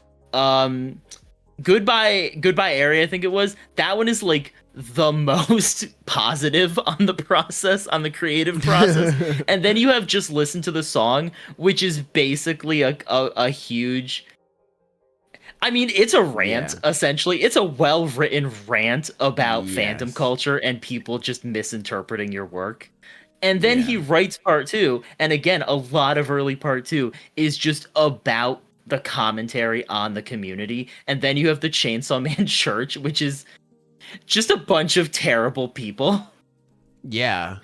Goodbye Area, I think it was. That one is like the most positive on the creative process. And then you have Just Listen to the Song, which is basically a huge... I mean, it's a rant, essentially. It's a well-written rant about fandom culture and people just misinterpreting your work. And then he writes part 2, and again, a lot of early part 2 is just about the commentary on the community. And then you have the Chainsaw Man Church, which is just a bunch of terrible people. Yeah.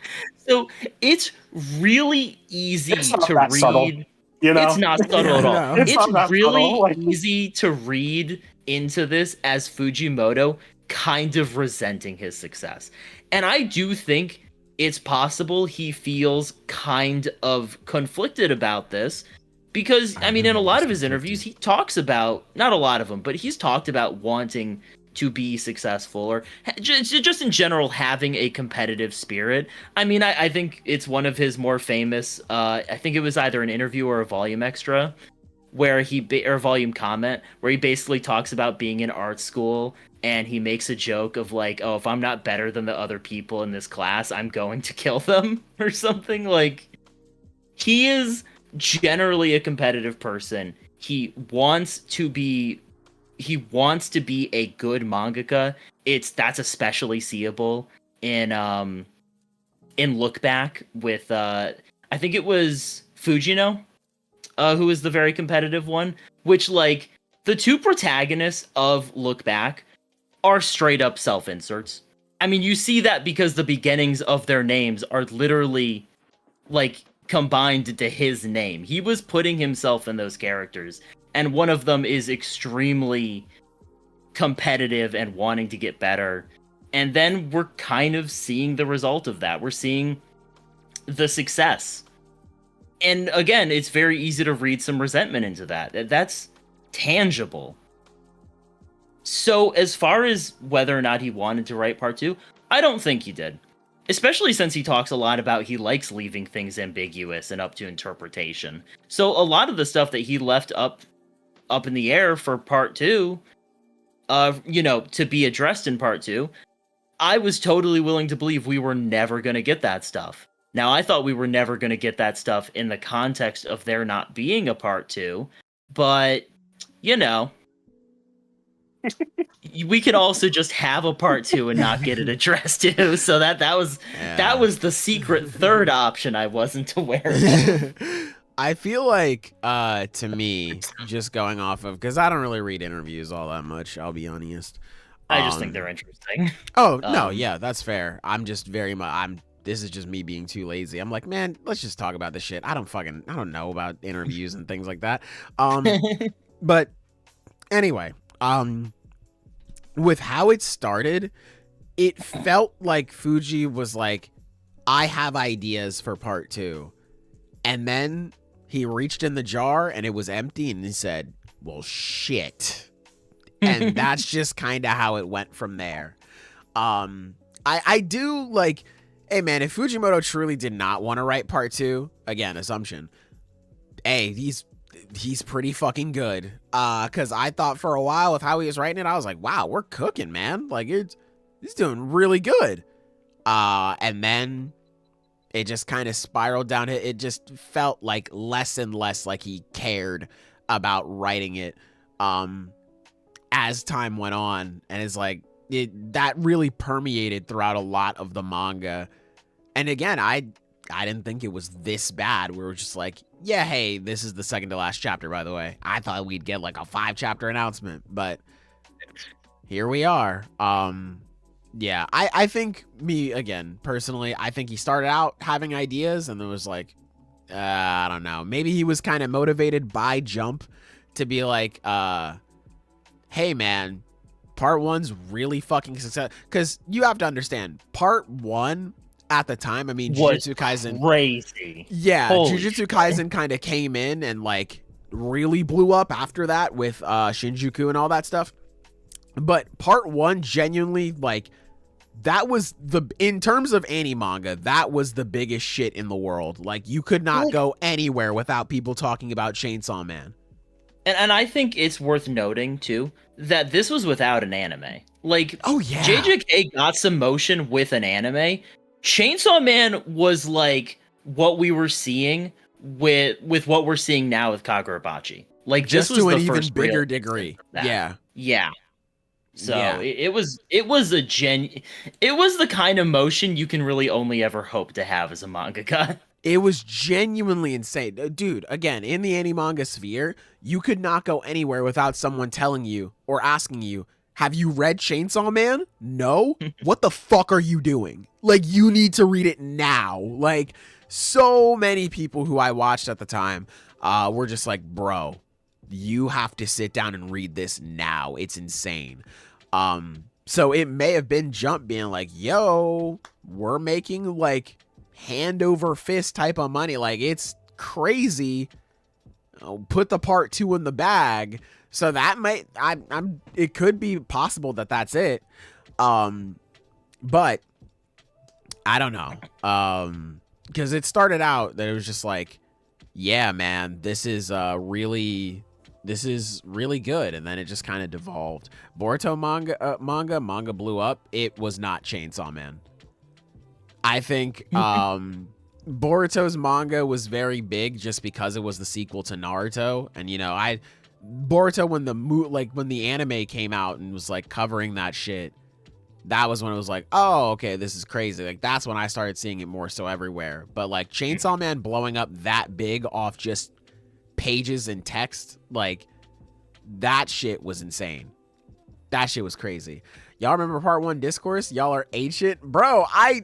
So it's really easy to read. Subtle. You know? It's not subtle at all. No. It's really subtle. easy to read into this as Fujimoto kind of resenting his success. And I do think it's possible he feels kind of conflicted about this because, I mean, in a lot of his interviews, he talks about, not a lot of them, but he's talked about wanting to be successful or just in general having a competitive spirit. I mean, I think it's one of his more famous, I think it was either an interview or a volume extra where or a volume comment where he basically talks about being in art school and he makes a joke of like, oh, if I'm not better than the other people in this class, I'm going to kill them or something. Like, he is generally a competitive person. He wants to be a good mangaka. That's especially seeable in Look Back with I think it was Fujino, who was the very competitive one, which, like, the 2 protagonists of Look Back are straight up self-inserts. I mean, you see that because the beginnings of their names are literally like combined into his name. He was putting himself in those characters. And one of them is extremely competitive and wanting to get better. And then we're kind of seeing the result of that. We're seeing the success. And again, it's very easy to read some resentment into that. That's tangible. So as far as whether or not he wanted to write part 2, I don't think he did. Especially since he talks a lot about he likes leaving things ambiguous and up to interpretation. So a lot of the stuff that he left up in the air for part 2, to be addressed in part 2, I was totally willing to believe we were never going to get that stuff. Now, I thought we were never going to get that stuff in the context of there not being a part 2, but, we could also just have a part 2 and not get it addressed too. So that was the secret third option I wasn't aware of. I feel like, to me, just going off of, because I don't really read interviews all that much, I'll be honest. I just think they're interesting. Oh, no, yeah, that's fair. I'm just this is just me being too lazy. I'm like, man, let's just talk about this shit. I don't know about interviews and things like that. But anyway, with how it started, it felt like Fuji was like, I have ideas for part 2. And then he reached in the jar and it was empty and he said, well, shit. And that's just kind of how it went from there. I do like, hey man, if Fujimoto truly did not want to write part 2, again, assumption, hey, he's pretty fucking good. Cause I thought for a while with how he was writing it, I was like, wow, we're cooking, man. Like he's doing really good. And then It just kind of spiraled down. It just felt like less and less like he cared about writing it as time went on. And it's like, that really permeated throughout a lot of the manga. And again, I didn't think it was this bad. We were just like, yeah, hey, this is the second to last chapter, by the way. I thought we'd get like a 5-chapter announcement, but here we are. Yeah, I think again, personally, I think he started out having ideas and then was like, I don't know. Maybe he was kind of motivated by Jump to be like, hey, man, part 1's really fucking success. Because you have to understand, part 1 at the time, I mean, Jujutsu Kaisen. Crazy. Yeah, Holy Jujutsu Kaisen kind of came in and like really blew up after that with Shinjuku and all that stuff. But part 1 genuinely, like, that was in terms of any manga, that was the biggest shit in the world. Like, you could not go anywhere without people talking about Chainsaw Man. And I think it's worth noting, too, that this was without an anime. Like, oh yeah, JJK got some motion with an anime. Chainsaw Man was like what we were seeing with what we're seeing now with Kagurabachi. Like, just this was to an the even first bigger real degree. Yeah. So yeah. it was the kind of motion you can really only ever hope to have as a mangaka. It was genuinely insane. Dude, again, in the anime-manga sphere, you could not go anywhere without someone telling you or asking you, have you read Chainsaw Man? No? What the fuck are you doing? Like, you need to read it now. Like, so many people who I watched at the time were just like, bro, you have to sit down and read this now. It's insane. So it may have been Jump being like, yo, we're making like hand over fist type of money. Like, it's crazy. Put the part 2 in the bag. So that might, it could be possible that that's it. But I don't know. Because it started out that it was just like, yeah, man, this is really good. And then it just kind of devolved. Boruto manga blew up. It was not Chainsaw Man. I think Boruto's manga was very big just because it was the sequel to Naruto. And, you know, Boruto, when the anime came out and was like covering that shit, that was when it was like, oh, okay, this is crazy. Like, that's when I started seeing it more so everywhere. But like Chainsaw Man blowing up that big off just pages and text, like, that shit was insane. That shit was crazy. Y'all remember part 1 discourse? Y'all are ancient, bro. I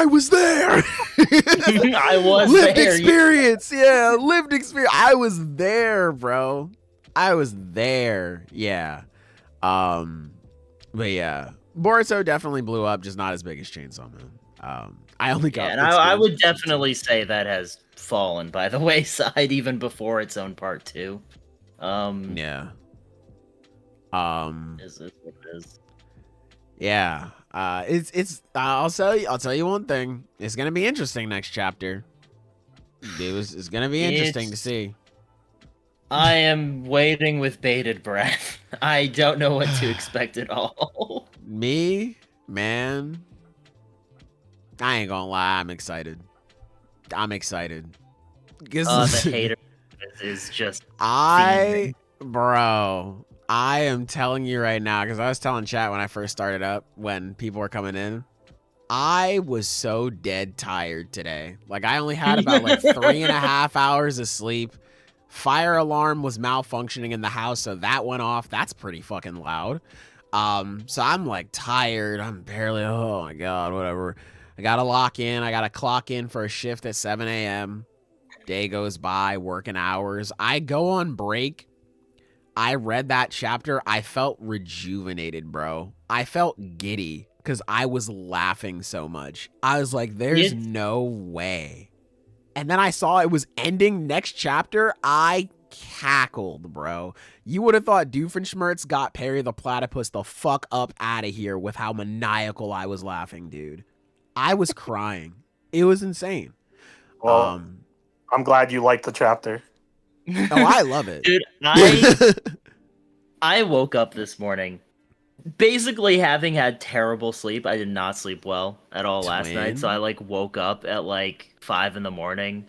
was there. I was lived there. experience. Yeah, lived experience. I was there, bro. I was there. Yeah. But yeah, Boruto definitely blew up, just not as big as Chainsaw Man. I only got. And I would definitely say that has fallen by the wayside even before its own part 2. Yeah. Is it what it is? Yeah. It's. I'll tell you one thing. It's gonna be interesting next chapter. It's gonna be interesting to see. I am waiting with bated breath. I don't know what to expect at all. Me, man. I ain't gonna lie. I'm excited. The hater is just. Bro. I am telling you right now, because I was telling chat when I first started up, when people were coming in, I was so dead tired today. Like, I only had about like 3.5 hours of sleep. Fire alarm was malfunctioning in the house, so that went off. That's pretty fucking loud. So I'm like tired. I'm barely, oh my God, whatever. I gotta lock in. I gotta clock in for a shift at 7 a.m. Day goes by, working hours. I go on break. I read that chapter. I felt rejuvenated, bro. I felt giddy because I was laughing so much. I was like, there's no way. And then I saw it was ending next chapter. I cackled, bro. You would have thought Doofenshmirtz got Perry the Platypus the fuck up out of here with how maniacal I was laughing, dude. I was crying. It was insane. Well, I'm glad you liked the chapter. Oh, I love it. Dude, I woke up this morning basically having had terrible sleep. I did not sleep well at all last night, so I like woke up at like 5 in the morning,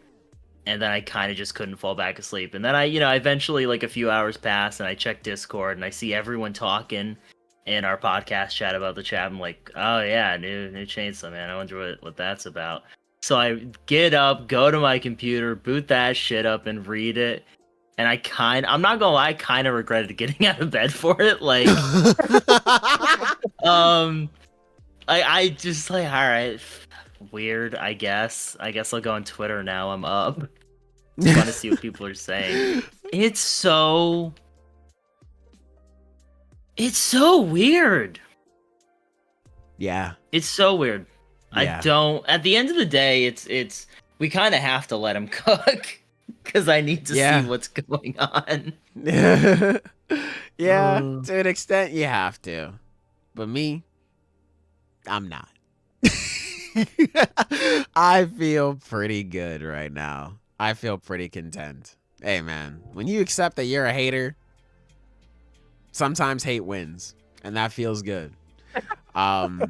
and then I kind of just couldn't fall back asleep. And then I eventually, like, a few hours passed, and I checked Discord, and I see everyone talking in our podcast chat about the chat. I'm like, oh yeah, new Chainsaw Man. I wonder what that's about. So I get up, go to my computer, boot that shit up, and read it. And I'm not gonna lie, I kind of regretted getting out of bed for it. Like, I just like, all right, weird. I guess I'll go on Twitter now. I'm up. I want to see what people are saying. It's so weird. Yeah. It's so weird. Yeah. At the end of the day, it's we kind of have to let him cook because I need to see what's going on. Yeah, to an extent you have to. But me, I'm not. I feel pretty good right now. I feel pretty content. Hey man, when you accept that you're a hater, sometimes hate wins, and that feels good. But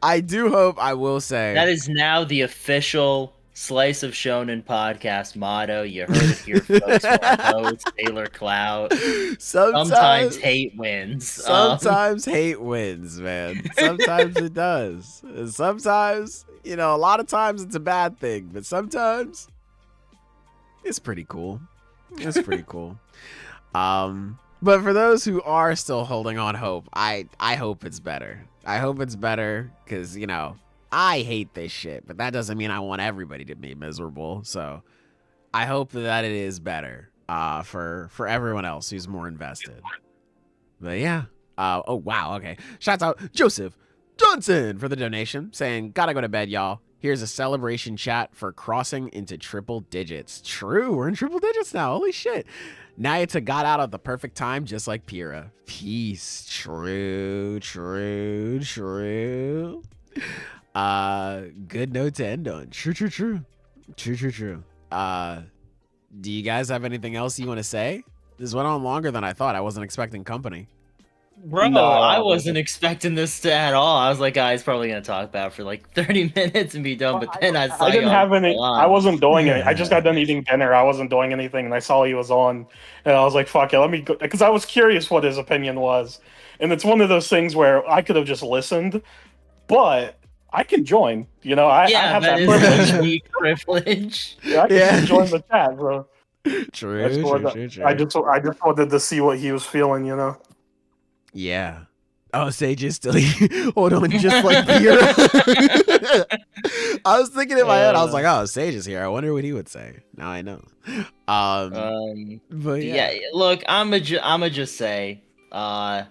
I do hope, I will say, that is now the official Slice of Shonen podcast motto. You heard it here, folks. Votes, Taylor Clout. Sometimes hate wins. Sometimes hate wins, man. Sometimes it does. Sometimes, a lot of times it's a bad thing, but sometimes it's pretty cool. It's pretty cool. But for those who are still holding on hope, I hope it's better. I hope it's better because, I hate this shit, but that doesn't mean I want everybody to be miserable. So I hope that it is better for everyone else who's more invested. But yeah. Oh, wow. Okay. Shouts out Joseph Johnson for the donation saying, gotta go to bed, y'all. Here's a celebration chat for crossing into triple digits. True. We're in triple digits now. Holy shit. Nayata got out at the perfect time, just like Pyrrha. Peace. True. Good note to end on. True. Do you guys have anything else you want to say? This went on longer than I thought. I wasn't expecting company. Bro, no, I wasn't expecting this at all. I was like, he's probably gonna talk about it for like 30 minutes and be done. But then I saw didn't have any. I wasn't doing it. I just got done eating dinner. I wasn't doing anything, and I saw he was on, and I was like, "Fuck it, let me go," because I was curious what his opinion was. And it's one of those things where I could have just listened, but I can join. I have that privilege. Yeah, I can join the chat, bro. True. I just wanted to see what he was feeling. Yeah. Oh, Sage is still hold on, just like Pyrrha. I was thinking in my head, I was like, oh, Sage is here. I wonder what he would say. Now I know. But yeah. Look, I'ma just say, man,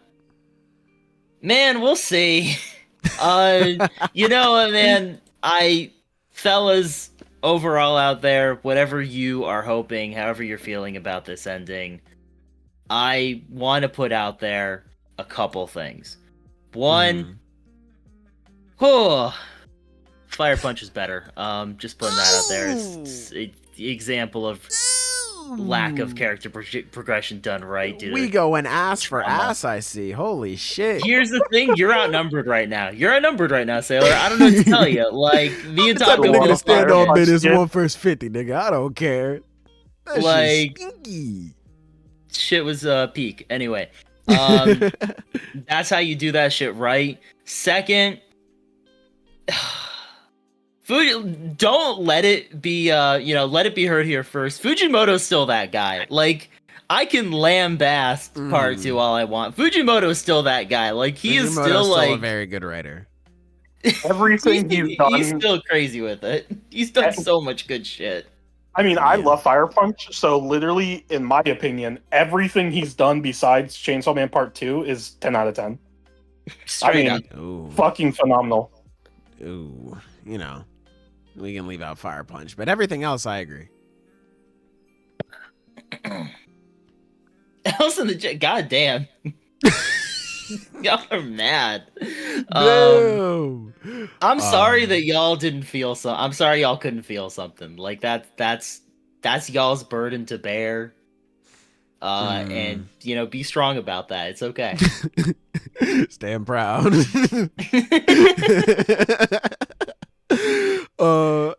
we'll see. Man, fellas overall out there, whatever you are hoping, however you're feeling about this ending, I want to put out there a couple things. One, Fire Punch is better. Just putting that out there. It's the example of lack of character progression done right, dude. We going ass for ass, I see. Holy shit. Here's the thing, you're outnumbered right now. Sailor. I don't know what to tell you. Like, me and Taco nigga stand on business 1 versus 50, nigga. I don't care. That like, shit was peak. Anyway. That's how you do that shit right. Second, don't let it be let it be heard here first. Fujimoto's still that guy. Like, I can lambast part 2 all I want. Fujimoto's still that guy. Like, he's still a very good writer. Everything he's done, he's still crazy with it. He's done so much good shit. I mean, I love Fire Punch, so literally, in my opinion, everything he's done besides Chainsaw Man Part 2 is 10 out of 10. Fucking phenomenal. Ooh, we can leave out Fire Punch, but everything else, I agree. Else in the god damn. Y'all are mad. No. I'm sorry that y'all didn't feel so. I'm sorry y'all couldn't feel something like that. That's y'all's burden to bear. and be strong about that. It's okay. Stand proud.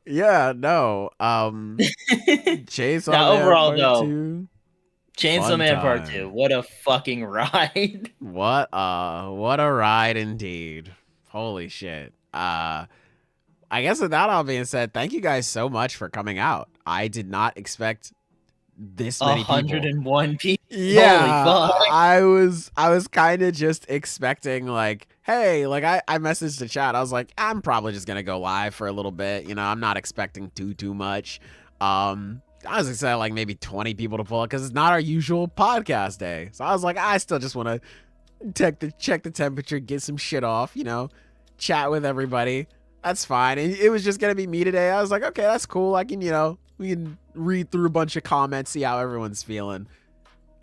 Yeah, no. Chainsaw Now, Man overall, Part though, 2. Chainsaw Fun Man Part time. 2. What a fucking ride. What a ride indeed. Holy shit. I guess with that all being said, thank you guys so much for coming out. I did not expect this many people. 101 people. Yeah, Holy fuck. I was kind of just expecting like, hey, like I messaged the chat. I was like, I'm probably just gonna go live for a little bit. I'm not expecting too much. I was excited like maybe 20 people to pull up because it's not our usual podcast day. So I was like, I still just want to check the temperature, get some shit off, chat with everybody. That's fine. And it was just gonna be me today. I was like, okay, that's cool. I can, we can read through a bunch of comments, see how everyone's feeling.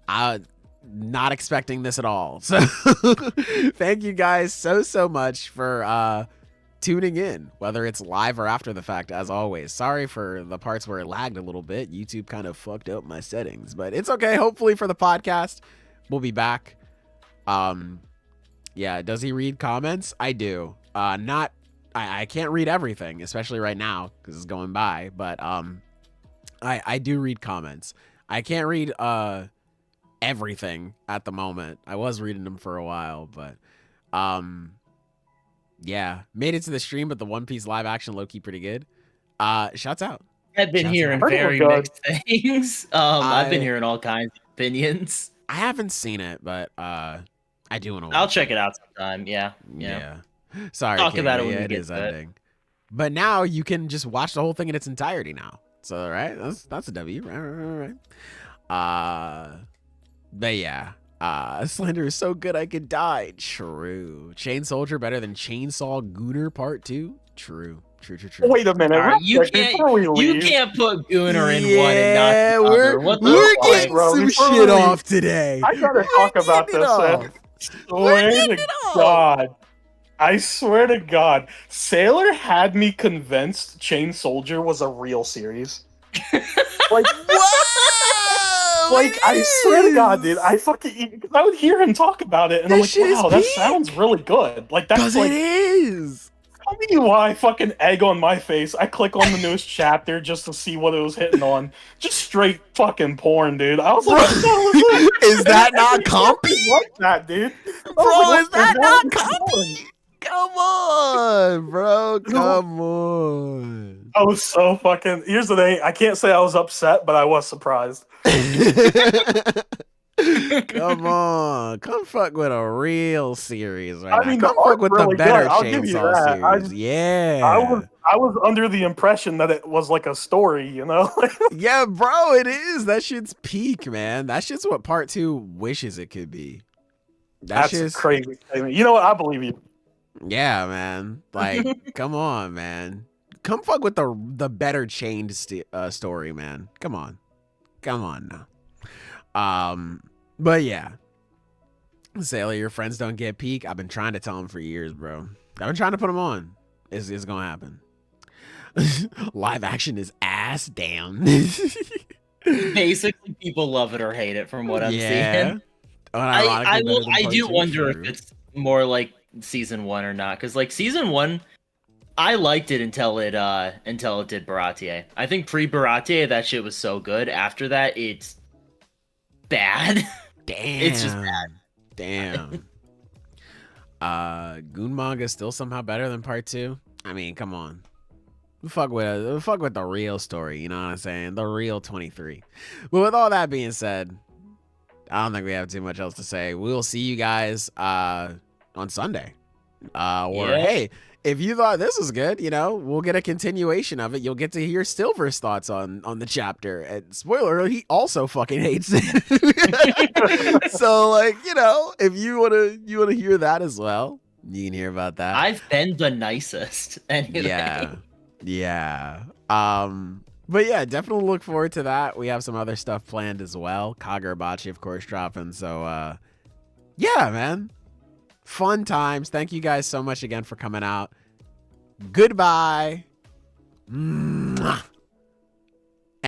Not expecting this at all. So thank you guys so much for tuning in, whether it's live or after the fact, as always. Sorry for the parts where it lagged a little bit. YouTube kind of fucked up my settings, but it's okay. Hopefully for the podcast, we'll be back. Yeah, does he read comments? I do. I can't read everything, especially right now because it's going by, but I do read comments. I can't read everything at the moment. I was reading them for a while, but yeah, made it to the stream, but the One Piece live action low-key pretty good. Shouts out. I've been Shouts hearing out. very mixed things. I've been hearing all kinds of opinions. I haven't seen it, but I do want to. I'll check it out sometime. Yeah. Sorry, talk King, about it when yeah, we it get is to it. ending. But now you can just watch the whole thing in its entirety now. So right, that's a W. Right. But yeah. Slender is so good I could die. True. Chain Soldier better than Chainsaw Gooner Part 2. True. Wait a minute. All right, you can't put Gooner in one and not the other. We're getting bro, some before shit we- off today. I gotta talk about this. Swear to God. I swear to God. Sailor had me convinced Chain Soldier was a real series. Like, Whoa! like I swear to God, dude. I would hear him talk about it, and I'm This like, shit is wow, that peak. sounds really good. Like, that's Because like, it is. tell me why fucking egg on my face. I click on the newest chapter just to see what it was hitting on. Just straight fucking porn, dude. I was like, what the hell is that? Is that not compy? Like that, dude. Bro, is that not compy? Come on, bro. Come on. I was so fucking. Here's the thing. I can't say I was upset, but I was surprised. Come on. Come fuck with a real series right I mean, now. the Come fuck art's with really the better good. I'll give you Chainsaw that. series. Yeah. I was under the impression that it was like a story, you know? Yeah, bro, it is. That shit's peak, man. That shit's what Part 2 wishes it could be. That's just crazy. You know what? I believe you. Yeah, man. Like, come on, man. Come fuck with the better chained story, man. Come on now. But yeah, Sailor, your friends don't get peak. I've been trying to tell them for years, bro. I've been trying to put them on. It's gonna happen. Live action is ass. Damn. Basically, people love it or hate it, from what I'm seeing. I do wonder if it's more like season 1 or not, because like season 1, I liked it until it did Baratie. I think pre-Baratie that shit was so good. After that, it's bad. Damn. It's just bad. Damn. Goon manga is still somehow better than Part 2. I mean, come on. Fuck with the real story, you know what I'm saying? The real 23. But with all that being said, I don't think we have too much else to say. We'll see you guys on Sunday. Hey, if you thought this was good, we'll get a continuation of it. You'll get to hear Silver's thoughts on the chapter. And spoiler alert, he also fucking hates it. So like, if you wanna hear that as well, you can hear about that. I've been the nicest. Anyway. Yeah. But yeah, definitely look forward to that. We have some other stuff planned as well. Kagurabachi, of course, dropping. So yeah, man. Fun times. Thank you guys so much again for coming out. Goodbye. Mwah.